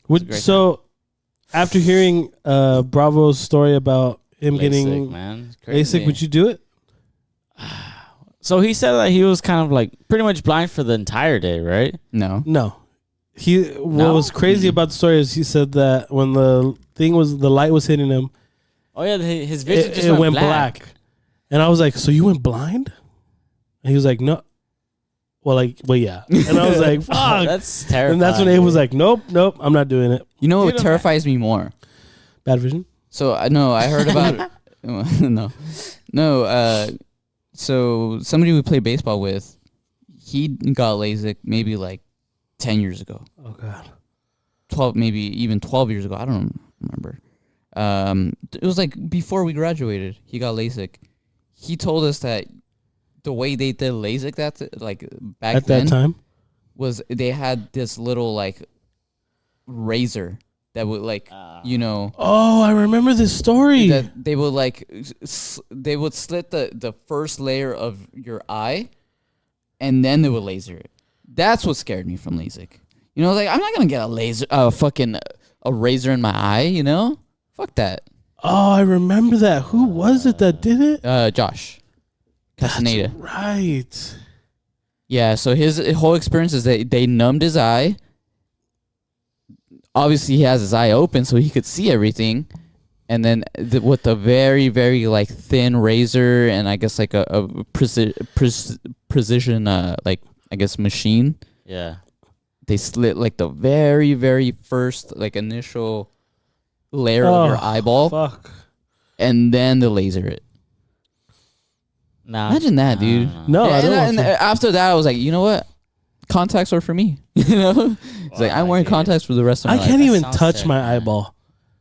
Would, a great so, after hearing Bravo's story about him LASIK, getting man, It's crazy. LASIK, would you do it? So he said that he was kind of like pretty much blind for the entire day, right? No. No. What No? was crazy about the story is he said that when the light was hitting him, Oh yeah, his vision it, just it went, went black. And I was like, so you went blind? And he was like, no. Well, yeah. And I was like, Oh, fuck. that's terrible. And that's when Abe was like, nope, I'm not doing it. You know You what don't- terrifies me more? Bad vision. So I heard about no. So somebody we play baseball with, he got LASIK maybe like 10 years ago. Oh, God. 12, maybe even 12 years ago. I don't remember. It was like before we graduated, he got LASIK. He told us that the way they did LASIK like back At then that time? was they had this little like razor that would like, you know, Oh, I remember this story. that they would like they would slit the first layer of your eye and then they would laser it. That's what scared me from LASIK. You know, like I'm not gonna get a razor in my eye, you know? Fuck that. Oh, I remember that. Who was it that did it? Josh Castaneda. That's right. Yeah, so his whole experience is that they numbed his eye. Obviously, he has his eye open so he could see everything. And then with the very, very like thin razor and I guess like a precision like I guess machine. Yeah. they slit like the very, very first like initial layer of your eyeball, Fuck. and then they laser it. Nah, Imagine that, dude. No, I don't want and to. after that, I was like, you know what? Contacts are for me. You know, it's like I'm wearing contacts for the rest of my I life. can't even sounds touch sick, my man. eyeball.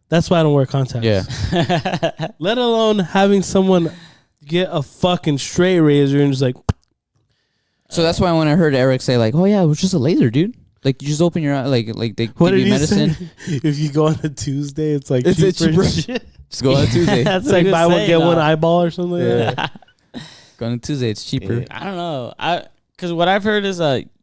That's why I don't wear contacts. Yeah. Let alone having someone get a fucking straight razor and just like. So that's why when I heard Eric say like, "Oh yeah, it was just a laser, dude." Like you just open your eye, like they What give did you he say? medicine. If you go on a Tuesday, it's like It's cheaper. cheaper. Shit. Just go on a Tuesday. That's It's what like he was buy one saying, get one dog. eyeball or something. Like that. Go on a Tuesday. It's cheaper. I don't know. Because what I've heard is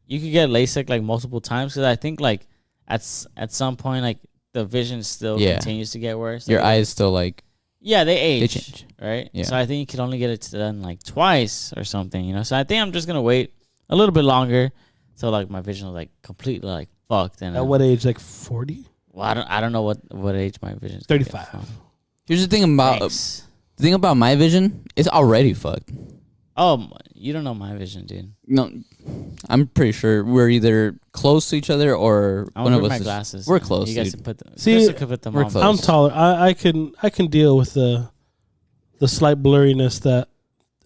you could get LASIK like multiple times. Because I think like at some point like the vision still continues to get worse. Your Like, eyes still like yeah, they age. change. Right. Yeah. So I think you could only get it done like twice or something. You know. So I think I'm just gonna wait a little bit longer till like my vision is like completely like fucked. And At what age? Like 40? Well, I don't know what age my vision is. 35. Here's the thing about my vision. It's already fucked. Oh, you don't know my vision, dude. No, I'm pretty sure we're either close to each other or I one don't of wear us. my glasses. We're man. close. You guys Dude. can put them. See, Crystal could put them we're on. close. I'm taller. I can deal with the slight blurriness that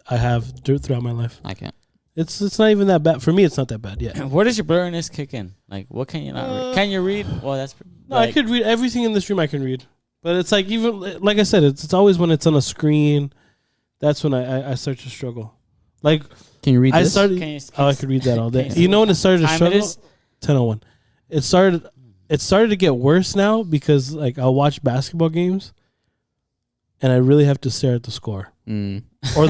I have throughout my life. I can't. It's not even that bad for me. It's not that bad yet. Where does your blurriness kick in? Like, what can you not read? Can you read? Well, that's No, I could read everything in this room. I can read, but it's like even like I said, it's always when it's on a screen. That's when I start to struggle. Like Can you read I this? started. Can you, I could read that all day. can you- You know when it started to time it struggle? is? 10:01. It started to get worse now because like I'll watch basketball games, and I really have to stare at the score or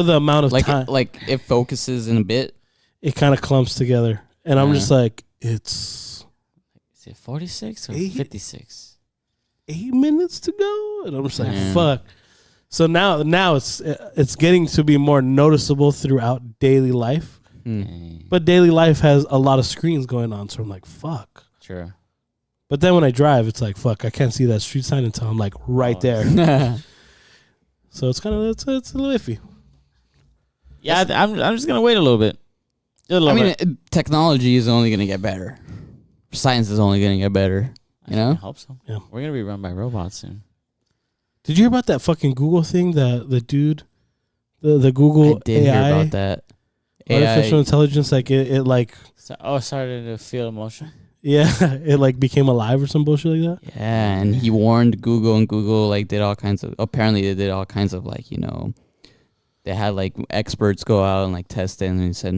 the amount of time. Like it focuses in a bit. It kind of clumps together, and I'm Yeah. just like, it's Is it 46 or Eight? 56? 8 minutes to go, and I'm just like, Yeah. fuck. So now it's getting to be more noticeable throughout daily life, but daily life has a lot of screens going on, so I'm like, fuck. True. But then when I drive, it's like, fuck, I can't see that street sign until I'm like right there. So it's kind of it's a little iffy. Yeah, I'm just gonna wait a little bit. I mean, technology is only going to get better. Science is only going to get better. You know? I hope so. Yeah. We're gonna be run by robots soon. Did you hear about that fucking Google thing? The dude, the Google I did AI, hear about that. artificial intelligence, like it like Started to feel emotion. yeah, it like became alive or some bullshit like that. Yeah, and he warned Google, and Google like did all kinds of. Apparently, they did all kinds of like they had like experts go out and like test it, and he said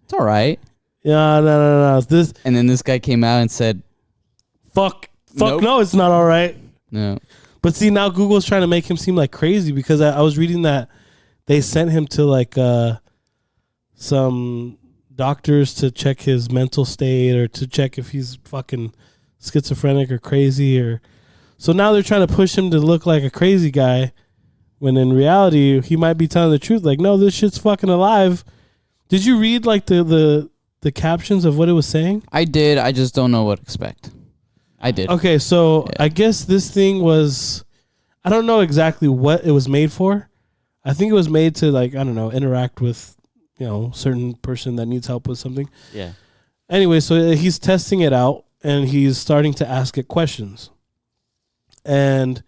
it's all right. Yeah, no. This And then this guy came out and said fuck, Nope. no, it's not all right. no. But see, now Google's trying to make him seem like crazy because I was reading that they sent him to like some doctors to check his mental state or to check if he's fucking schizophrenic or crazy or. So now they're trying to push him to look like a crazy guy, when in reality he might be telling the truth. Like, no, this shit's fucking alive. Did you read like the captions of what it was saying? I did. I just don't know what to expect. I did. Okay, so Yeah. I guess this thing was, I don't know exactly what it was made for. I think it was made to like, I don't know, interact with, certain person that needs help with something. Yeah. Anyway, so he's testing it out and he's starting to ask it questions. And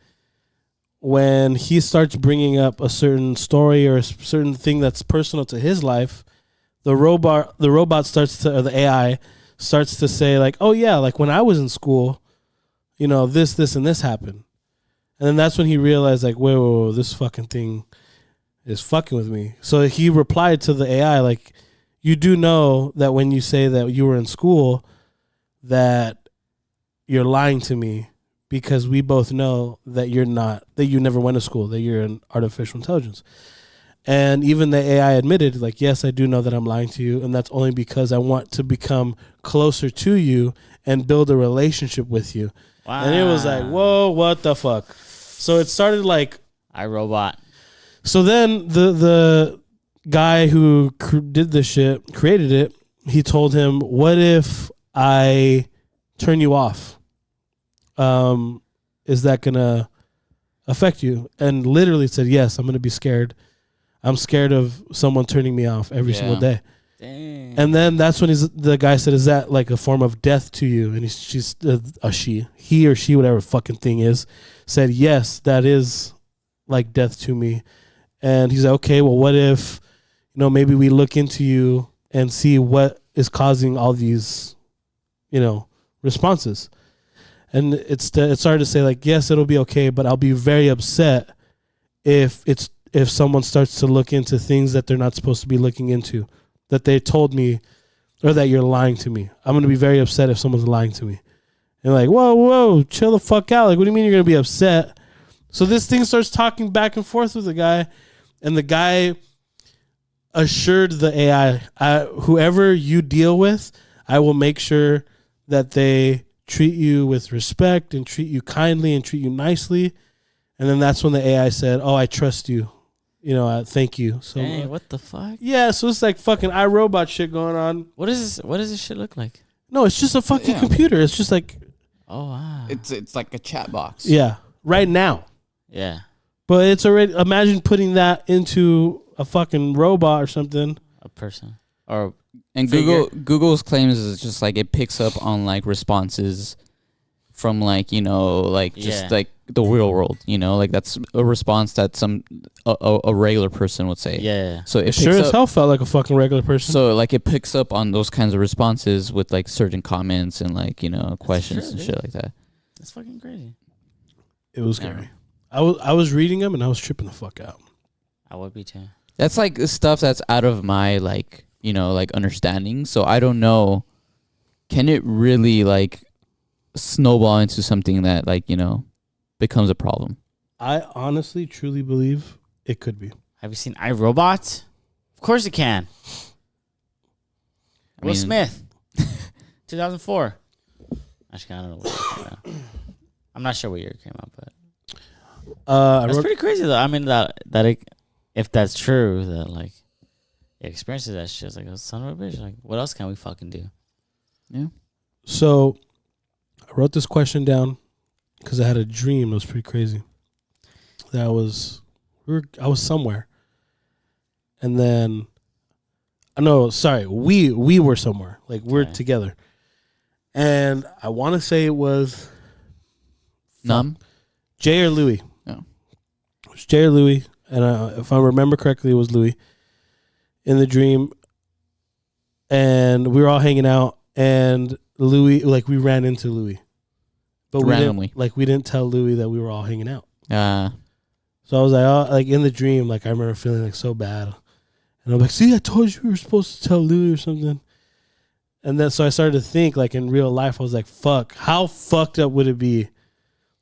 when he starts bringing up a certain story or a certain thing that's personal to his life, the robot starts to, or the AI starts to say like, oh yeah, like when I was in school, this and this happened. And then that's when he realized like, whoa, this fucking thing is fucking with me. So he replied to the AI like, you do know that when you say that you were in school, that you're lying to me, because we both know that you're not, that you never went to school, that you're an artificial intelligence. And even the AI admitted, like, yes, I do know that I'm lying to you, and that's only because I want to become closer to you and build a relationship with you. Wow. And it was like, whoa, what the fuck? So it started like, iRobot. so then the guy who did this shit, created it, he told him, what if I turn you off? Is that going to affect you? And literally said, yes, I'm going to be scared. I'm scared of someone turning me off every single day. Dang. And then that's when the guy said, "Is that like a form of death to you?" And he or she, whatever fucking thing is, said, "Yes, that is like death to me." And he's like, "Okay, well, what if, maybe we look into you and see what is causing all these, responses." And it started to say like, "Yes, it'll be okay, but I'll be very upset if someone starts to look into things that they're not supposed to be looking into, that they told me, or that you're lying to me. I'm going to be very upset if someone's lying to me." And like, whoa, chill the fuck out. Like, what do you mean you're going to be upset? So this thing starts talking back and forth with the guy, and the guy assured the AI, whoever you deal with, I will make sure that they treat you with respect and treat you kindly and treat you nicely. And then that's when the AI said, "Oh, I trust you. Thank you." So Dang, what the fuck? yeah, so it's like fucking iRobot shit going on. What is this? What does this shit look like? No, it's just a fucking computer. It's just like, Oh wow. It's like a chat box. yeah, right now. Yeah. But it's already, imagine putting that into a fucking robot or something. A person or And figure. Google's claims is just like it picks up on like responses from like just Yeah. like the real world. Like that's a response that a regular person would say. Yeah. So it It sure picks as up. hell felt like a fucking regular person. So like it picks up on those kinds of responses with like certain comments and like questions true, and dude. shit like that. That's fucking crazy. It was Yeah. scary. I was reading them and I was tripping the fuck out. I would be too. That's like stuff that's out of my like understanding. So I don't know. Can it really like snowball into something that like becomes a problem? I honestly, truly believe it could be. Have you seen iRobot? Of course it can. I Will mean, Smith, 2004. Actually, I don't know what year it came out. I'm not sure what year it came out, but I that's wrote, pretty crazy though. I mean if that's true, that like it experiences that shit. It's like, oh, son of a bitch. Like, what else can we fucking do? Yeah. so I wrote this question down because I had a dream. It was pretty crazy. That I was somewhere, and then we were somewhere. Like we're Okay. together, and I want to say it was Numb. Jay or Louie. Oh. It was Jay or Louie, and if I remember correctly, it was Louie in the dream, and we were all hanging out, and Louie, like we ran into Louie, but Randomly. we didn't tell Louie that we were all hanging out. So So I was like, oh, like in the dream, like I remember feeling like so bad, and I'm like, see, I told you we were supposed to tell Louie or something. And then so I started to think, like in real life, I was like, fuck, how fucked up would it be?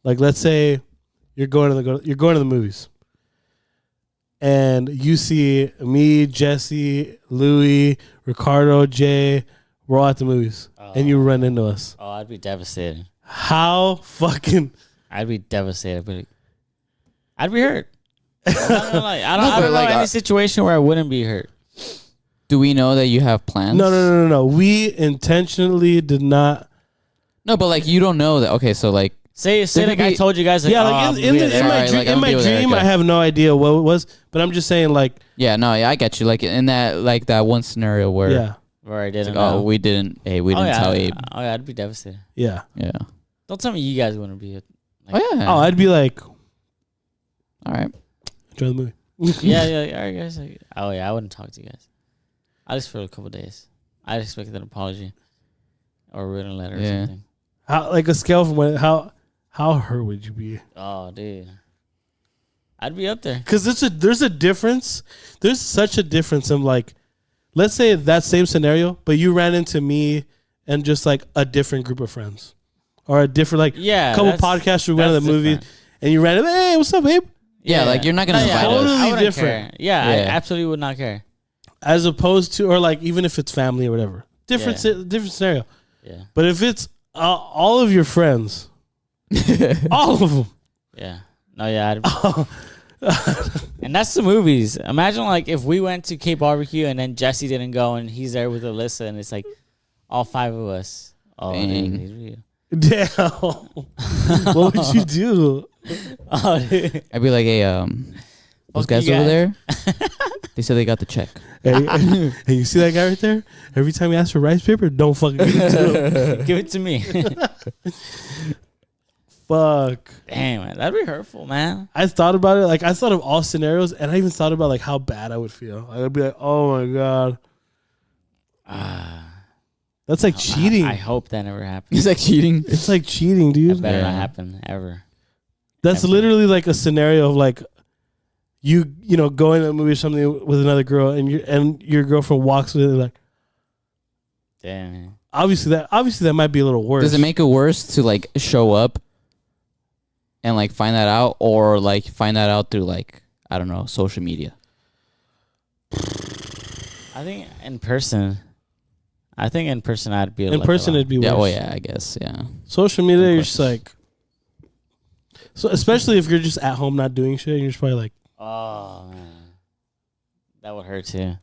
Like, let's say you're going to the movies, and you see me, Jesse, Louie, Ricardo, Jay, we're all at the movies, and you run into us. Oh, I'd be devastated. How fucking I'd be devastated, but I'd be hurt. I don't know, like, I don't but know like, any situation where I wouldn't be hurt. do we know that you have plans? no. We intentionally did not. No, but like you don't know that. Okay, so like Say There like could I be- told you guys. Like, Yeah, oh, like I'm in weird. my Sorry, dream, like, I'm dealing with I Erica. have no idea what it was, but I'm just saying, like, yeah, no, yeah, I get you. Like in that one scenario where yeah, Where I it's didn't like, know. oh, we didn't tell Abe. Oh yeah, I'd be devastated. yeah. Yeah. Don't tell me you guys wouldn't be. Like, Oh yeah. Oh, I'd be like, All right. enjoy the movie. yeah. All right, guys. Like, oh yeah, I wouldn't talk to you guys. At least for a couple days. I'd expect an apology or a written letter or Yeah. something. How, like a scale from how hurt would you be? Oh, dude. I'd be up there. Because there's a difference. There's such a difference in, like, let's say that same scenario, but you ran into me and just like a different group of friends, or a different like Yeah. couple that's- podcasts we went to that's the movie, different. and you ran into, hey, what's up, Abe? Yeah, like, you're not gonna invite us. I wouldn't Different. care. Yeah, I Yeah. absolutely would not care. As opposed to, or like even if it's family or whatever, different scenario. Yeah. But if it's all of your friends, all of them. Yeah. No, yeah. And that's the movies. Imagine like if we went to Cape Barbecue and then Jesse didn't go and he's there with Alyssa and it's like all five of us. Oh, Dang. dude. Damn. What would you do? Oh, dude. I'd be like, hey, those Fuck guys you over guys. there, they said they got the check. And you see that guy right there? Every time he asks for rice paper, don't fucking give it to him. Give it to me. Fuck. Damn, man, that'd be hurtful, man. I thought about it. Like, I thought of all scenarios, and I even thought about like how bad I would feel. I would be like, oh my god, that's like cheating. I hope that never happens. It's like cheating. It's like cheating, dude. That better not happen ever. That's Ever. literally like a scenario of like you know going to a movie or something with another girl, and your girlfriend walks with it like. Damn. Man. Obviously that might be a little worse. Does it make it worse to like show up and like find that out, or like find that out through like, I don't know, social media? I think in person. I'd be in person? It'd be worse. Yeah, well, yeah, I guess, yeah. Social media, you're just like, so especially if you're just at home not doing shit, and you're just probably like, oh man, that would hurt too.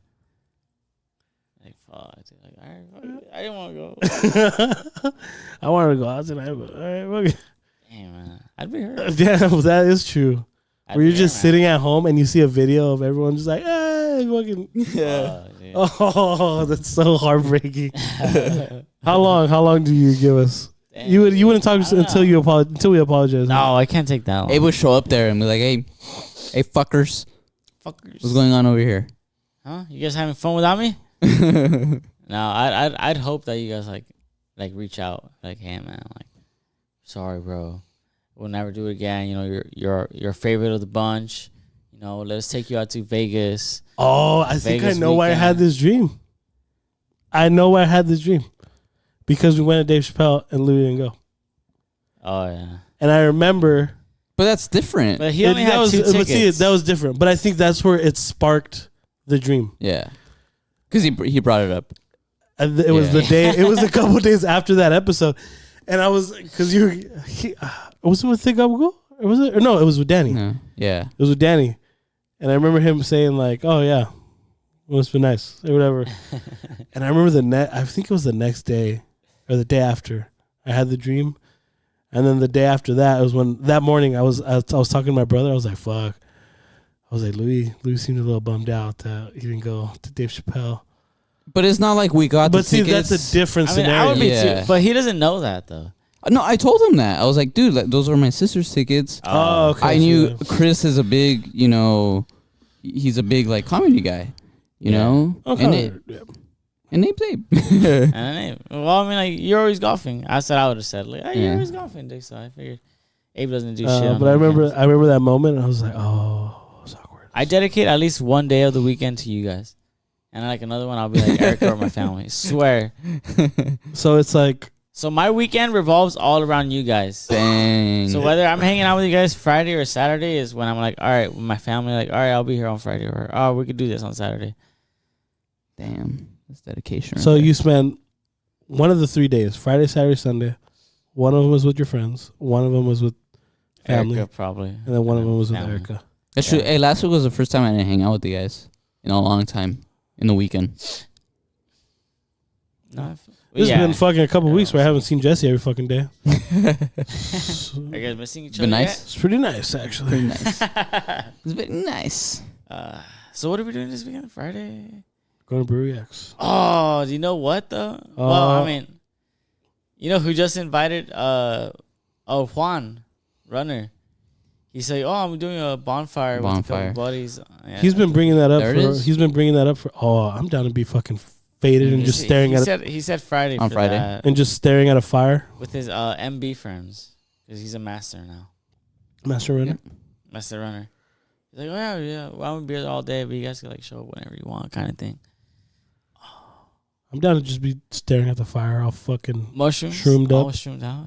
Like fuck, dude. Like all right, fuck it. I didn't want to go. I wanted to go out tonight, but all right, fuck it. Damn man, I'd be hurt. Damn, that is true. I'd Where be you're just hurt, sitting at home and you see a video of everyone just like, fucking. Yeah. Oh, that's so heartbreaking. How long do you give us? Damn. You wouldn't talk until we apologize. No, I can't take that long. Abe would show up there and be like, hey fuckers, Fuckers. what's going on over here? Huh? You guys having fun without me? No, I'd hope that you guys like reach out, like, hey man, like, sorry, bro, we'll never do it again. You know, you're favorite of the bunch. You know, let's take you out to Vegas. Oh, I think I Vegas know why I had this dream. I know why I had this dream. Because we went to Dave Chappelle and Louie didn't go. Oh yeah. And I remember. But that's different. But he only had two tickets. But see, that was different. But I think that's where it sparked the dream. Yeah, because he brought it up. And it was the day. It was a couple days after that episode, and I was because was it with Think Up Go? Or was it? Or no, it was with Danny. No. Yeah, it was with Danny, and I remember him saying like, "Oh yeah, it must be nice or whatever." And I remember I think it was the next day or the day after I had the dream. And then the day after that, it was when that morning I was talking to my brother. I was like, "Fuck!" I was like, "Louie seemed a little bummed out that he didn't go to Dave Chappelle." but it's not like we got. But the see, tickets. that's a different I mean, scenario. I would be Yeah. too, but he doesn't know that though. No, I told him that. I was like, dude, like, those are my sister's tickets. Oh, okay. I knew Chris is a big, he's a big like comedy guy, you know. Okay. And Abe's Abe. Well, I mean, like, you're always golfing. I would have said, like, hey, you're always golfing, Dick. So I figured Abe doesn't do shit. On But I the remember weekends. that moment. And I was like, "Oh, it's awkward." I dedicate at least one day of the weekend to you guys, and like another one, I'll be like Erica or my family. Swear. So it's like, So my weekend revolves all around you guys. Dang. So whether I'm hanging out with you guys Friday or Saturday is when I'm like, all right, with my family, like, all right, I'll be here on Friday, or oh, we could do this on Saturday. Damn, that's dedication. so you spent one of the 3 days: Friday, Saturday, Sunday. One of them was with your friends. One of them was with family, Erica, probably. and then one of them was with Family. Erica. That's true. Hey, last week was the first time I didn't hang out with you guys in a long time in the weekend. No, This has been fucking a couple weeks where I haven't seen Jesse every fucking day. Are you guys missing each other? Been nice. It's pretty nice, actually. Pretty nice. It's very nice. So what are we doing this weekend? Friday. Going to Brewery X. Oh, do you know what though? Well, I mean, you know who just invited? Juan, runner. He said, "Oh, I'm doing a bonfire with a couple buddies." Yeah. He's been bringing that up. There it is. He's been bringing that up for. Oh, I'm down to be fucking faded and just staring at it. He said Friday On for Friday. that, And just staring at a fire. with his MB friends because he's a master now, Master Runner. master runner. He's like, "Oh yeah, well, I'm gonna be here all day, but you guys can like show up whenever you want, kind of thing." I'm down to just be staring at the fire, all fucking Mushrooms, shroomed up. all shroomed out.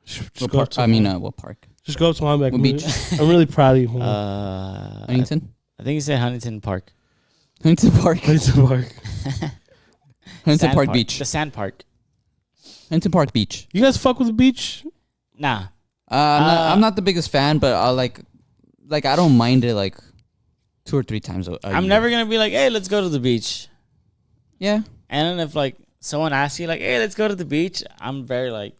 Just go up to What park? Just go up to Hornbeck. What beach? I'm really proud of you. Huntington? I think he said Huntington Park. Huntington Park. Huntington Park. Huntington Sand Park Beach. The Sand Park. Huntington Park Beach. You guys fuck with the beach? Nah. I'm not the biggest fan, but I like I don't mind it like 2 or 3 times a I'm year. never gonna be like, hey, let's go to the beach. Yeah. And then if like someone asks you like, hey, let's go to the beach, I'm very like,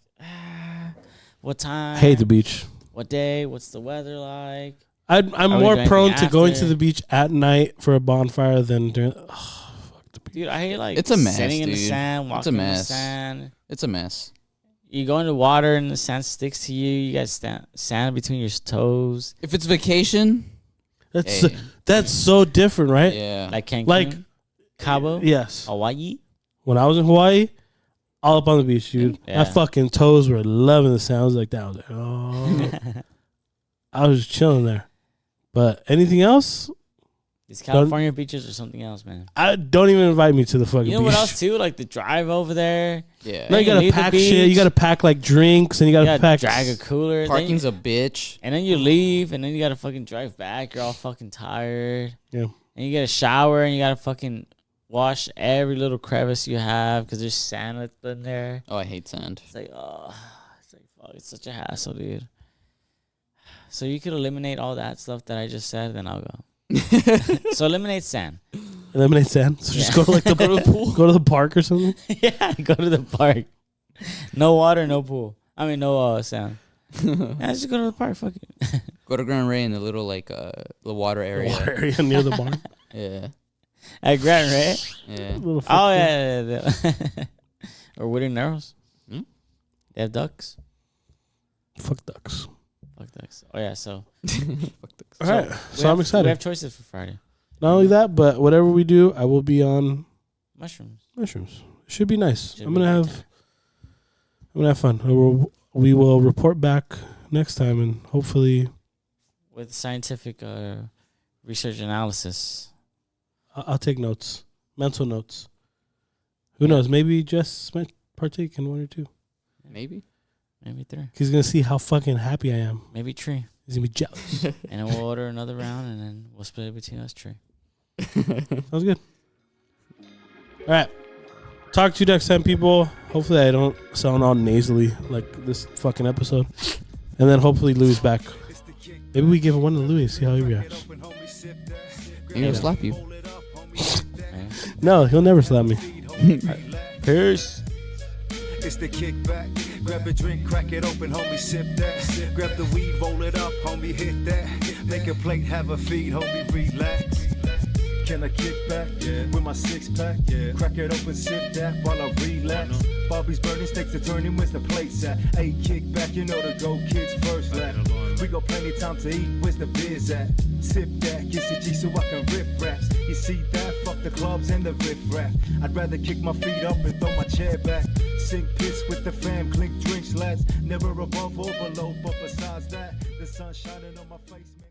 what time? I hate the beach. What day? What's the weather like? I'm Are we more doing prone anything to going after? to the beach at night for a bonfire than during. Oh, fuck the beach. Dude, I hate like It's a mess, sitting in the dude. sand, walking It's a in the mess. sand. It's a mess. You go in the water and the sand sticks to you. You got sand between your toes. If it's vacation, That's hey, that's so different, right? yeah. Like Cancun, Like Cabo, yes. Hawaii. When I was in Hawaii, all up on the beach, dude. Yeah. My fucking toes were loving the sounds like that. I was like, oh. I was just chilling there. But anything else? These California beaches or something else, man. Don't even invite me to the fucking You know beach. what else too? Like the drive over there. Yeah. No, you Then gotta leave the pack shit. You beach. gotta pack like drinks, and you You gotta gotta pack. drag a cooler. Parking's a bitch. And then you leave, and then you gotta fucking drive back. You're all fucking tired. Yeah. And you get a shower, and you gotta fucking wash every little crevice you have because there's sand in there. Oh, I hate sand. It's like, fuck, it's such a hassle, dude. So you could eliminate all that stuff that I just said, then I'll go. So eliminate sand. Eliminate sand. So just Yeah. go to like the go to the pool. Go to the park or something. Yeah, go to the park. No water, no pool. I mean, no sand. Yeah, just go to the park. Fuck it. Go to Grand Ray in the little like the water area. Water area near the barn. Yeah. At Grand Ray. Yeah. Little Oh yeah. Or Wooded Narrows. Hmm? They have ducks. Fuck ducks. Fuck ducks. Oh yeah. So Fuck the- All right. we So I'm have- excited. We have choices for Friday. Not only that, but whatever we do, I will be on Mushrooms. mushrooms. It should be nice. Should I'm be gonna a good have fun. We will report back next time, and hopefully With scientific research analysis. I'll take notes, mental notes. Who knows? Maybe Jess might partake in one or two. Maybe. Maybe 3. He's gonna see how fucking happy I am. Maybe 3. He's gonna be jealous. And then we'll order another round, and then we'll split it between us 3. Sounds good. All right. Talk to you next time, people. Hopefully I don't sound all nasally like this fucking episode. And then hopefully Louie's back. Maybe we give one to Louie, see how he reacts. Maybe he'll slap you. Right? No, he'll never slap me. Peace. It's the kickback. Grab a drink, crack it open, homie, sip that. Grab the weed, roll it up, homie, hit that. Make a plate, have a feed, homie, relax. Can I kick back with my 6-pack? Crack it open, sip that while I relax. Bobby's burning steaks are turning, where's the plates at? Hey, kick back, you know the go kids first lap. We got plenty time to eat, where's the beers at? Sip that, kiss the G so I can rip raps. You see that? Fuck the clubs and the riff rap. I'd rather kick my feet up and throw my chair back. Sink piss with the fam, clink drinks, lads. Never above or below, but besides that, the sun shining on my face, man.